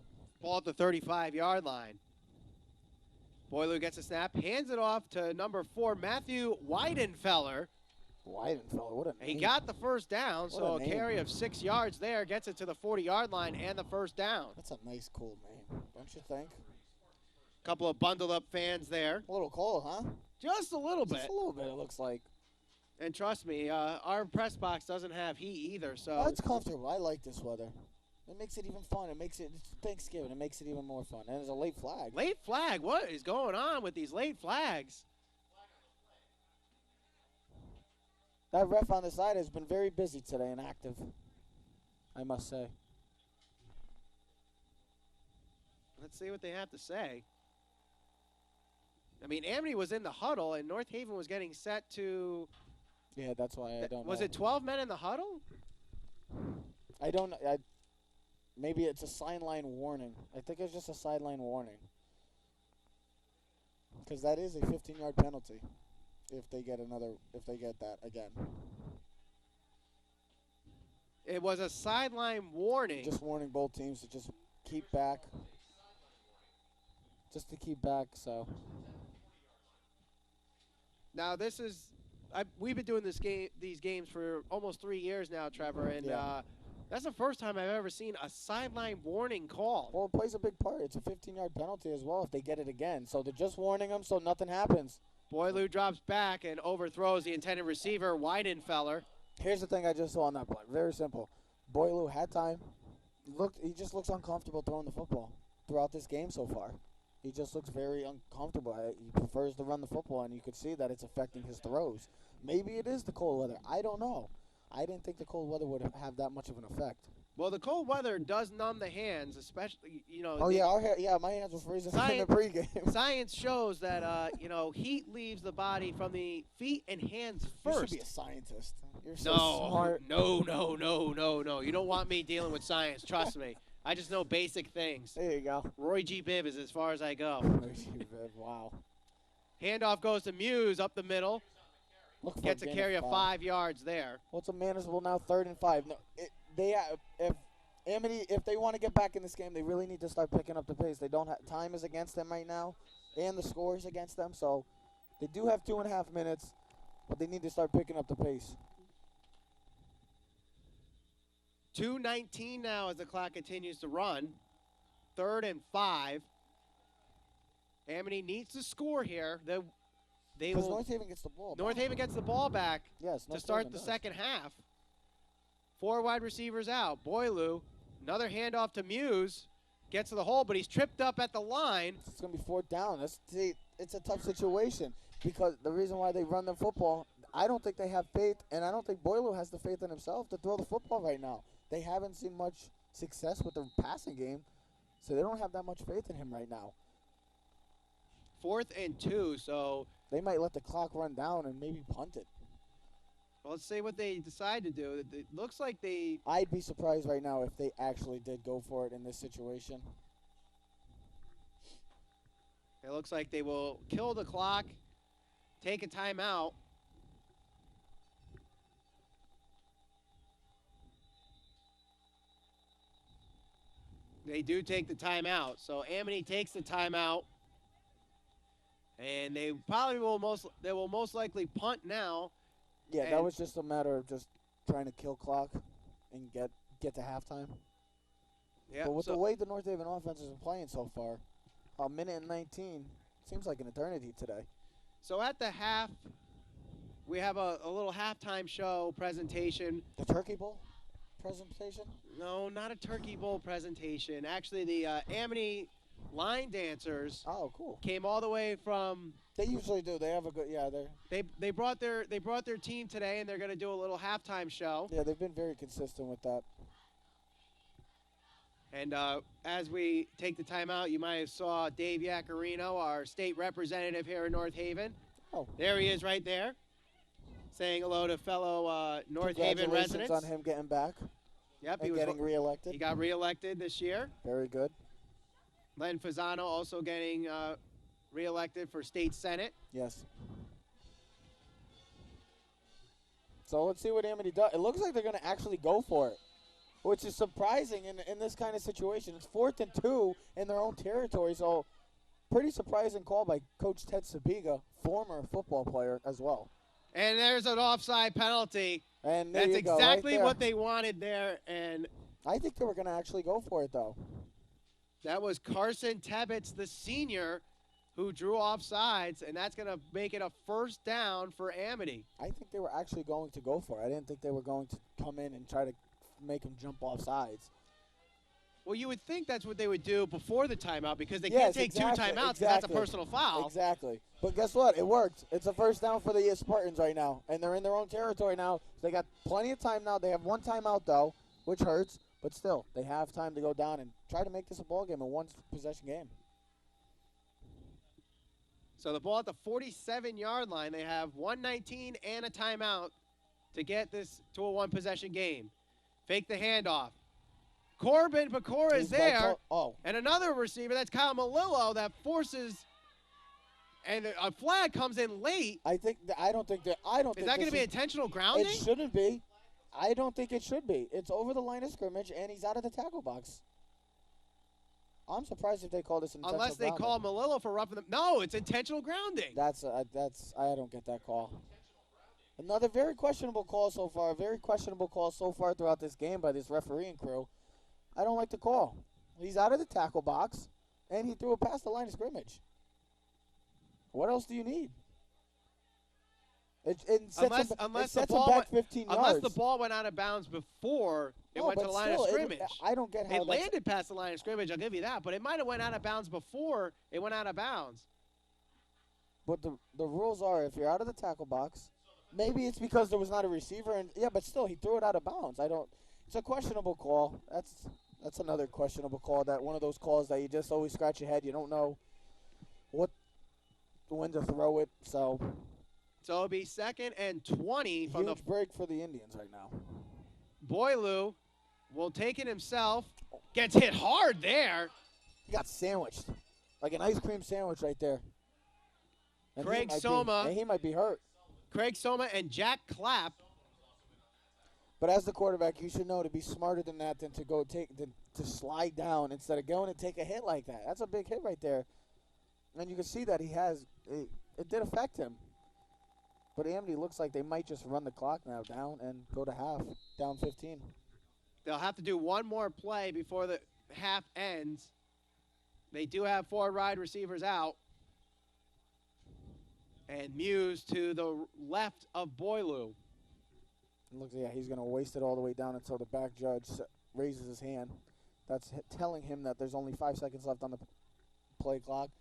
Ball at the 35-yard line. Boileau gets a snap, hands it off to number 4, Matthew Weidenfeller. Weidenfeller, what a name. He got the first down, so a name. carry of 6 yards there gets it to the 40-yard line and the first down. That's a nice, cool name, don't you think? Couple of bundled-up fans there. A little cold, huh? Just a little bit. Just a little bit, it looks like. And trust me, our press box doesn't have heat either, so. Oh, it's comfortable. I like this weather. It makes it even fun. It's Thanksgiving. It makes it even more fun. And there's a late flag. Late flag? What is going on with these late flags? That ref on the side has been very busy today and active, I must say. Let's see what they have to say. I mean, Amity was in the huddle, and North Haven was getting set to. Yeah, that's why I don't know. Was it 12 men in the huddle? I don't know. Maybe it's a sideline warning. I think it's just a sideline warning. Because that is a 15-yard penalty if they get that again. It was a sideline warning. Just warning both teams to just keep back. Just to keep back, so. Now this is, we've been doing these games for almost 3 years now, Trevor, and Yeah. That's the first time I've ever seen a sideline warning call. Well, it plays a big part. It's a 15-yard penalty as well if they get it again. So they're just warning them so nothing happens. Boylou drops back and overthrows the intended receiver, Weidenfeller. Here's the thing I just saw on that play. Very simple. Boylou had time. He just looks uncomfortable throwing the football throughout this game so far. He just looks very uncomfortable. He prefers to run the football, and you could see that it's affecting his throws. Maybe it is the cold weather. I don't know. I didn't think the cold weather would have that much of an effect. Well, the cold weather does numb the hands, especially, you know. Oh, yeah, my hands were freezing in the pregame. Science shows that, you know, heat leaves the body from the feet and hands first. You should be a scientist. You're so smart. No. You don't want me dealing with science. Trust me. I just know basic things. There you go. Roy G. Biv is as far as I go. Roy G. Biv, wow. Handoff goes to Muse up the middle. Gets a carry of 5 yards there. Well, it's a manageable now 3rd and 5. No, if Amity, if they want to get back in this game, they really need to start picking up the pace. They don't have time is against them right now, and the score is against them. So they do have 2.5 minutes, but they need to start picking up the pace. 2:19 now as the clock continues to run. 3rd and 5. Amity needs to score here. Because North Haven gets the ball. North Haven gets the ball back to start the second half. 4 wide receivers out. Boylou, another handoff to Muse, gets to the hole, but he's tripped up at the line. It's going to be 4th down. It's a tough situation because the reason why they run the football, I don't think they have faith, and I don't think Boylou has the faith in himself to throw the football right now. They haven't seen much success with the passing game, so they don't have that much faith in him right now. 4th and 2, so they might let the clock run down and maybe punt it. Well, let's see what they decide to do. It looks like they... I'd be surprised right now if they actually did go for it in this situation. It looks like they will kill the clock, take a timeout. They do take the timeout. So Amity takes the timeout. And they probably will most likely punt now. Yeah, that was just a matter of just trying to kill clock and get to halftime. Yeah. But with the way the North Haven offense has been playing so far, 1:19 seems like an eternity today. So at the half, we have a little halftime show presentation. The Turkey Bowl presentation? No, not a Turkey Bowl presentation. Actually, the Amity line dancers came all the way from... They usually do. They have a good... Yeah, they brought their team today, and they're going to do a little halftime show. Yeah, they've been very consistent with that. And as we take the timeout, you might have saw Dave Yacarino, our state representative here in North Haven. Oh. There he is right there, saying hello to fellow North Haven residents. Congratulations on him getting back. Yep, and getting reelected. He got reelected this year. Very good. Len Fasano also getting reelected for state senate. Yes. So let's see what Amity does. It looks like they're going to actually go for it, which is surprising in this kind of situation. It's 4th and 2 in their own territory, so pretty surprising call by Coach Ted Sabiga, former football player as well. And there's an offside penalty. And that's exactly what they wanted there. And I think they were going to actually go for it, though. That was Carson Tebbets, the senior, who drew offsides, and that's going to make it a 1st down for Amity. I think they were actually going to go for it. I didn't think they were going to come in and try to make him jump off sides. Well, you would think that's what they would do before the timeout because they can't take 2 timeouts because that's a personal foul. Exactly. But guess what? It worked. It's a 1st down for the Spartans right now, and they're in their own territory now. So they got plenty of time now. They have 1 timeout, though, which hurts. But still, they have time to go down and try to make this a ball game, a 1-possession game. So the ball at the 47-yard line. They have 1:19 and a timeout to get this to a 1-possession game. Fake the handoff. Corbin Pecora is there. And another receiver, that's Kyle Malillo, that forces, and a flag comes in late. I don't think. Is that going to be intentional grounding? It shouldn't be. I don't think it should be. It's over the line of scrimmage, and he's out of the tackle box. I'm surprised if they call this intentional Unless they call Malillo for roughing them. No, it's intentional grounding. I don't get that call. Another very questionable call so far. Very questionable call so far throughout this game by this refereeing crew. I don't like the call. He's out of the tackle box, and he threw it past the line of scrimmage. What else do you need? It sets him back 15 yards. Unless the ball went out of bounds before it went to the line of scrimmage. I don't get how it landed past the line of scrimmage, I'll give you that, but it might have went out of bounds before it went out of bounds. But the rules are, if you're out of the tackle box, maybe it's because there was not a receiver, and yeah, but still, he threw it out of bounds. It's a questionable call. That's another questionable call. That one of those calls that you just always scratch your head. You don't know when to throw it. So it'll be 2nd and 20 from huge break for the Indians right now. Boileau will take it himself. Gets hit hard there. He got sandwiched, like an ice cream sandwich right there. And Craig Soma. He might be hurt. Craig Soma and Jack Clapp. But as the quarterback, you should know to be smarter than that than to slide down instead of going and take a hit like that. That's a big hit right there. And you can see that it did affect him. But Amity looks like they might just run the clock now down and go to half, down 15. They'll have to do one more play before the half ends. They do have 4 wide receivers out. And Muse to the left of Boileau. Looks like he's going to waste it all the way down until the back judge raises his hand. That's telling him that there's only 5 seconds left on the play clock.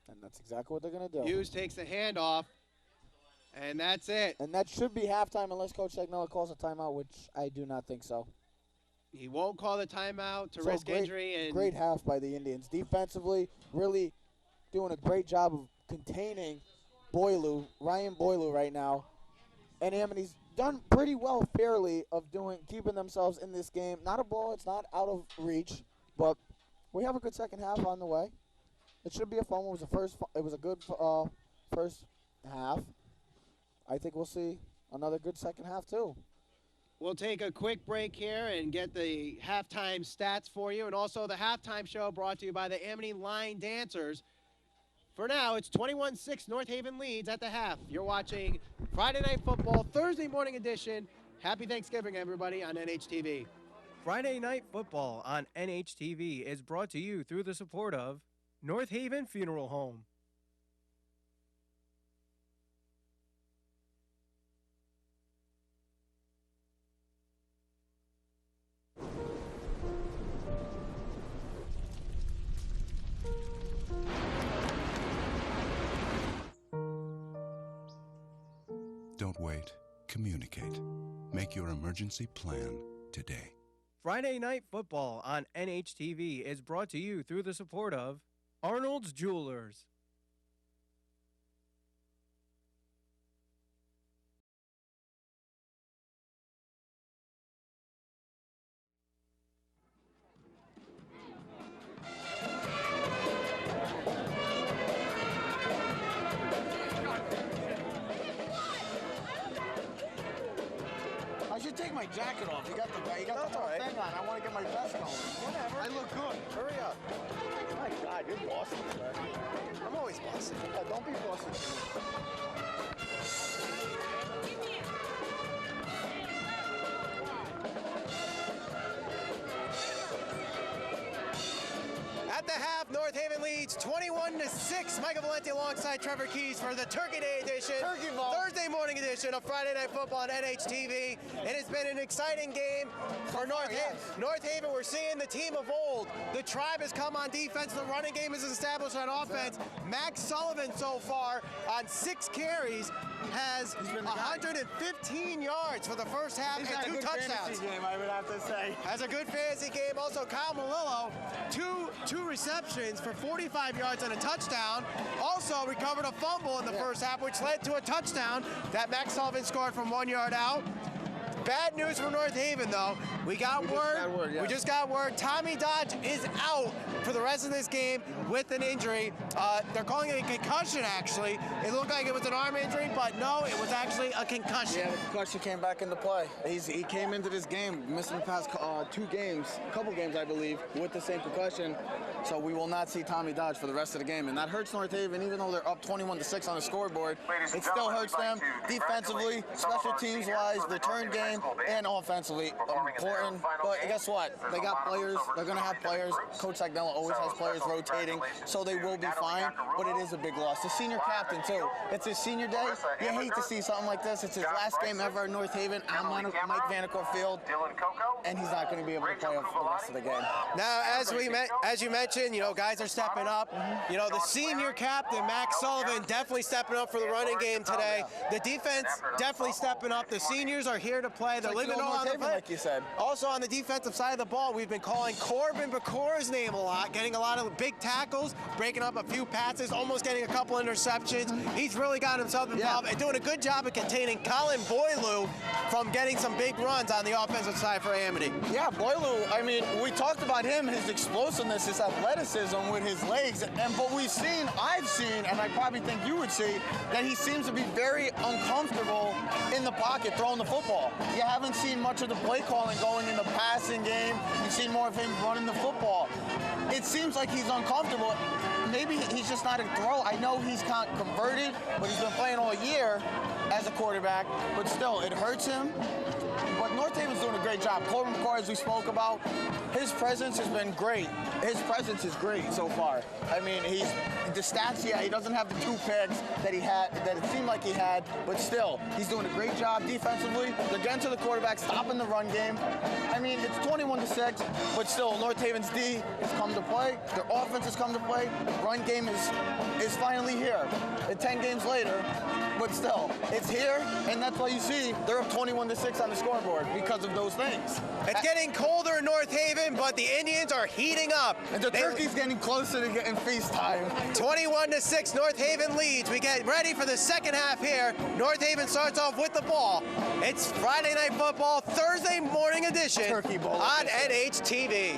And that's exactly what they're going to do. Muse takes the handoff, and that's it. And that should be halftime unless Coach Agnella calls a timeout, which I do not think so. He won't call the timeout to risk injury. Great half by the Indians. Defensively, really doing a great job of containing Ryan Boileau right now. And Amity's done pretty well fairly of keeping themselves in this game. Not a blow, it's not out of reach, but we have a good second half on the way. It should be a fun one. It was a good first half. I think we'll see another good second half too. We'll take a quick break here and get the halftime stats for you, and also the halftime show brought to you by the Amity Line Dancers. For now, it's 21-6 North Haven leads at the half. You're watching Friday Night Football, Thursday morning edition. Happy Thanksgiving, everybody, on NHTV. Friday Night Football on NHTV is brought to you through the support of North Haven Funeral Home. Don't wait. Communicate. Make your emergency plan today. Friday Night Football on NHTV is brought to you through the support of Arnold's Jewelers. I should take my jacket off. You got the whole thing on. I want to get my vest going. Whatever. I look good. Hurry up. My God, you're Boston, sir. I'm always Boston. Don't be Boston. At the half, North Haven leads 21-6. Michael Valenti alongside Trevor Keys for the Turkey Day edition, Thursday morning edition of Friday Night Football on NHTV. It has been an exciting game for North Haven. North Haven, we're seeing the team of old. The tribe has come on defense. The running game is established on offense. Max Sullivan so far on 6 carries has 115 yards for the first half and 2 touchdowns. Game, I would have to say. Has a good fantasy game. Also, Kyle Malillo, two receptions for 45 yards and a touchdown. Also recovered a fumble in the first half, which led to a touchdown that Max Sullivan scored from 1 yard out. bad news for North Haven, though. We just got word. Tommy Dodge is out for the rest of this game with an injury. They're calling it a concussion, actually. It looked like it was an arm injury, but no, it was actually a concussion. Yeah, the concussion came back into play. He came into this game, missing the past couple games, I believe, with the same concussion. So we will not see Tommy Dodge for the rest of the game. And that hurts North Haven, even though they're up 21-6 on the scoreboard. It still hurts them defensively, special teams-wise, return game, and offensively. Important. But guess what? They got players. They're going to have players. Coach Agnella always has players rotating, so they will be fine. But it is a big loss. The senior captain, too. It's his senior day. You hate to see something like this. It's his last game ever in North Haven. I'm on Mike Vanacore Field, and he's not going to be able to play for the rest of the game. Now, as you mentioned, guys are stepping up. The senior captain, Max Sullivan, definitely stepping up for the running game today. The defense definitely stepping up. The seniors are here to play. They're living on the play. Like you said. Also on the defensive side of the ball, we've been calling Corbin Bacora's name a lot, getting a lot of big tackles, breaking up a few passes, almost getting a couple interceptions. He's really got himself involved and doing a good job of containing Colin Boileau from getting some big runs on the offensive side for Amity. Yeah, Boileau, I mean, we talked about him, his explosiveness, his athleticism with his legs, but I've seen, and I probably think you would see, that he seems to be very uncomfortable in the pocket throwing the football. You haven't seen much of the play calling going in the passing game. You've seen more of him running the football. It seems like he's uncomfortable. Maybe he's just not a throw. I know he's converted, but he's been playing all year as a quarterback, but still, it hurts him. But North Haven's doing a great job. Corbin McCord, as we spoke about, his presence has been great. His presence is great so far. I mean, the stats, he doesn't have the 2 picks that it seemed like he had, but still, he's doing a great job defensively. They're getting to the quarterback, stopping the run game. I mean, it's 21-6, but still, North Haven's D has come to play. Their offense has come to play. Run game is finally here. 10 games later, but still, it's here, and that's why you see they're up 21-6 on the scoreboard because of those things. It's getting colder in North Haven, but the Indians are heating up. And the turkey's getting closer to getting feast time. 21-6, North Haven leads. We get ready for the second half here. North Haven starts off with the ball. It's Friday Night Football, Thursday morning edition Turkey Bowl on NHTV.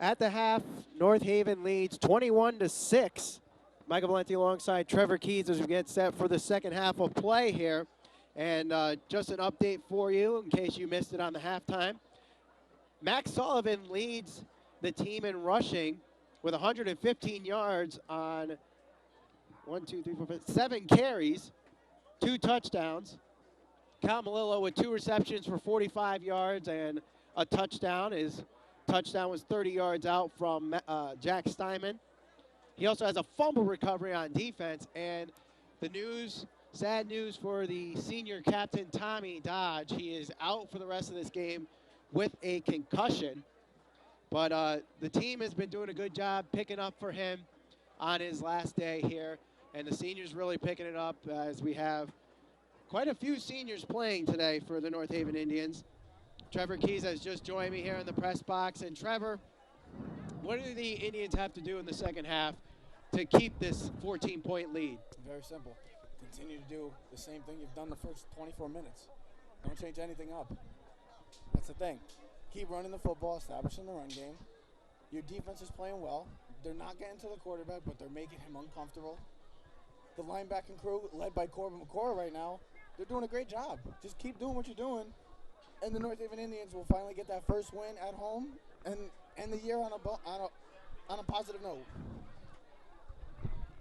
At the half, North Haven leads 21-6. Michael Valenti alongside Trevor Keys as we get set for the second half of play here. And just an update for you in case you missed it on the halftime. Max Sullivan leads the team in rushing with 115 yards on 7 carries, 2 touchdowns. Cal Malillo with 2 receptions for 45 yards and a touchdown. His touchdown was 30 yards out from Jack Steinman. He also has a fumble recovery on defense. And the news, sad news for the senior captain, Tommy Dodge. He is out for the rest of this game with a concussion. But the team has been doing a good job picking up for him on his last day here. And the seniors really picking it up as we have quite a few seniors playing today for the North Haven Indians. Trevor Keys has just joined me here in the press box. And Trevor, what do the Indians have to do in the second half to keep this 14-point lead? Very simple. Continue to do the same thing you've done the first 24 minutes. Don't change anything up. That's the thing. Keep running the football, establishing the run game. Your defense is playing well. They're not getting to the quarterback, but they're making him uncomfortable. The linebacking crew, led by Corbin McCord right now, they're doing a great job. Just keep doing what you're doing, and the North Haven Indians will finally get that first win at home and end the year on a positive note.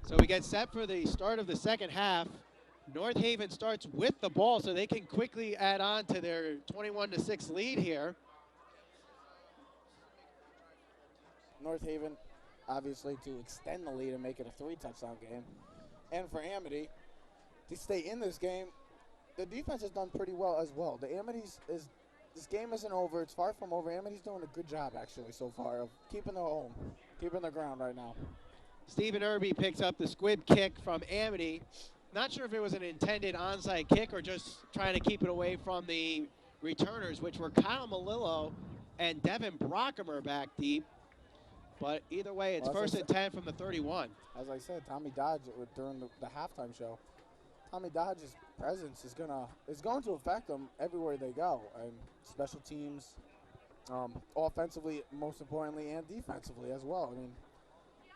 So we get set for the start of the second half. North Haven starts with the ball so they can quickly add on to their 21-6 lead here. North Haven, obviously, to extend the lead and make it a 3-touchdown game. And for Amity, to stay in this game, the defense has done pretty well as well. This game isn't over. It's far from over. Amity's doing a good job, actually, so far of keeping their home, keeping their ground right now. Stephen Irby picks up the squib kick from Amity. Not sure if it was an intended onside kick or just trying to keep it away from the returners, which were Kyle Malillo and Devin Brockemer back deep. But either way, it's Well, first and 10 from the 31. As I said, Tommy Dodge during the halftime show, Tommy Dodge's presence is going to affect them everywhere they go, and special teams, offensively, most importantly, and defensively as well. I mean,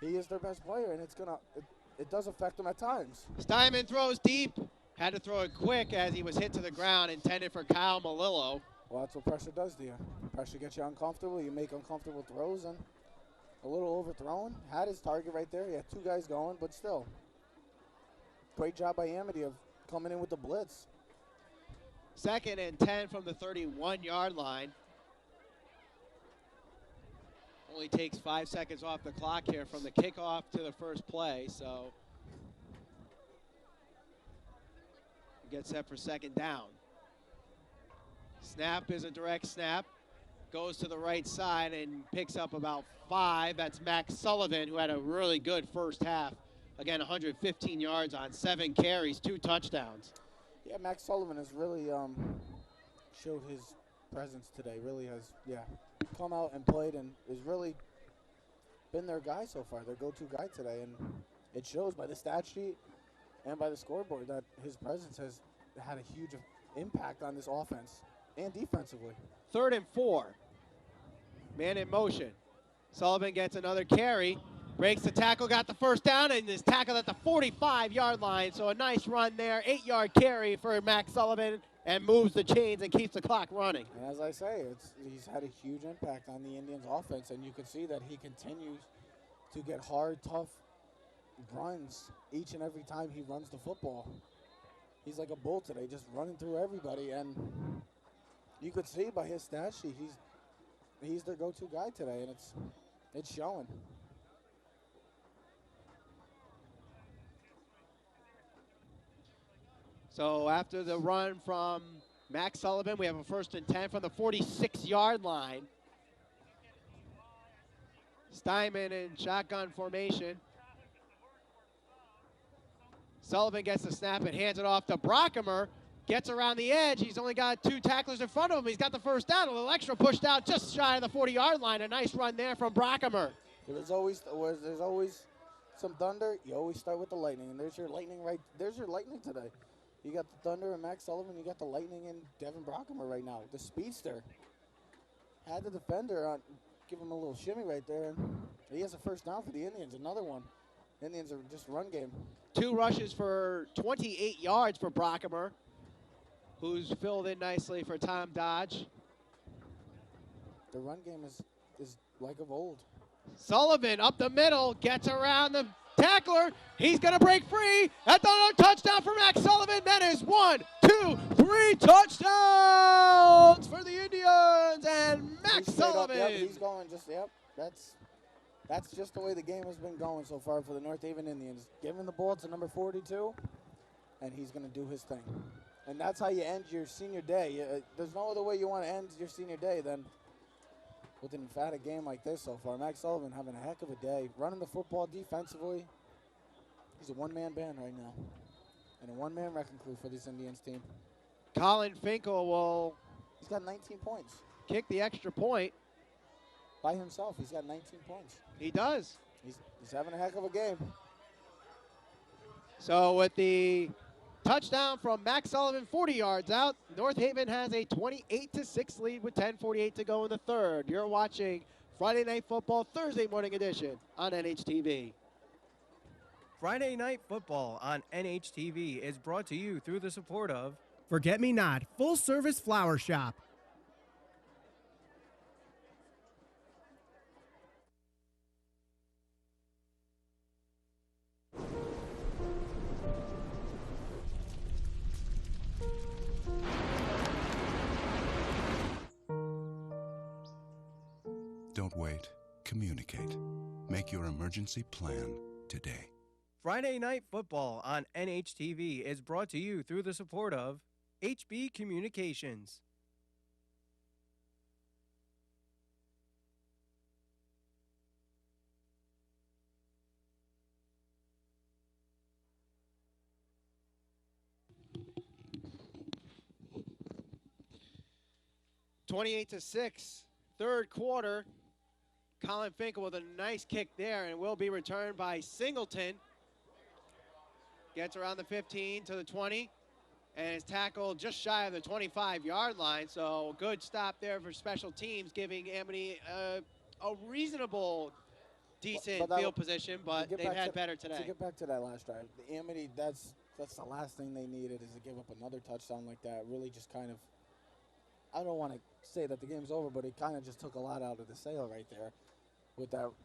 he is their best player, and it does affect them at times. Steinman throws deep. Had to throw it quick as he was hit to the ground, intended for Kyle Malillo. Well, that's what pressure does to you. Pressure gets you uncomfortable. You make uncomfortable throws, and a little overthrown. Had his target right there. He had two guys going, but still. Great job by Amity of coming in with the blitz. Second and 10 from the 31-yard line. Only takes 5 seconds off the clock here from the kickoff to the first play, so get set for second down. Snap is a direct snap. Goes to the right side and picks up about 5. That's Max Sullivan, who had a really good first half. Again, 115 yards on 7 carries, 2 touchdowns. Yeah, Max Sullivan has really showed his presence today. Really has, come out and played and has really been their guy so far, their go-to guy today. And it shows by the stat sheet and by the scoreboard that his presence has had a huge impact on this offense and defensively. 3rd and 4. Man in motion. Sullivan gets another carry. Breaks the tackle, got the first down, and is tackled at the 45-yard line. So a nice run there, 8-yard carry for Max Sullivan, and moves the chains and keeps the clock running. And as I say, he's had a huge impact on the Indians' offense, and you can see that he continues to get hard, tough runs each and every time he runs the football. He's like a bull today, just running through everybody, and you could see by his stat sheet, he's their go-to guy today, and it's showing. So after the run from Max Sullivan, we have a 1st and 10 from the 46-yard line. Steinman in shotgun formation. Sullivan gets the snap and hands it off to Brockemer. Gets around the edge. He's only got 2 tacklers in front of him. He's got the first down. A little extra pushed out just shy of the 40-yard line. A nice run there from Brockemer. There's always some thunder. You always start with the lightning, and there's your lightning There's your lightning today. You got the Thunder and Max Sullivan. You got the Lightning and Devin Brockemer right now. The speedster. Had the defender on, give him a little shimmy right there. And he has a first down for the Indians. Another one. Indians are just run game. 2 rushes for 28 yards for Brockemer, who's filled in nicely for Tom Dodge. The run game is like of old. Sullivan up the middle, gets around the tackler. He's going to break free. That's another touchdown for Max Sullivan. That is 1, 2, 3 touchdowns for the Indians and Max Sullivan. Yep, he's going just, that's just the way the game has been going so far for the North Haven Indians. Giving the ball to number 42, and he's going to do his thing. And that's how you end your senior day. There's no other way you want to end your senior day than with an emphatic game like this so far. Max Sullivan having a heck of a day, running the football defensively. He's a one-man band right now, and a one-man wrecking crew for this Indians team. Colin Finkel will He's got 19 points. Kick the extra point. By himself, he's got 19 points. He does. He's having a heck of a game. So with the touchdown from Max Sullivan, 40 yards out, North Haven has a 28-6 lead with 10:48 to go in the third. You're watching Friday Night Football Thursday morning edition on NHTV. Friday Night Football on NHTV is brought to you through the support of Forget Me Not Full Service Flower Shop. Don't wait. Communicate. Make your emergency plan today. Friday Night Football on NHTV is brought to you through the support of HB Communications. (28-6), third quarter. Colin Finkel with a nice kick there, and will be returned by Singleton. Gets around the 15 to the 20, and is tackled just shy of the 25-yard line. So good stop there for special teams, giving Amity a reasonable, decent field position, but they've had better today. To get back to that last drive, the Amity, that's the last thing they needed, is to give up another touchdown like that. Really just kind of, I don't want to say that the game's over, but it kind of just took a lot out of the sail right there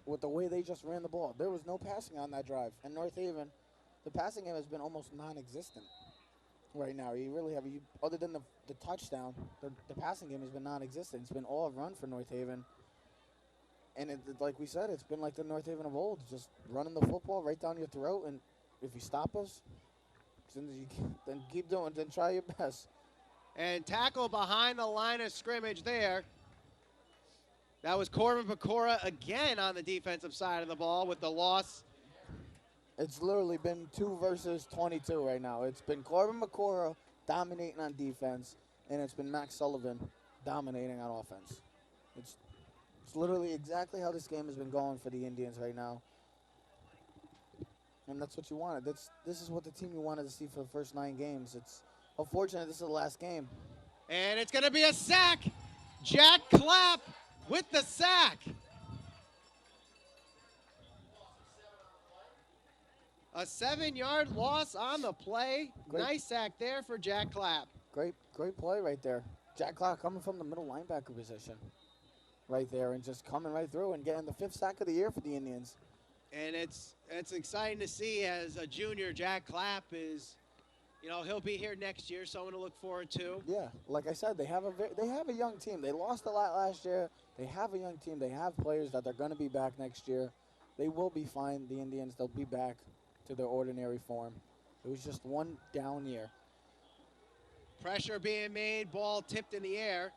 with the way they just ran the ball. There was no passing on that drive. And North Haven, the passing game has been almost non-existent right now. You really have, other than the touchdown, the passing game has been non-existent. It's been all run for North Haven. And like we said, it's been like the North Haven of old, just running the football right down your throat. And if you stop us, then keep doing it, then try your best. And tackle behind the line of scrimmage there. That was Corbin Pecora again on the defensive side of the ball with the loss. It's literally been 2 versus 22 right now. It's been Corbin Pecora dominating on defense, and it's been Max Sullivan dominating on offense. It's literally exactly how this game has been going for the Indians right now. And that's what you wanted. This is what the team you wanted to see for the first 9 games. It's unfortunate this is the last game. And it's going to be a sack. Jack Clapp with the sack. A 7-yard loss on the play. Nice sack there for Jack Clapp. Great play right there. Jack Clapp coming from the middle linebacker position right there and just coming right through and getting the 5th sack of the year for the Indians. And it's exciting to see as a junior. Jack Clapp is, he'll be here next year, someone to look forward to. Yeah, like I said, they have a young team. They lost a lot last year. They have a young team. They have players that they're going to be back next year. They will be fine, the Indians. They'll be back to their ordinary form. It was just one down year. Pressure being made, ball tipped in the air.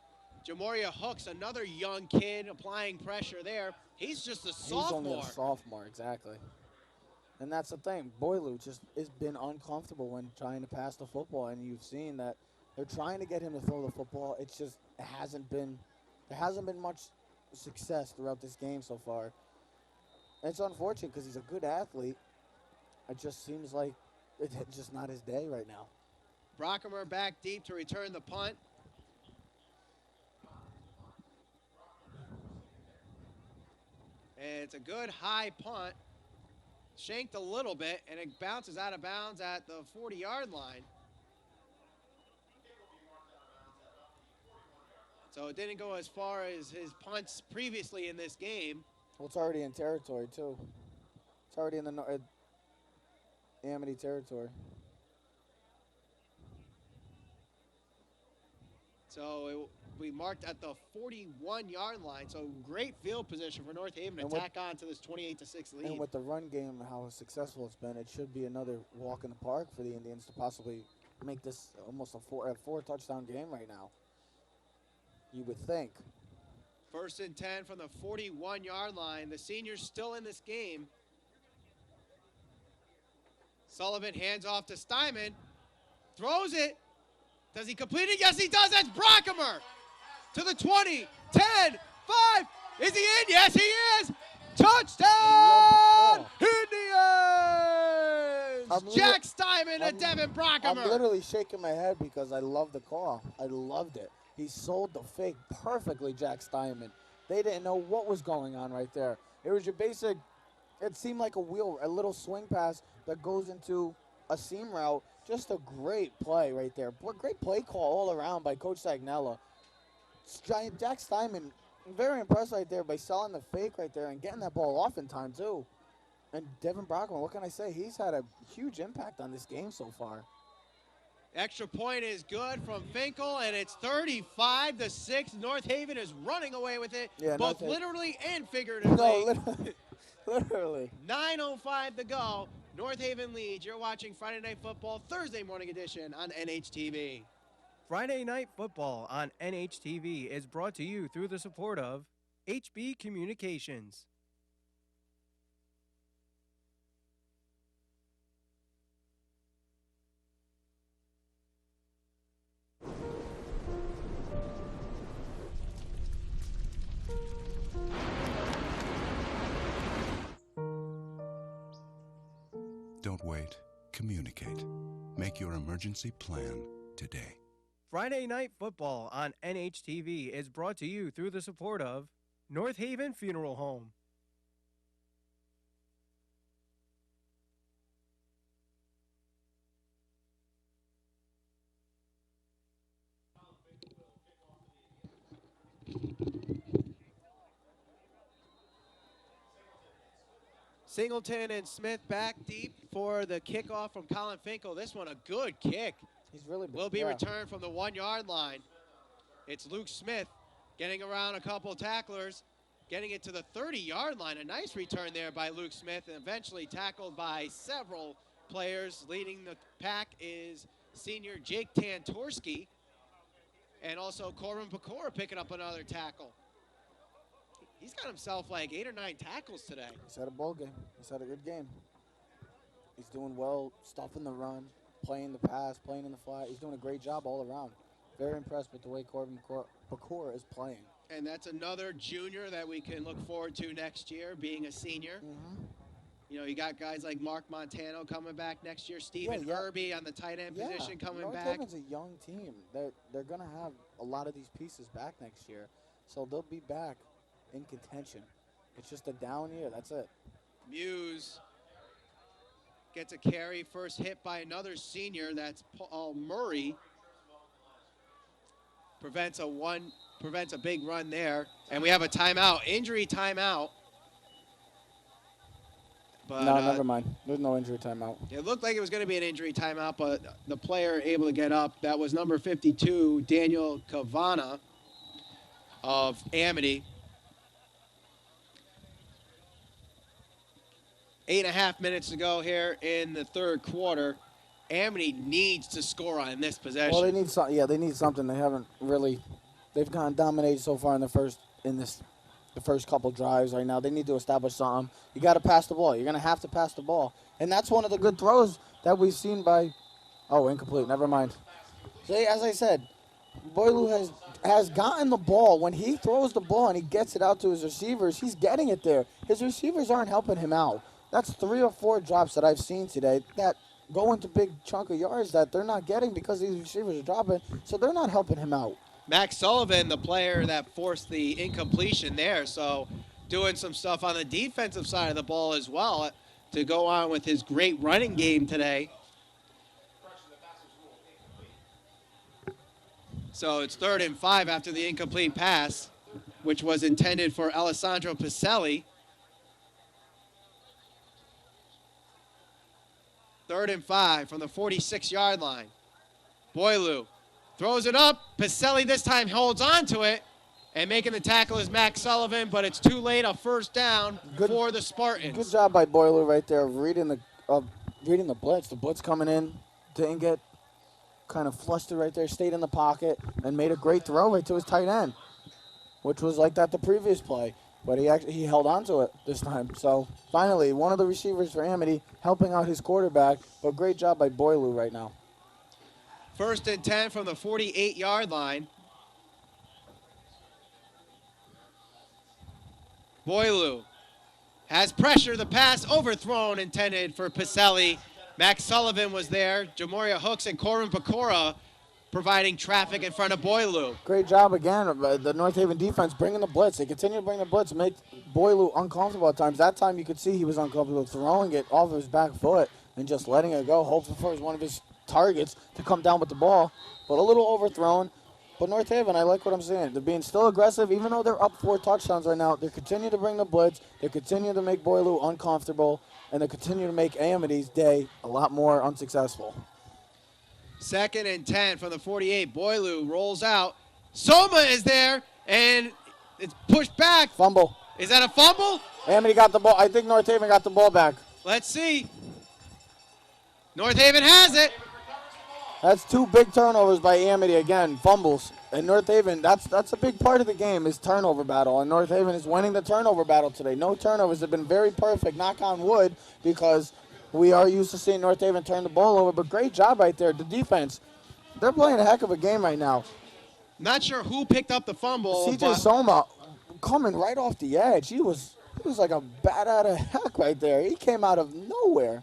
Jamoria Hooks, another young kid, applying pressure there. He's just a sophomore. He's only a sophomore, exactly. And that's the thing. Boileau just has been uncomfortable when trying to pass the football, and you've seen that they're trying to get him to throw the football. It's just there hasn't been much success throughout this game so far. And it's unfortunate because he's a good athlete. It just seems like it's just not his day right now. Brockemer back deep to return the punt. And it's a good high punt. Shanked a little bit, and it bounces out of bounds at the 40-yard line. So it didn't go as far as his punts previously in this game. Well, it's already in territory, too. It's already in the Amity territory. So we marked at the 41-yard line. So great field position for North Haven to tack on to this 28-6 lead. And with the run game, how successful it's been, it should be another walk in the park for the Indians to possibly make this almost a four-touchdown game right now. You would think. 1st and 10 from the 41-yard line. The seniors still in this game. Sullivan hands off to Steinman. Throws it. Does he complete it? Yes, he does. That's Brockemer. To the 20, 10, 5. Is he in? Yes, he is. Touchdown, Indians! Jack Steinman and Devin Brockemer. I'm literally shaking my head because I love the call. I loved it. He sold the fake perfectly, Jack Steinman. They didn't know what was going on right there. It was your basic, it seemed like a little swing pass that goes into a seam route. Just a great play right there. Great play call all around by Coach Sagnella. Jack Steinman, very impressed right there by selling the fake right there and getting that ball off in time too. And Devin Brockman, what can I say? He's had a huge impact on this game so far. Extra point is good from Finkel, and it's 35-6. North Haven is running away with it, both literally and figuratively. No, literally. 9:05 to go. North Haven leads. You're watching Friday Night Football, Thursday morning edition on NHTV. Friday Night Football on NHTV is brought to you through the support of HB Communications. Don't wait. Communicate. Make your emergency plan today. Friday Night Football on NHTV is brought to you through the support of North Haven Funeral Home. Singleton and Smith back deep for the kickoff from Colin Finkel. This one a good kick. He's really Will be returned from the 1-yard line. It's Luke Smith getting around a couple tacklers, getting it to the 30-yard line. A nice return there by Luke Smith, and eventually tackled by several players. Leading the pack is senior Jake Tantorski, and also Corbin Pecora picking up another tackle. He's got himself like 8 or 9 tackles today. He's had a ball game. He's had a good game. He's doing well, stuffing the run, playing the pass, playing in the flat. He's doing a great job all around. Very impressed with the way Corbin Pecora is playing. And that's another junior that we can look forward to next year, being a senior. You know, you got guys like Mark Montano coming back next year, Stephen Irby on the tight end position coming North back. Haven's a young team. They're going to have a lot of these pieces back next year, so they'll be back in contention. It's just a down year. That's it. Muse gets a carry, first hit by another senior. That's Paul Murray. Prevents a big run there, and we have a timeout, injury timeout. But, no, never mind. There's no injury timeout. It looked like it was going to be an injury timeout, but the player able to get up. That was number 52, Daniel Cavana of Amity. 8.5 minutes to go here in the third quarter. Amity needs to score on this possession. Well, they need something. Yeah, they need something. They haven't really. They've kind of dominated so far in the first couple drives right now. They need to establish something. You got to pass the ball. You're going to have to pass the ball. And that's one of the good throws that we've seen by, incomplete. Never mind. See, as I said, Boileau has gotten the ball. When he throws the ball and he gets it out to his receivers, he's getting it there. His receivers aren't helping him out. That's 3 or 4 drops that I've seen today that go into big chunk of yards that they're not getting because these receivers are dropping, so they're not helping him out. Max Sullivan, the player that forced the incompletion there, so doing some stuff on the defensive side of the ball as well to go on with his great running game today. So it's 3rd and 5 after the incomplete pass, which was intended for Alessandro Pacelli. 3rd and 5 from the 46-yard line. Boileau throws it up. Pacelli this time holds on to it, and making the tackle is Max Sullivan, but it's too late. A first down for the Spartans. Good job by Boileau right there of reading the blitz. The blitz coming in, didn't get kind of flustered right there, stayed in the pocket, and made a great throw right to his tight end, which was like that the previous play. But he held on to it this time. So finally, one of the receivers for Amity helping out his quarterback, but great job by Boileau right now. 1st and 10 from the 48-yard line. Boileau has pressure. The pass overthrown, intended for Pacelli. Max Sullivan was there. Jamoria Hooks and Corbin Pecora providing traffic in front of Boileau. Great job again of the North Haven defense bringing the blitz. They continue to bring the blitz, make Boileau uncomfortable at times. That time you could see he was uncomfortable throwing it off of his back foot and just letting it go, hoping for one of his targets to come down with the ball, but a little overthrown. But North Haven, I like what I'm saying. They're being still aggressive, even though they're up 4 touchdowns right now. They continue to bring the blitz. They continue to make Boileau uncomfortable, and they continue to make Amity's day a lot more unsuccessful. 2nd and 10 from the 48. Boileau rolls out. Soma is there, and it's pushed back. Fumble. Is that a fumble? Amity got the ball. I think North Haven got the ball back. Let's see. North Haven has it. That's 2 big turnovers by Amity again, fumbles. And North Haven, that's a big part of the game is turnover battle. And North Haven is winning the turnover battle today. No turnovers have been very perfect, knock on wood, because we are used to seeing North Haven turn the ball over. But great job right there. The defense, they're playing a heck of a game right now. Not sure who picked up the fumble. CJ Soma coming right off the edge. He was like a bat out of heck right there. He came out of nowhere.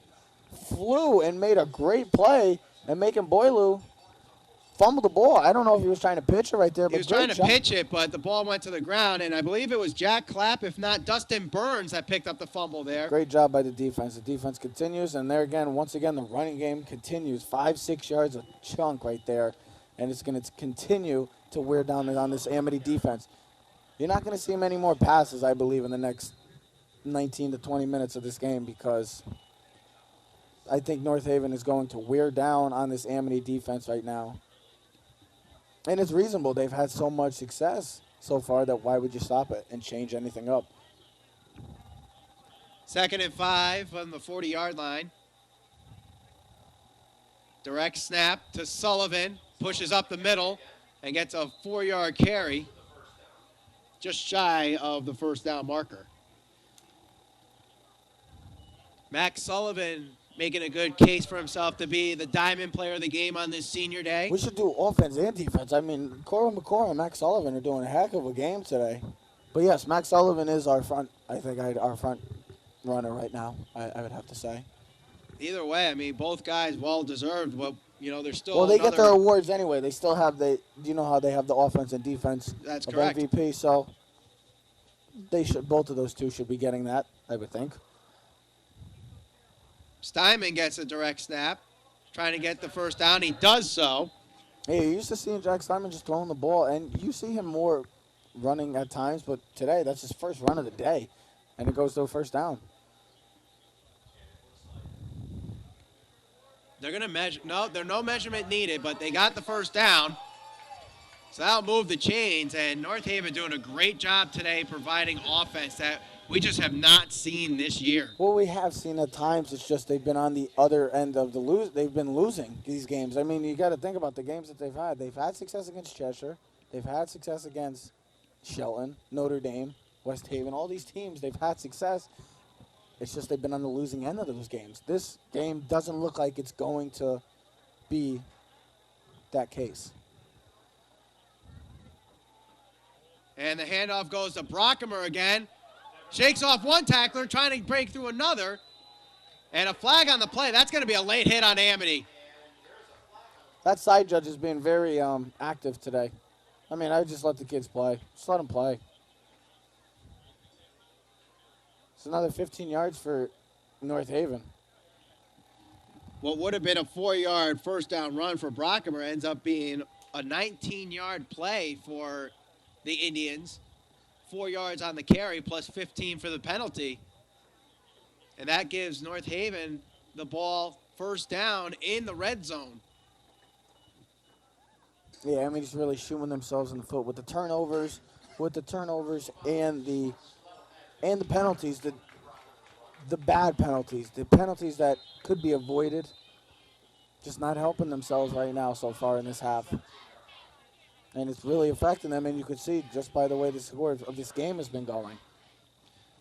flew and made a great play and making Boileau fumble the ball. I don't know if he was trying to pitch it right there, but He was trying to pitch it, but the ball went to the ground, and I believe it was Jack Clapp, if not Dustin Burns, that picked up the fumble there. Great job by the defense. The defense continues, and there again, once again, the running game continues. 5-6 yards, a chunk right there, and it's going to continue to wear down on this Amity defense. You're not going to see many more passes, I believe, in the next 19 to 20 minutes of this game because I think North Haven is going to wear down on this Amity defense right now. And it's reasonable. They've had so much success so far that why would you stop it and change anything up? 2nd and 5 from the 40-yard line. Direct snap to Sullivan. Pushes up the middle and gets a 4-yard carry. Just shy of the first down marker. Max Sullivan making a good case for himself to be the diamond player of the game on this senior day. We should do offense and defense. I mean, Cora McCord and Max Sullivan are doing a heck of a game today. But yes, Max Sullivan is our front runner right now, I would have to say. Either way, I mean, both guys well-deserved, but, you know, they're still Well, they get their awards anyway. They still have you know how they have the offense and defense That's of correct. MVP, so both of those two should be getting that, I would think. Steinman gets a direct snap, trying to get the first down. He does so. Hey, you used to see Jack Steinman just throwing the ball, and you see him more running at times, but today that's his first run of the day, and it goes to a first down. They're going to measure. No, there's no measurement needed, but they got the first down. So that'll move the chains, and North Haven doing a great job today providing offense that we just have not seen this year. Well, we have seen at times. It's just they've been on the other end of the lose. They've been losing these games. I mean, you got to think about the games that they've had. They've had success against Cheshire. They've had success against Shelton, Notre Dame, West Haven. All these teams, they've had success. It's just they've been on the losing end of those games. This game doesn't look like it's going to be that case. And the handoff goes to Brockemer again. Shakes off one tackler, trying to break through another. And a flag on the play. That's going to be a late hit on Amity. That side judge has been very active today. I mean, I would just let the kids play. Just let them play. It's another 15 yards for North Haven. What would have been a 4-yard first down run for Brockemer ends up being a 19-yard play for the Indians. 4 yards on the carry plus 15 for the penalty. And that gives North Haven the ball first down in the red zone. Yeah, I mean, just really shooting themselves in the foot with the turnovers, and the penalties, the bad penalties, the penalties that could be avoided. Just not helping themselves right now so far in this half. And it's really affecting them, and you can see just by the way the score of this game has been going.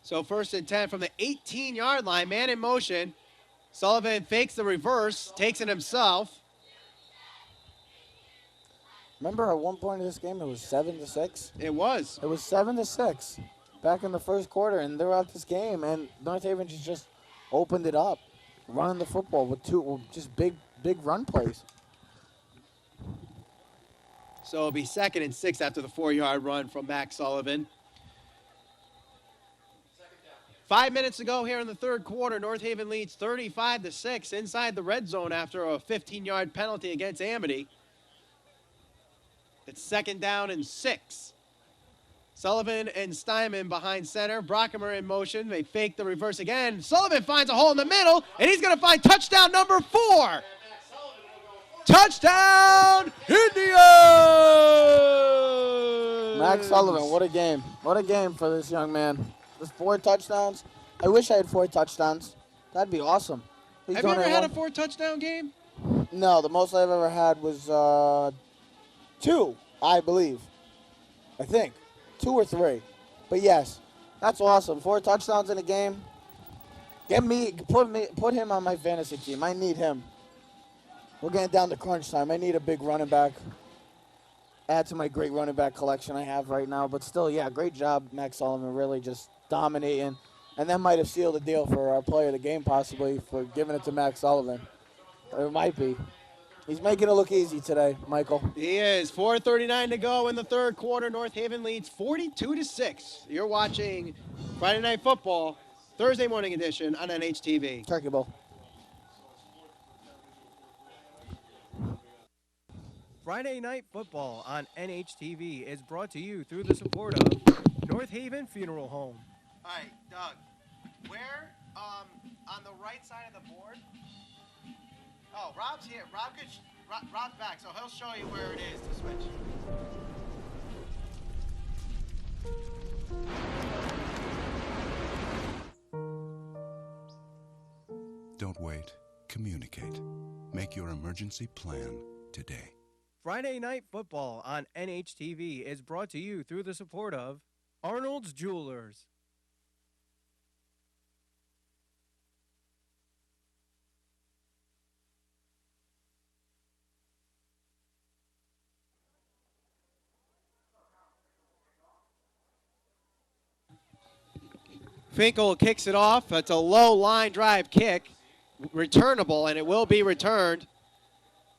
So 1st and 10 from the 18-yard line, man in motion. Sullivan fakes the reverse, takes it himself. Remember at one point in this game it was 7-6? It was. It was 7-6 back in the first quarter, and throughout this game, and North Haven just opened it up, running the football with just big run plays. So it'll be 2nd and 6 after the 4-yard run from Max Sullivan. 5 minutes to go here in the third quarter. North Haven leads 35-6 inside the red zone after a 15-yard penalty against Amity. It's 2nd down and 6. Sullivan and Steinman behind center. Brockemer in motion. They fake the reverse again. Sullivan finds a hole in the middle, and he's going to find touchdown number 4. Touchdown, Indians! Max Sullivan, what a game. What a game for this young man. There's 4 touchdowns. I wish I had 4 touchdowns. That'd be awesome. Have you ever had a 4-touchdown game? No, the most I've ever had was 2, I believe. I think. 2 or 3. But yes, that's awesome. 4 touchdowns in a game. Put him on my fantasy team. I need him. We're getting down to crunch time. I need a big running back. Add to my great running back collection I have right now. But still, yeah, great job, Max Sullivan, really just dominating. And that might have sealed the deal for our player of the game, possibly, for giving it to Max Sullivan. It might be. He's making it look easy today, Michael. He is. 4:39 to go in the third quarter. North Haven leads 42-6. You're watching Friday Night Football, Thursday morning edition on NHTV. Turkey Bowl. Friday Night Football on NHTV is brought to you through the support of North Haven Funeral Home. All right, Doug, where on the right side of the board? Oh, Rob's here. Rob's back, so he'll show you where it is to switch. Don't wait. Communicate. Make your emergency plan today. Friday Night Football on NHTV is brought to you through the support of Arnold's Jewelers. Finkel kicks it off. It's a low line drive kick, returnable, and it will be returned.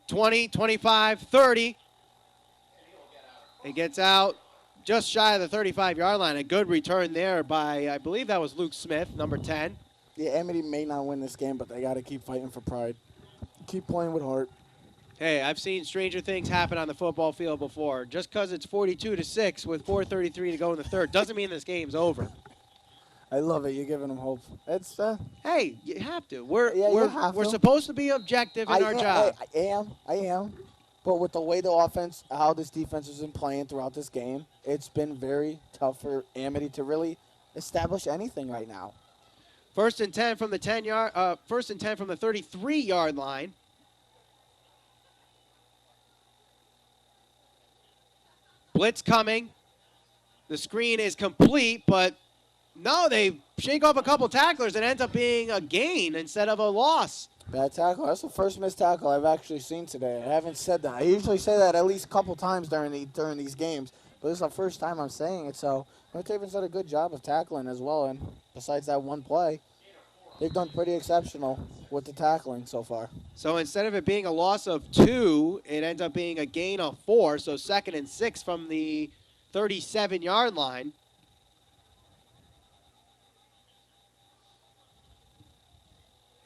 20, 25, 30. It gets out just shy of the 35-yard line. A good return there by, I believe that was Luke Smith, number 10. Yeah, Amity may not win this game, but they got to keep fighting for pride. Keep playing with heart. Hey, I've seen stranger things happen on the football field before. Just because it's 42-6 with 4:33 to go in the third doesn't mean this game's over. I love it. You're giving them hope. It's Hey, you have to. We're supposed to be objective in our job. I am. But with the way the offense, how this defense has been playing throughout this game, it's been very tough for Amity to really establish anything right now. First and 10 from the 10-yard. First and 10 from the 33-yard line. Blitz coming. The screen is complete, but no, they shake off a couple tacklers and ends up being a gain instead of a loss. Bad tackle. That's the first missed tackle I've actually seen today. I haven't said that. I usually say that at least a couple times during these games, but this is the first time I'm saying it. So North Haven's done a good job of tackling as well, and besides that one play, they've done pretty exceptional with the tackling so far. So instead of it being a loss of 2, it ends up being a gain of 4. So 2nd and 6 from the 37-yard line.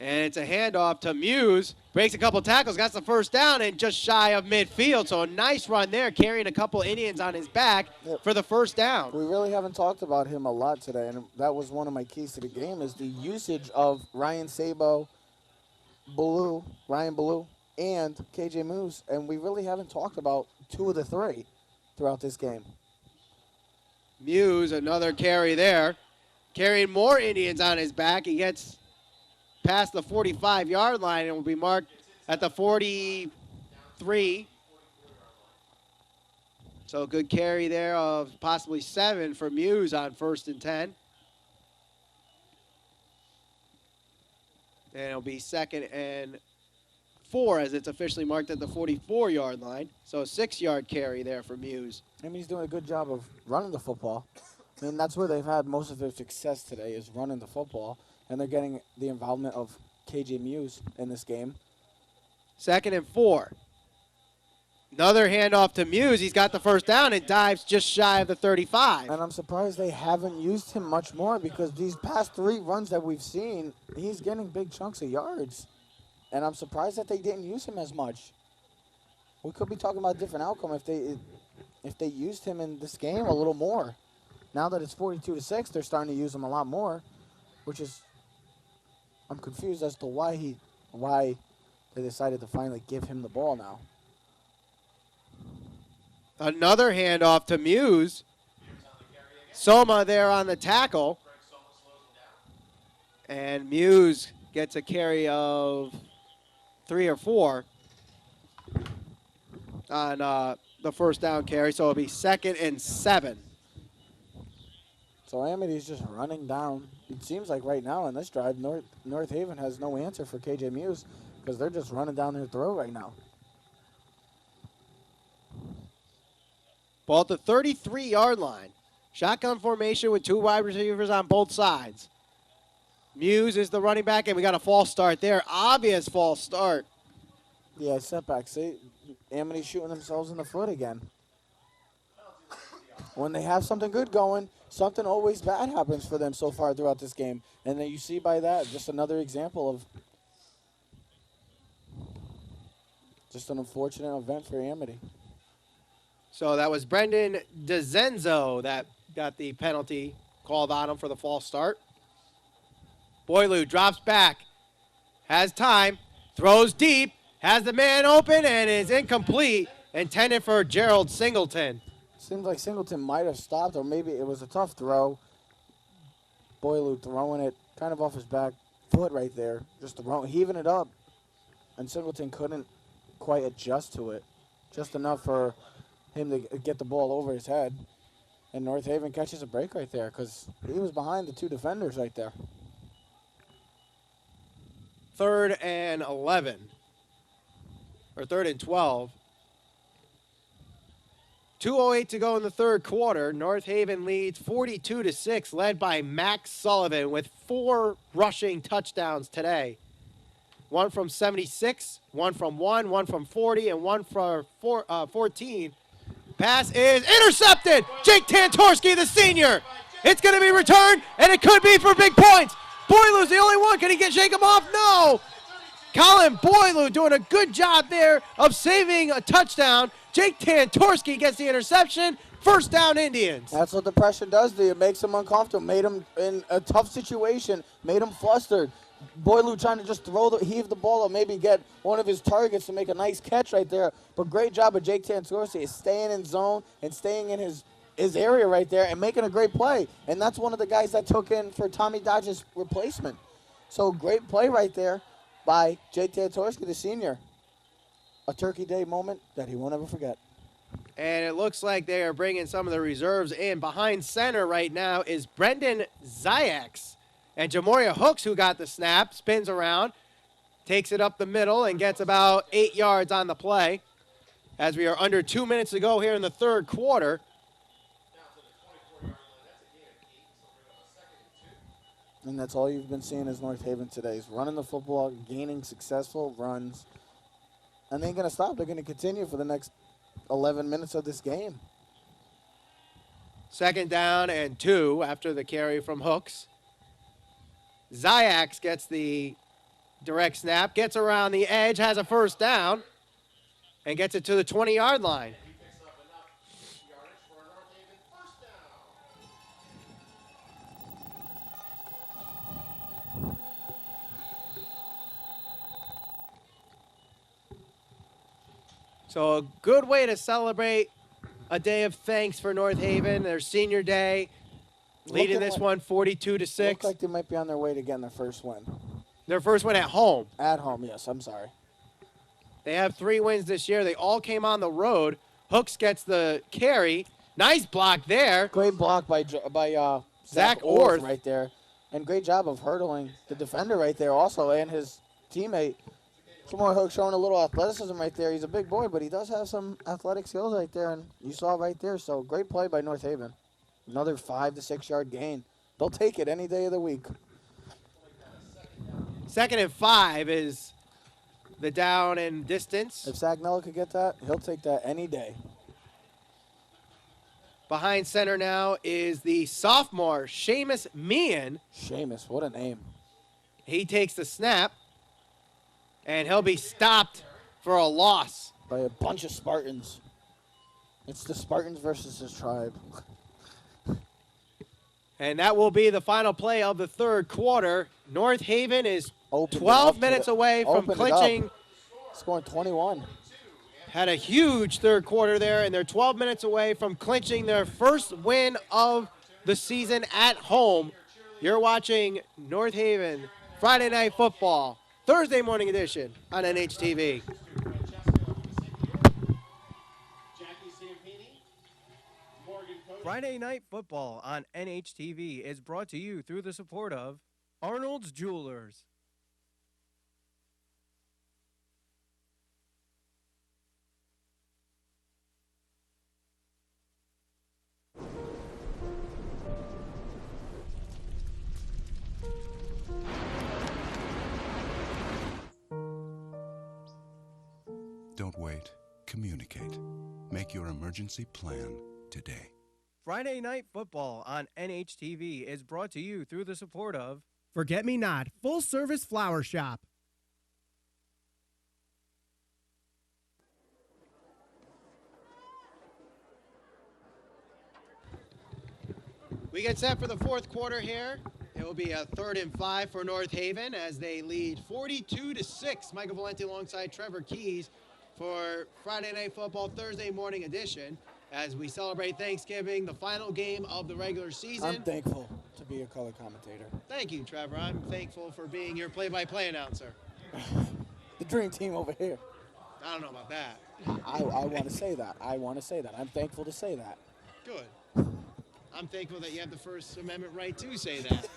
And it's a handoff to Muse. Breaks a couple tackles, got the first down, and just shy of midfield. So a nice run there, carrying a couple Indians on his back for the first down. We really haven't talked about him a lot today, and that was one of my keys to the game, is the usage of Ryan Sabo, Ryan Ballou, and KJ Muse. And we really haven't talked about 2 of the 3 throughout this game. Muse, another carry there. Carrying more Indians on his back. He gets past the 45-yard line and will be marked at the 43. So good carry there of possibly 7 for Muse on 1st and 10. And it'll be 2nd and 4 as it's officially marked at the 44-yard line. So a 6-yard carry there for Muse. I mean, he's doing a good job of running the football. I mean, that's where they've had most of their success today, is running the football. And they're getting the involvement of KJ Muse in this game. 2nd and 4. Another handoff to Muse. He's got the first down and dives just shy of the 35. And I'm surprised they haven't used him much more, because these past 3 runs that we've seen, he's getting big chunks of yards. And I'm surprised that they didn't use him as much. We could be talking about a different outcome if they used him in this game a little more. Now that it's 42-6, they're starting to use him a lot more, which is, I'm confused as to why they decided to finally give him the ball now. Another handoff to Muse. Soma there on the tackle. And Muse gets a carry of 3 or 4 on the first down carry. So it'll be 2nd and 7. So Amity's just running down. It seems like right now in this drive, North Haven has no answer for KJ Muse, because they're just running down their throat right now. Ball at the 33-yard line. Shotgun formation with 2 wide receivers on both sides. Muse is the running back, and we got a false start there. Obvious false start. Yeah, setback. See, Amity shooting themselves in the foot again. When they have something good going, something always bad happens for them so far throughout this game. And then you see by that, just another example of just an unfortunate event for Amity. So that was Brendan DeZenzo that got the penalty called on him for the false start. Boileau drops back, has time, throws deep, has the man open, and is incomplete, intended for Gerald Singleton. Seems like Singleton might have stopped, or maybe it was a tough throw. Boileau throwing it kind of off his back foot right there, just heaving it up. And Singleton couldn't quite adjust to it, just enough for him to get the ball over his head. And North Haven catches a break right there because he was behind the two defenders right there. 3rd and 11, or 3rd and 12. 2:08 to go in the third quarter. North Haven leads 42-6, led by Max Sullivan with 4 rushing touchdowns today. 1 from 76, 1 from 1 from 40, and 1 from 14. Pass is intercepted. Jake Tantorski, the senior. It's going to be returned, and it could be for big points. Boileau's the only one. Can he shake him off? No. Colin Boileau doing a good job there of saving a touchdown. Jake Tantorski gets the interception. First down, Indians. That's what the pressure does to you. It makes them uncomfortable, made them in a tough situation, made them flustered. Boileau trying to just heave the ball or maybe get one of his targets to make a nice catch right there. But great job of Jake Tantorski staying in zone and staying in his area right there and making a great play. And that's one of the guys that took in for Tommy Dodge's replacement. So great play right there by Jake Tantorski, the senior. A Turkey Day moment that he won't ever forget. And it looks like they are bringing some of the reserves in. Behind center right now is Brendan Ziax. And Jamoria Hooks, who got the snap, spins around, takes it up the middle, and gets about 8 yards on the play. As we are under 2 minutes to go here in the third quarter. And that's all you've been seeing as North Haven today is running the football, gaining successful runs. And they ain't going to stop. They're going to continue for the next 11 minutes of this game. 2nd down and 2 after the carry from Hooks. Ziax gets the direct snap, gets around the edge, has a first down, and gets it to the 20-yard line. So a good way to celebrate a day of thanks for North Haven, their senior day. Leading this one 42-6. Look like they might be on their way to getting their first win. Their first win at home. At home, yes. I'm sorry. They have 3 wins this year. They all came on the road. Hooks gets the carry. Nice block there. Great block by Zach Orth right there. And great job of hurdling the defender right there also and his teammate. Jamoria Hooks showing a little athleticism right there. He's a big boy, but he does have some athletic skills right there. And you saw right there. So great play by North Haven. Another 5 to 6 yard gain. They'll take it any day of the week. 2nd and 5 is the down and distance. If Sagnella could get that, he'll take that any day. Behind center now is the sophomore, Seamus Meehan. Seamus, what a name. He takes the snap, and he'll be stopped for a loss. By a bunch of Spartans. It's the Spartans versus his tribe. And that will be the final play of the third quarter. North Haven is 12 minutes away from clinching. Scoring 21. Had a huge third quarter there, and they're 12 minutes away from clinching their first win of the season at home. You're watching North Haven Friday Night Football, Thursday morning edition on NHTV. Friday Night Football on NHTV is brought to you through the support of Arnold's Jewelers. Don't wait. Communicate. Make your emergency plan today. Friday Night Football on NHTV is brought to you through the support of Forget Me Not Full Service Flower Shop. We get set for the fourth quarter here. It will be a 3rd and 5 for North Haven as they lead 42-6. Michael Valenti alongside Trevor Keys for Friday Night Football Thursday morning edition as we celebrate Thanksgiving, the final game of the regular season. I'm thankful to be a color commentator. Thank you, Trevor. I'm thankful for being your play-by-play announcer. The dream team over here. I don't know about that. I want to say that. I want to say that. I'm thankful to say that. Good. I'm thankful that you have the First Amendment right to say that.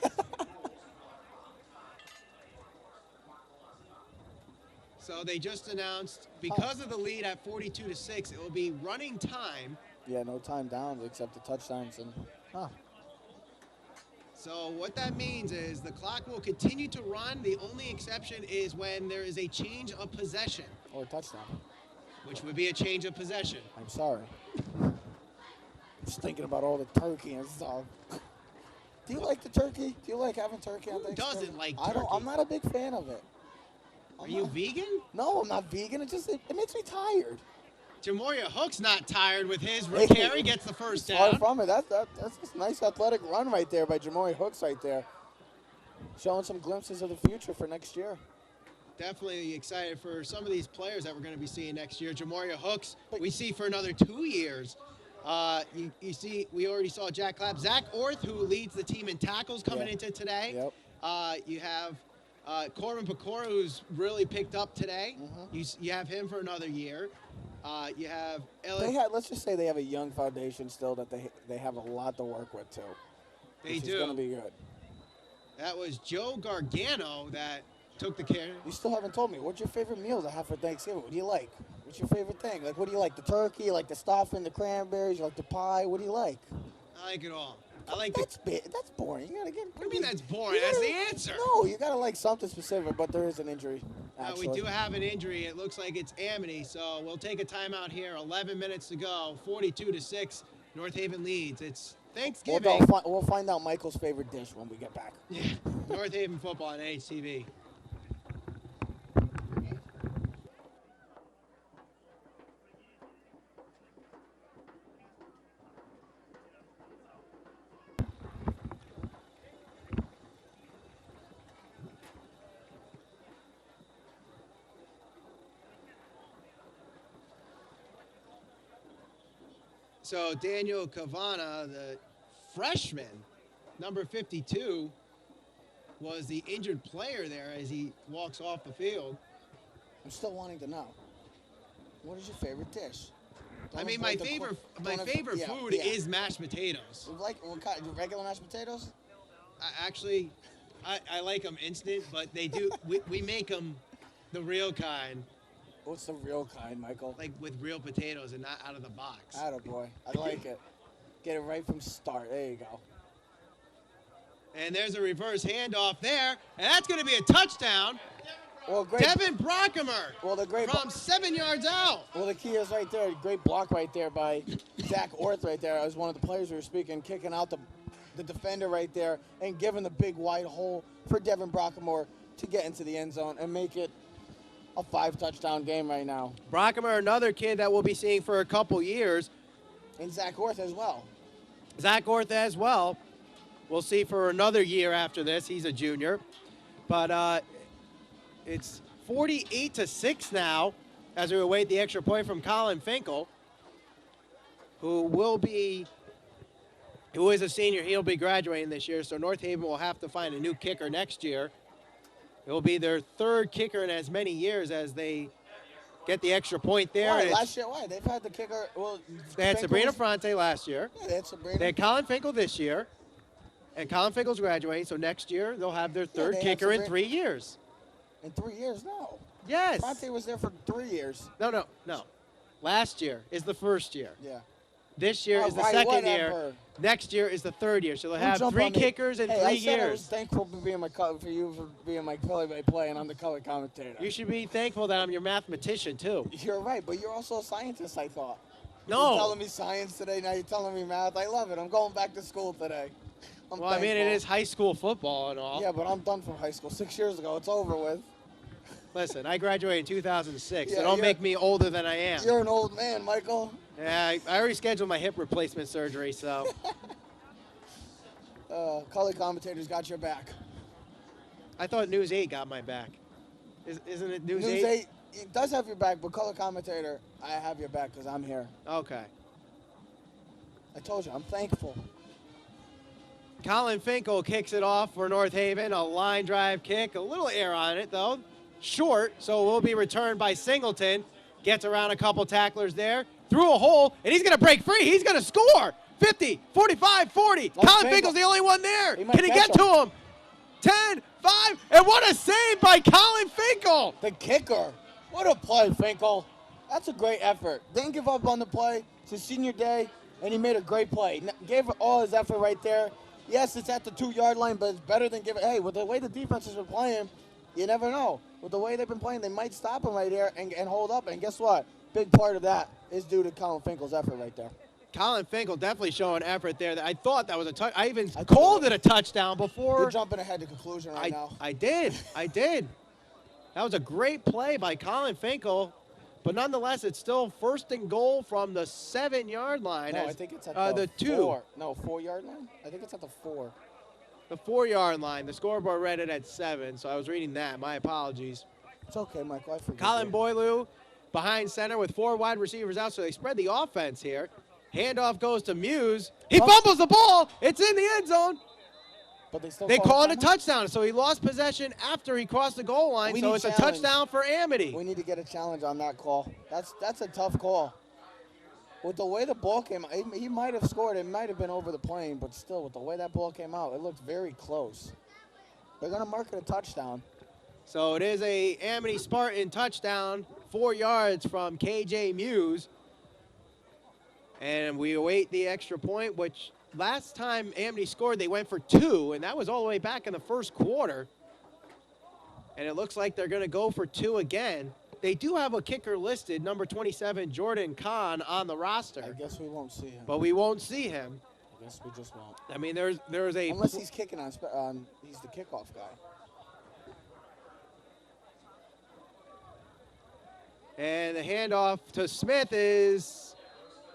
So they just announced, because of the lead at 42-6, it will be running time. Yeah, no time down except the touchdowns and So what that means is the clock will continue to run. The only exception is when there is a change of possession. Or a touchdown. Which would be a change of possession. I'm sorry. Just thinking about all the turkey and stuff. Do you like the turkey? Do you like having turkey on Thanksgiving? Who doesn't like turkey? I'm not a big fan of it. Are you vegan? No, I'm not vegan. It makes me tired. Jamoria Hook's not tired with his Hey, carry, gets the first down. Far from it. That's a nice athletic run right there by Jamoria Hooks right there. Showing some glimpses of the future for next year. Definitely excited for some of these players that we're going to be seeing next year. Jamoria Hooks, we see for another 2 years. You see, we already saw Jack Clapp. Zach Orth, who leads the team in tackles coming into today. Yep. You have Corbin Pecora, who's really picked up today. You have him for another year. You have let's just say they have a young foundation still that they have a lot to work with too. They do. It's going to be good. That was Joe Gargano that took the carry. You still haven't told me. What's your favorite meals I have for Thanksgiving? What do you like? What's your favorite thing? Like, what do you like? The turkey? You like the stuffing, the cranberries? You like the pie? What do you like? I like it all. I like that's boring. You gotta get. What do you mean that's boring? That's the answer. No, you gotta like something specific. But there is an injury. We do have an injury. It looks like it's Amity, so we'll take a timeout here. 11 minutes to go. 42-6. North Haven leads. It's Thanksgiving. We'll find out Michael's favorite dish when we get back. Yeah. North Haven football on HTV. So Daniel Cavana, the freshman, number 52, was the injured player there as he walks off the field. I'm still wanting to know. What is your favorite dish? I mean, my favorite food is mashed potatoes. Like what kind? Regular mashed potatoes? I like them instant, but they do. we make them the real kind. What's the real kind, Michael? Like with real potatoes and not out of the box. Attaboy. I like it. Get it right from start. There you go. And there's a reverse handoff there, and that's going to be a touchdown. Well, great. Devin Brockemer from 7 yards out. Well, the key is right there. Great block right there by Zach Orth right there. As one of the players we were speaking, kicking out the defender right there and giving the big wide hole for Devin Brockemer to get into the end zone and make it a 5-touchdown game right now. Brockemer, another kid that we'll be seeing for a couple years. And Zach Orth as well. Zach Orth as well. We'll see for another year after this. He's a junior. But it's 48-6 now as we await the extra point from Colin Finkel, who is a senior. He'll be graduating this year, so North Haven will have to find a new kicker next year. It will be their third kicker in as many years as they get the extra point there. Why? Last year, why? They've had the kicker. Well, they had Sabrina Fronte last year. Yeah, they had Sabrina. They had Colin Finkel this year. And Colin Finkel's graduating, so next year they'll have their third kicker in 3 years. In 3 years? No. Yes. Fronte was there for 3 years. No. Last year is the first year. Yeah. This year is the All right, second year. whatever. Next year is the third year. So they'll Don't have jump 3 on me. kickers in Hey, 3 I said I was years. thankful for being for you for being my play-by-play, and I'm the color commentator. You should be thankful that I'm your mathematician, too. You're right, but you're also a scientist, I thought. No. You're telling me science today, now you're telling me math. I love it. I'm going back to school today. I'm Well, I mean, it thankful. is high school football and all. Yeah, but I'm done from high school 6 years ago. It's over with. Listen, I graduated in 2006, so Yeah, don't make me older than I am. You're an old man, Michael. Yeah, I already scheduled my hip replacement surgery, so. Color commentators got your back. I thought News 8 got my back. Isn't it News 8? News 8 it does have your back, but color commentator, I have your back because I'm here. Okay. I told you, I'm thankful. Colin Finkel kicks it off for North Haven. A line drive kick. A little air on it, though. Short, so it will be returned by Singleton. Gets around a couple tacklers there. Through a hole, and he's going to break free. He's going to score. 50, 45, 40. Colin Finkel's the only one there. Can he get to him? 10, 5, and what a save by Colin Finkel. The kicker. What a play, Finkel. That's a great effort. Didn't give up on the play. It's his senior day, and he made a great play. Gave all his effort right there. Yes, it's at the 2-yard line, but it's better than giving. Hey, with the way the defense has been playing, you never know. With the way they've been playing, they might stop him right here and hold up. And guess what? Big part of that is due to Colin Finkel's effort right there. Colin Finkel definitely showing effort there. I thought that was a touch. I even called it a touchdown before. You're jumping ahead to conclusion right now. I did. That was a great play by Colin Finkel. But nonetheless, it's still 1st and goal from the 7-yard line. No, I think it's at the 2. 4. No, 4-yard line? I think it's at the 4. The 4-yard line. The scoreboard read it at 7, so I was reading that. My apologies. It's okay, Michael. I forget. Colin Boylou behind center with 4 wide receivers out, so they spread the offense here. Handoff goes to Muse. He fumbles the ball. It's in the end zone. But they call it a touchdown, so he lost possession after he crossed the goal line, so it's a touchdown for Amity. We need to get a challenge on that call. That's a tough call. With the way the ball came out, he might have scored. It might have been over the plane, but still, with the way that ball came out, it looked very close. They're going to mark it a touchdown. So it is a Amity Spartan touchdown, 4 yards from KJ Muse. And we await the extra point, which last time Amity scored, they went for 2, and that was all the way back in the first quarter. And it looks like they're going to go for 2 again. They do have a kicker listed, number 27, Jordan Kahn, on the roster. I guess we won't see him. But we won't see him. I guess we just won't. I mean, there's a... Unless he's kicking on he's the kickoff guy. And the handoff to Smith is...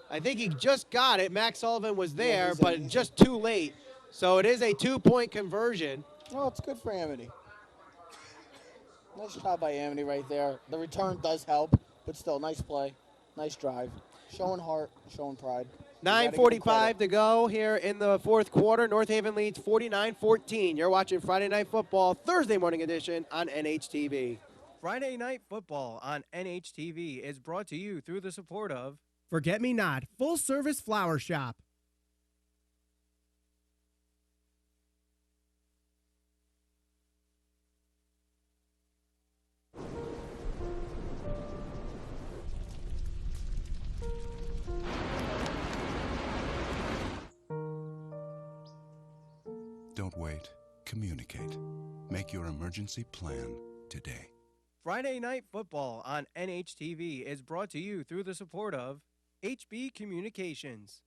I think he just got it. Max Sullivan was there, but just too late. So it is a 2-point conversion. Oh, it's good for Amity. Nice job by Amity right there. The return does help, but still, nice play. Nice drive. Showing heart, showing pride. 9:45 to go here in the 4th quarter. North Haven leads 49-14. You're watching Friday Night Football, Thursday morning edition on NHTV. Friday Night Football on NHTV is brought to you through the support of Forget Me Not Full Service Flower Shop. Don't wait. Communicate. Make your emergency plan today. Friday Night Football on NHTV is brought to you through the support of HB Communications.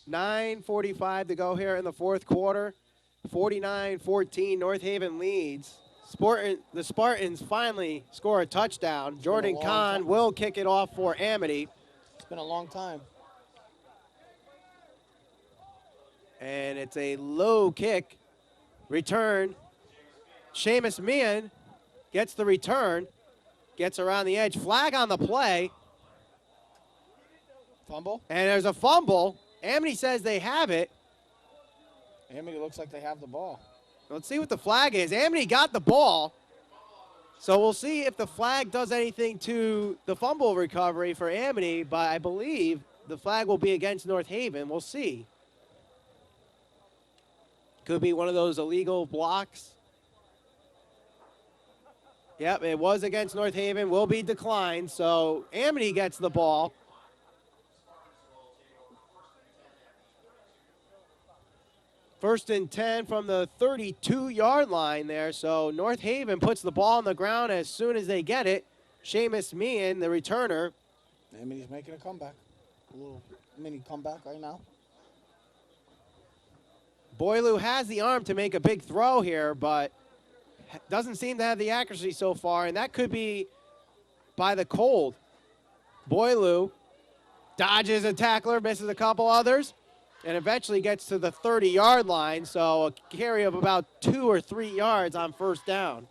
$9:45 to go here in the 4th quarter. 49-14, North Haven leads. The Spartans finally score a touchdown. Jordan Kahn will kick it off for Amity. It's been a long time. And it's a low kick. Return. Seamus Meehan gets the return. Gets around the edge. Flag on the play. Fumble? And there's a fumble. Amity says they have it. Amity looks like they have the ball. Let's see what the flag is. Amity got the ball. So we'll see if the flag does anything to the fumble recovery for Amity, but I believe the flag will be against North Haven. We'll see. Could be one of those illegal blocks. Yep, it was against North Haven, will be declined, so Amity gets the ball. First and 10 from the 32-yard line there, so North Haven puts the ball on the ground as soon as they get it. Seamus Meehan, the returner. Amity's making a comeback. A little mini comeback right now. Boileau has the arm to make a big throw here, but doesn't seem to have the accuracy so far, and that could be by the cold. Boileau dodges a tackler, misses a couple others, and eventually gets to the 30-yard line, so a carry of about 2 or 3 yards on first down.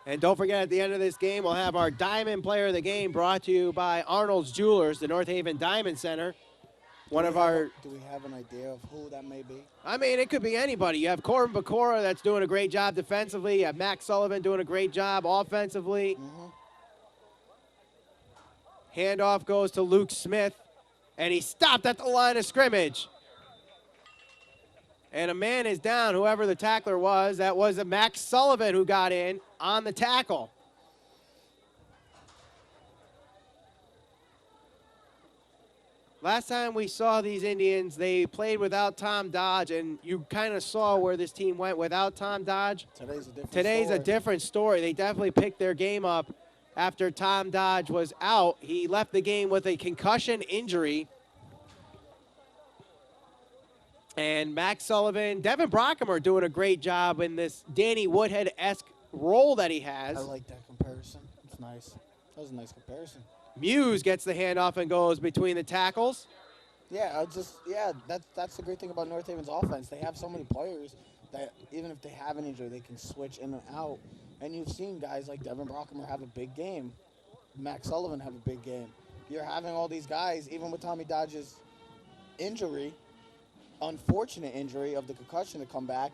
And don't forget, at the end of this game, we'll have our Diamond Player of the Game brought to you by Arnold's Jewelers, the North Haven Diamond Center. Do we have an idea of who that may be? I mean, it could be anybody. You have Corbin Bacora that's doing a great job defensively. You have Max Sullivan doing a great job offensively. Handoff goes to Luke Smith, and he stopped at the line of scrimmage. And a man is down, whoever the tackler was. That was a Max Sullivan who got in on the tackle. Last time we saw these Indians, they played without Tom Dodge, and you kind of saw where this team went without Tom Dodge. Today's a different story. They definitely picked their game up after Tom Dodge was out. He left the game with a concussion injury. And Max Sullivan, Devin Brockham are doing a great job in this Danny Woodhead-esque role that he has. I like that comparison. It's nice. That was a nice comparison. Muse gets the handoff and goes between the tackles. Yeah, that's the great thing about North Haven's offense. They have so many players that even if they have an injury, they can switch in and out. And you've seen guys like Devin Brockham have a big game. Max Sullivan have a big game. You're having all these guys, even with Tommy Dodge's injury, unfortunate injury of the concussion to come back,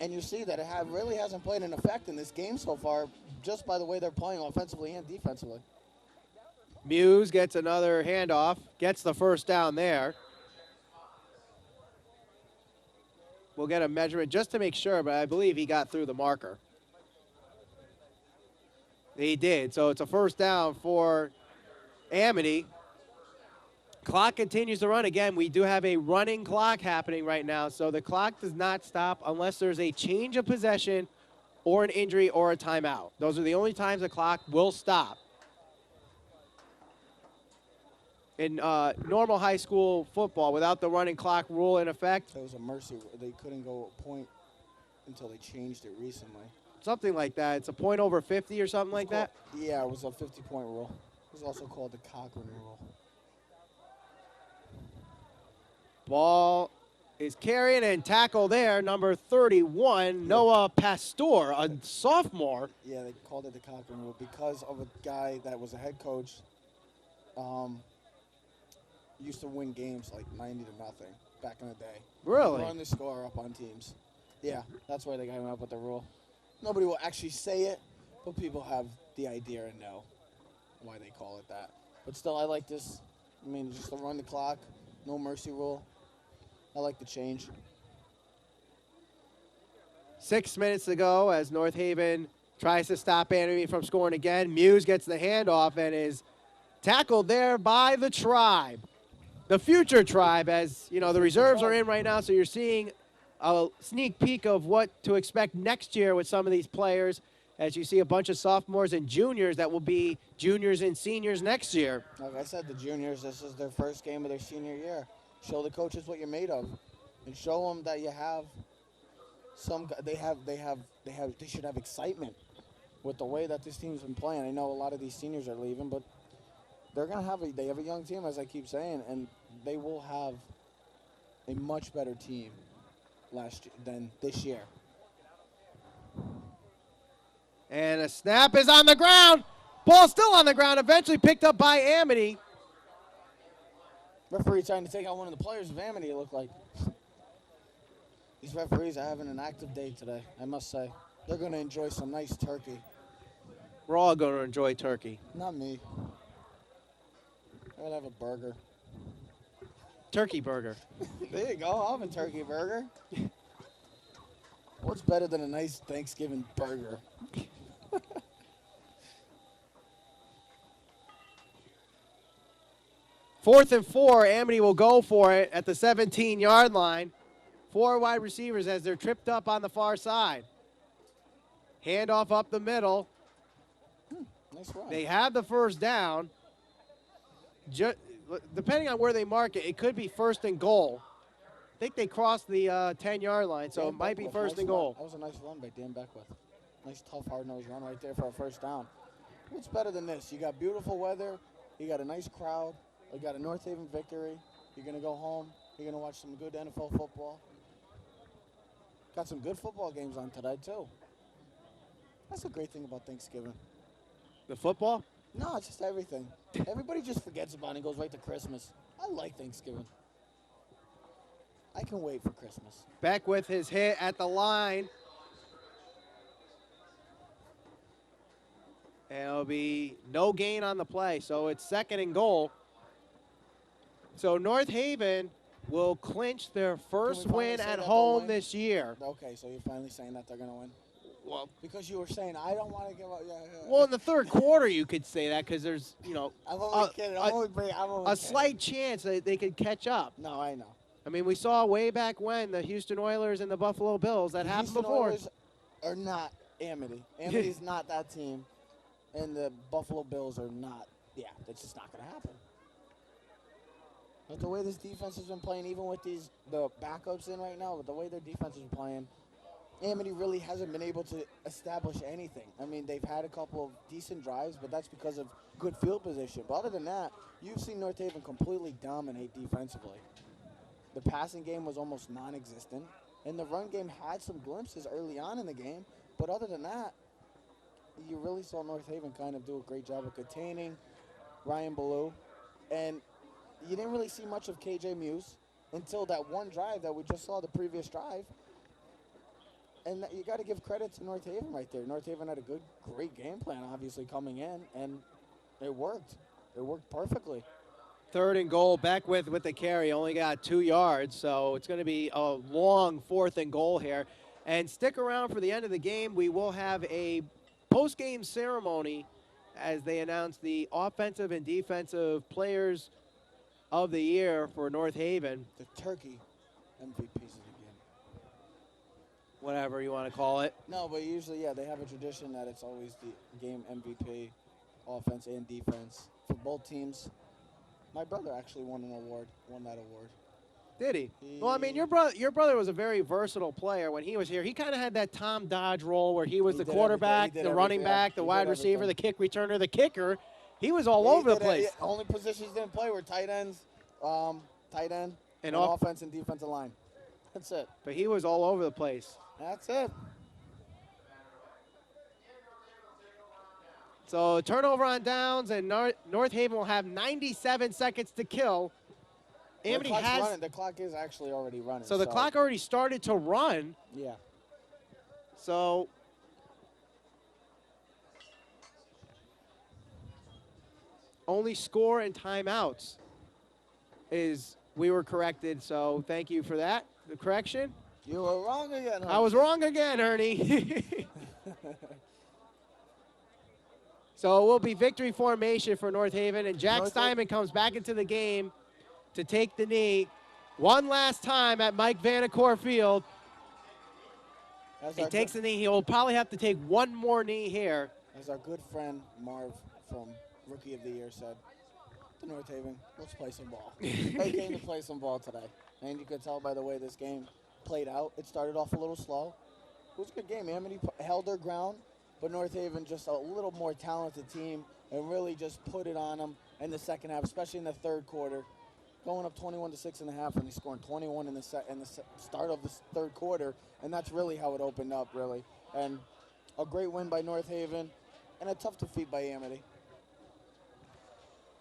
and you see that it really hasn't played an effect in this game so far just by the way they're playing offensively and defensively. Muse gets another handoff, gets the first down there. We'll get a measurement just to make sure, but I believe he got through the marker. He did, so it's a first down for Amity. Clock continues to run. Again, we do have a running clock happening right now, so the clock does not stop unless there's a change of possession or an injury or a timeout. Those are the only times the clock will stop. In normal high school football, without the running clock rule in effect. It was a mercy. They couldn't go a point until they changed it recently. Something like that. It's a point over 50 or something like that? Yeah, it was a 50-point rule. It was also called the Cochran rule. Ball is carried and tackled there, number 31, Noah Pastor, a sophomore. Yeah, they called it the Cochran rule because of a guy that was a head coach. Used to win games like 90-0 back in the day. Really? Run the score up on teams. Yeah, that's why they came up with the rule. Nobody will actually say it, but people have the idea and know why they call it that. But still, I like this. I mean, just to run the clock, no mercy rule. I like the change. 6 minutes to go as North Haven tries to stop Amity from scoring again. Muse gets the handoff and is tackled there by the Tribe. The future Tribe, as you know, the reserves are in right now, so you're seeing a sneak peek of what to expect next year with some of these players, as you see a bunch of sophomores and juniors that will be juniors and seniors next year. Like I said, the juniors, this is their first game of their senior year. Show the coaches what you're made of, and show them that you have some. They should have excitement with the way that this team's been playing. I know a lot of these seniors are leaving, but they're gonna have they have a young team, as I keep saying, and they will have a much better team than this year. And a snap is on the ground. Ball still on the ground, eventually picked up by Amity. Referee trying to take out one of the players of Amity, it looked like. These referees are having an active day today, I must say. They're going to enjoy some nice turkey. We're all going to enjoy turkey. Not me. I'm going to have a burger. Turkey burger. There you go, I'll have a turkey burger. What's better than a nice Thanksgiving burger? 4th and 4, Amity will go for it at the 17-yard line. 4 wide receivers as they're tripped up on the far side. Handoff up the middle. Nice run. They have the first down. Depending on where they mark it, it could be 1st and goal. I think they crossed the 10-yard line, so Dan it might be Beckwith, 1st and goal. That was a nice run by Dan Beckwith. Nice, tough, hard-nosed run right there for a first down. What's better than this? You got beautiful weather. You got a nice crowd. You got a North Haven victory. You're going to go home. You're going to watch some good NFL football. Got some good football games on today, too. That's a great thing about Thanksgiving. The football? No, it's just everything. Everybody just forgets about it and goes right to Christmas. I like Thanksgiving. I can wait for Christmas. Beckwith his hit at the line. And it'll be no gain on the play, so it's 2nd and goal. So North Haven will clinch their first win at home this year. Okay, so you're finally saying that they're going to win? Well, because you were saying, I don't want to give up. Yeah. Well, in the 3rd quarter, you could say that because there's, I'm only kidding. I'm only kidding. Slight chance that they could catch up. No, I know. I mean, we saw way back when the Houston Oilers and the Buffalo Bills. That happened before. Houston Oilers are not Amity. Amity's not that team. And the Buffalo Bills are not. Yeah, that's just not going to happen. But the way this defense has been playing, even with the backups in right now, with the way their defense is playing, Amity really hasn't been able to establish anything. I mean, they've had a couple of decent drives, but that's because of good field position. But other than that, you've seen North Haven completely dominate defensively. The passing game was almost non-existent, and the run game had some glimpses early on in the game. But other than that, you really saw North Haven kind of do a great job of containing Ryan Ballou. And you didn't really see much of KJ Muse until that one drive that we just saw, the previous drive. And you got to give credit to North Haven right there. North Haven had a great game plan, obviously, coming in, and it worked. It worked perfectly. 3rd and goal, Beckwith with the carry, only got 2 yards, so it's going to be a long 4th and goal here. And stick around for the end of the game. We will have a post-game ceremony as they announce the offensive and defensive players of the year for North Haven. The turkey MVPs of the game. Whatever you want to call it. No, but usually, yeah, they have a tradition that it's always the game MVP, offense and defense for both teams. My brother actually won that award. Did he? Well, I mean, your brother was a very versatile player when he was here. He kind of had that Tom Dodge role where he was the quarterback, the running back, the wide receiver, the kick returner, the kicker. He was all over the place. Only positions he didn't play were tight ends, tight end, and offense and defensive line. That's it. But he was all over the place. That's it. So turnover on downs, and North Haven will have 97 seconds to kill. Amity has running. The clock is actually already running. So the clock already started to run. Yeah. So only score and timeouts is we were corrected. So thank you for that. The correction. You were wrong again, Ernie. I was wrong again, Ernie. So it will be victory formation for North Haven, and Jack Steinman comes back into the game to take the knee one last time at Mike Vanacore Field. He takes the knee. He'll probably have to take one more knee here. As our good friend Marv from Rookie of the Year said, to North Haven, let's play some ball. They came to play some ball today. And you could tell by the way this game played out. It started off a little slow. It was a good game. Amity held their ground, but North Haven just a little more talented team and really just put it on them in the second half, especially in the 3rd quarter. Going up 21 to 6.5, and they scoring 21 in the start of the 3rd quarter, and that's really how it opened up, really. And a great win by North Haven, and a tough defeat by Amity.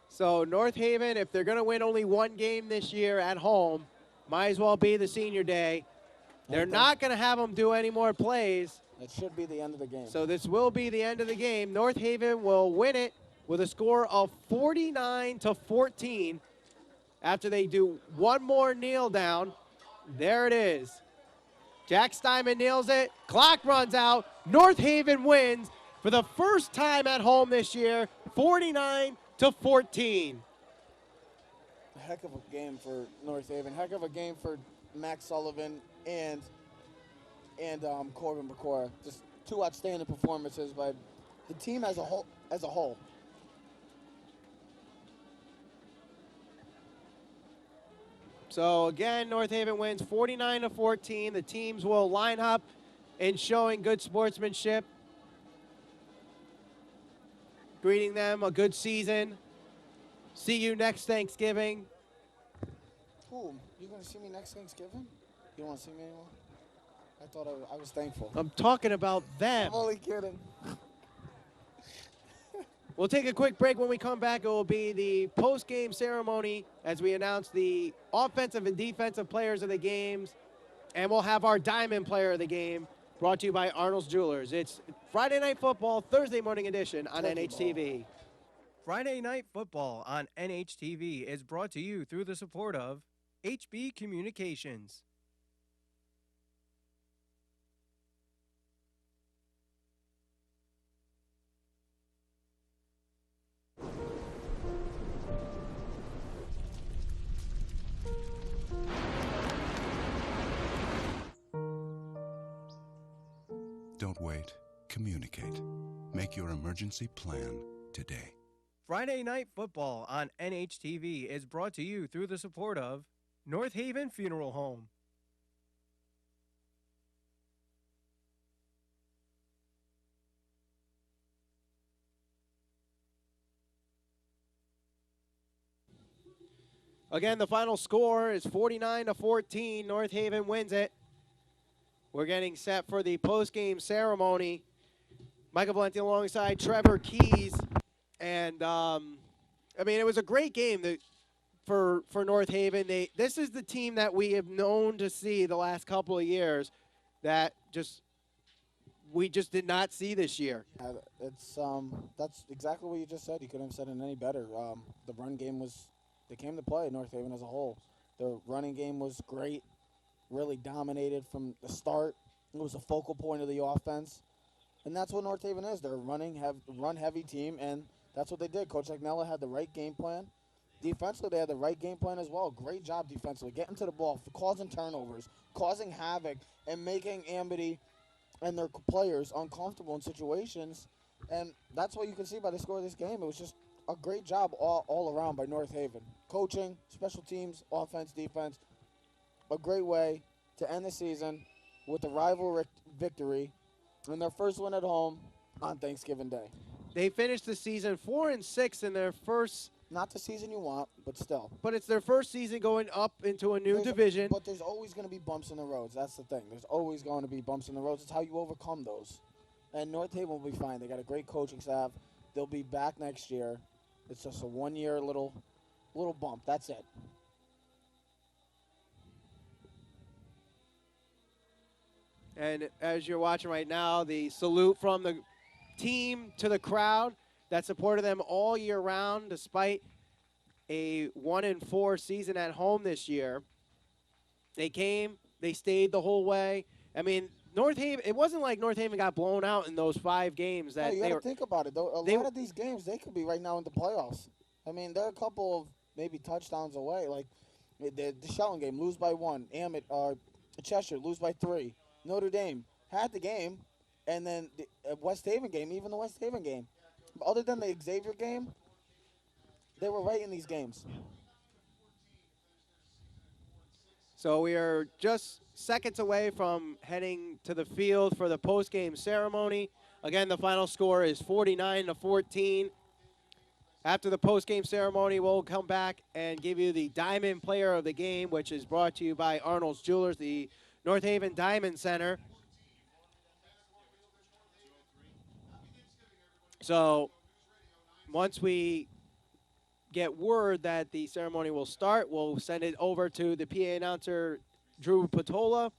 So North Haven, if they're going to win only one game this year at home, might as well be the senior day. They're not going to have them do any more plays. It should be the end of the game. So this will be the end of the game. North Haven will win it with a score of 49 to 14. after they do one more kneel down. There it is. Jack Steinman nails it. Clock runs out. North Haven wins for the first time at home this year, 49-14. A heck of a game for North Haven. Heck of a game for Max Sullivan and Corbin Bakora. Just two outstanding performances by the team as a whole. So again, North Haven wins 49-14. The teams will line up in showing good sportsmanship, greeting them a good season. See you next Thanksgiving. Who? You gonna see me next Thanksgiving? You don't want to see me anymore? I thought I was thankful. I'm talking about them. I'm only kidding. We'll take a quick break. When we come back, it will be the post-game ceremony as we announce the offensive and defensive players of the games. And we'll have our diamond player of the game brought to you by Arnold's Jewelers. It's Friday Night Football, Thursday morning edition on NHTV. Friday Night Football on NHTV is brought to you through the support of HB Communications. Don't wait. Communicate. Make your emergency plan today. Friday Night Football on NHTV is brought to you through the support of North Haven Funeral Home. Again, the final score is 49-14. North Haven wins it. We're getting set for the post-game ceremony. Michael Valenti alongside Trevor Keys. And, I mean, it was a great game for North Haven. This is the team that we have known to see the last couple of years that we just did not see this year. That's exactly what you just said. You couldn't have said it any better. The run game they came to play, North Haven as a whole. The running game was great, really dominated from the start. It was a focal point of the offense. And that's what North Haven is. They're a run-heavy team, and that's what they did. Coach Agnella had the right game plan. Defensively, they had the right game plan as well. Great job defensively, getting to the ball, causing turnovers, causing havoc, and making Amity and their players uncomfortable in situations. And that's what you can see by the score of this game. It was just a great job all around by North Haven. Coaching, special teams, offense, defense. A great way to end the season with a rival victory and their first win at home on Thanksgiving Day. They finished the season 4-6 in their first. Not the season you want, but still. But it's their first season going up into a new division. But there's always going to be bumps in the roads. That's the thing. There's always going to be bumps in the roads. It's how you overcome those. And North Haven will be fine. They got a great coaching staff. They'll be back next year. It's just a one-year little bump. That's it. And as you're watching right now, the salute from the team to the crowd that supported them all year round despite a 1-4 season at home this year. They came, they stayed the whole way. I mean, North Haven, it wasn't like North Haven got blown out in those 5 games. That you got to think about it, though. A lot of these games, they could be right now in the playoffs. I mean, they're a couple of maybe touchdowns away. Like the Shelton game, lose by 1. Cheshire, lose by 3. Notre Dame had the game, and then the West Haven game, even the West Haven game. But other than the Xavier game, they were right in these games. So we are just seconds away from heading to the field for the post-game ceremony. Again, the final score is 49-14. After the post-game ceremony, we'll come back and give you the Diamond Player of the Game, which is brought to you by Arnold's Jewelers, the North Haven Diamond Center. So once we get word that the ceremony will start, we'll send it over to the PA announcer, Drew Patola,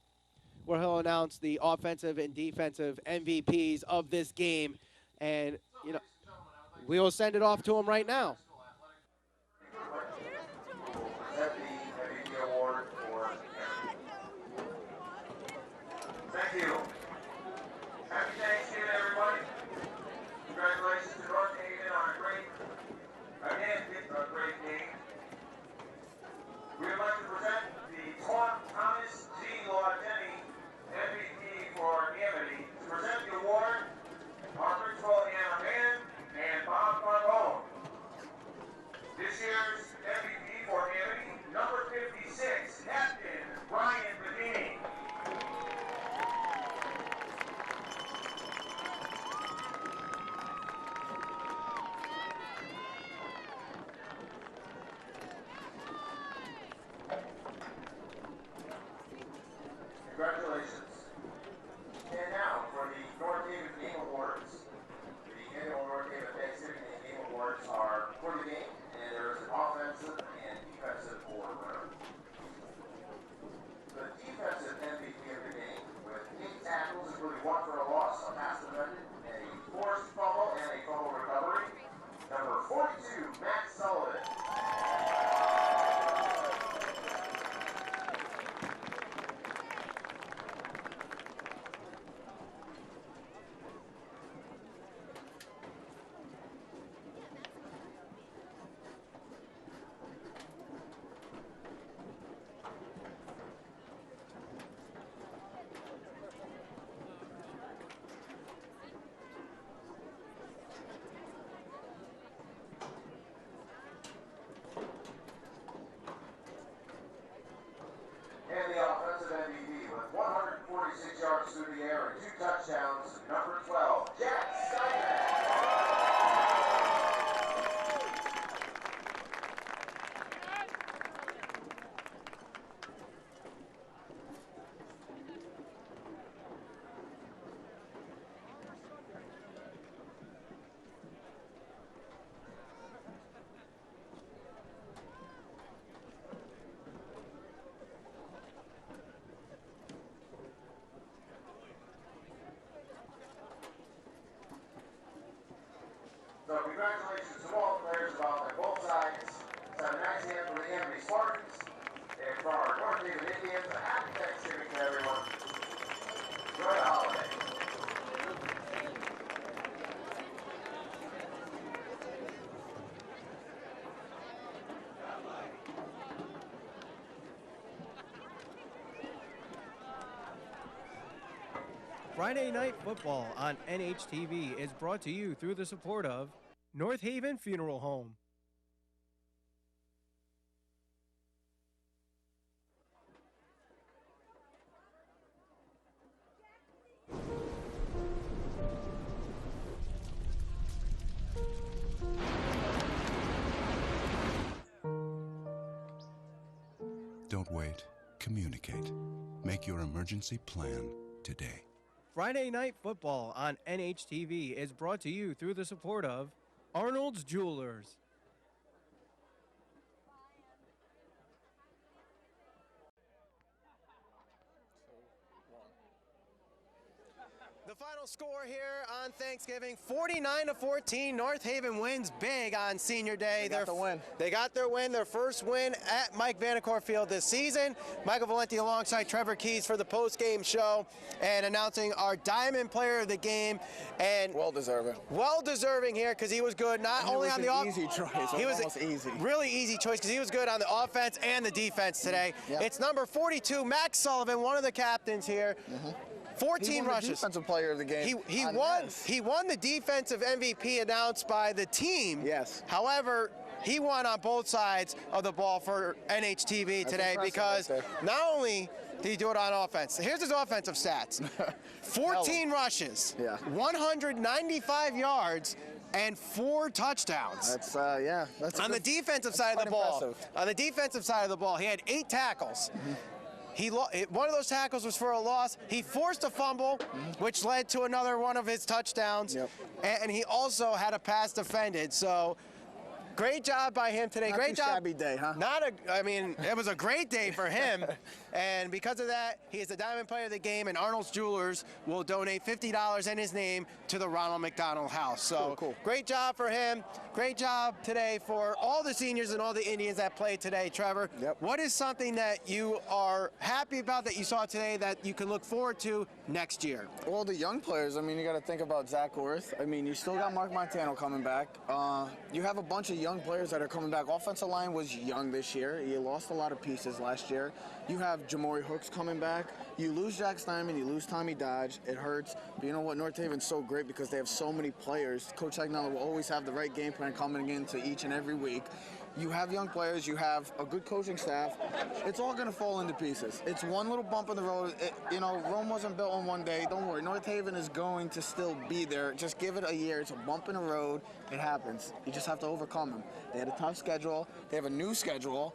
where he'll announce the offensive and defensive MVPs of this game. And, you know, we will send it off to him right now. tackles, including one for a loss, a pass defended, a forced fumble, and a fumble recovery. Number 42, Matt Sullivan. And the offensive MVP with 146 yards through the air and 2 touchdowns, number 12, Jack Steinman. So congratulations to all the players involved on both sides. It's a nice hand for the Amity Spartans. And for our North Haven Indians, a happy Thanksgiving to everyone. Enjoy the holiday. Friday Night Football on NHTV is brought to you through the support of North Haven Funeral Home. Don't wait. Communicate. Make your emergency plan today. Friday Night Football on NHTV is brought to you through the support of Arnold's Jewelers. The final score here on Thanksgiving, 49-14. North Haven wins big on Senior Day. They got the win. They got their win, their first win at Mike Vanacore Field this season. Michael Valenti alongside Trevor Keys for the post-game show and announcing our Diamond Player of the Game. And Well-deserving. Well-deserving here because he was good not only on the offense. Easy choice. He was almost easy. Really easy choice because he was good on the offense and the defense today. Yep. It's number 42, Max Sullivan, one of the captains here. 14 he won rushes. The defensive player of the game. He won the defensive MVP announced by the team. Yes. However, he won on both sides of the ball for NHTV today because not only did he do it on offense. Here's his offensive stats. 14 rushes, 195 yards, and 4 touchdowns. That's That's on the defensive side of the ball. Impressive. On the defensive side of the ball, he had 8 tackles. One of those tackles was for a loss. He forced a fumble, which led to another one of his touchdowns. Yep. And he also had a pass defended. So great job by him today. Not great too job. Shabby day, huh? It was a great day for him. And because of that, he is the Diamond Player of the Game, and Arnold's Jewelers will donate $50 in his name to the Ronald McDonald House. So cool. Great job for him. Great job today for all the seniors and all the Indians that played today, Trevor. Yep. What is something that you are happy about that you saw today that you can look forward to next year? Well, the young players, you got to think about Zach Orth. You still got Mark Montano coming back. You have a bunch of young players that are coming back. Offensive line was young this year. You lost a lot of pieces last year. You have Jamori Hooks coming back. You lose Jack Steinman, you lose Tommy Dodge. It hurts. But you know what? North Haven's so great because they have so many players. Coach Agnello will always have the right game plan coming into each and every week. You have young players, you have a good coaching staff. It's all going to fall into pieces. It's one little bump in the road. Rome wasn't built on one day. Don't worry. North Haven is going to still be there. Just give it a year. It's a bump in the road. It happens. You just have to overcome them. They had a tough schedule. They have a new schedule.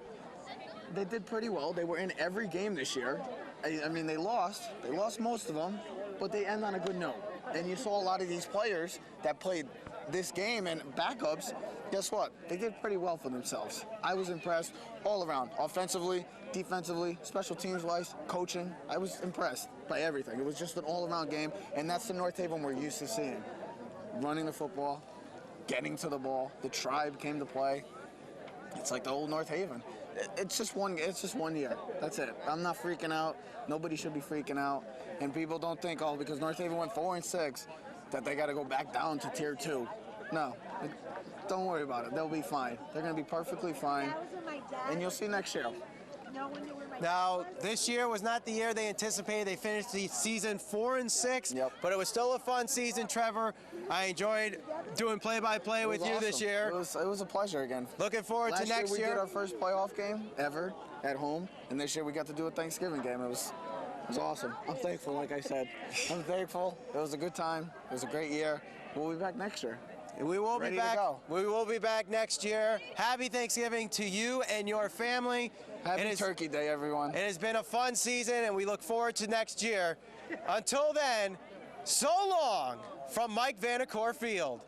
They did pretty well. They were in every game this year. They lost. They lost most of them. but they end on a good note. And you saw a lot of these players that played this game and backups, guess what? They did pretty well for themselves. I was impressed all around, offensively, defensively, special teams-wise, coaching. I was impressed by everything. It was just an all-around game, and that's the North Haven we're used to seeing. Running the football, getting to the ball, the tribe came to play. It's like the old North Haven. It's just one year. That's it. I'm not freaking out. Nobody should be freaking out. And people don't think, oh, because North Haven went 4-6, that they got to go back down to Tier 2. No, don't worry about it. They'll be fine. They're going to be perfectly fine. And you'll see next year. Now, this year was not the year they anticipated. They finished the season 4-6, Yep. but it was still a fun season, Trevor. I enjoyed doing play-by-play with you this year. It was a pleasure again. Looking forward to next we year. did our first playoff game ever at home, and this year we got to do a Thanksgiving game. It was awesome. I'm thankful, like I said. I'm thankful. It was a good time. It was a great year. We'll be back next year. We will Ready be to back. go. We will be back next year. Happy Thanksgiving to you and your family. Happy Turkey Day, everyone. It has been a fun season, and we look forward to next year. Until then, so long from Mike Vanacore Field.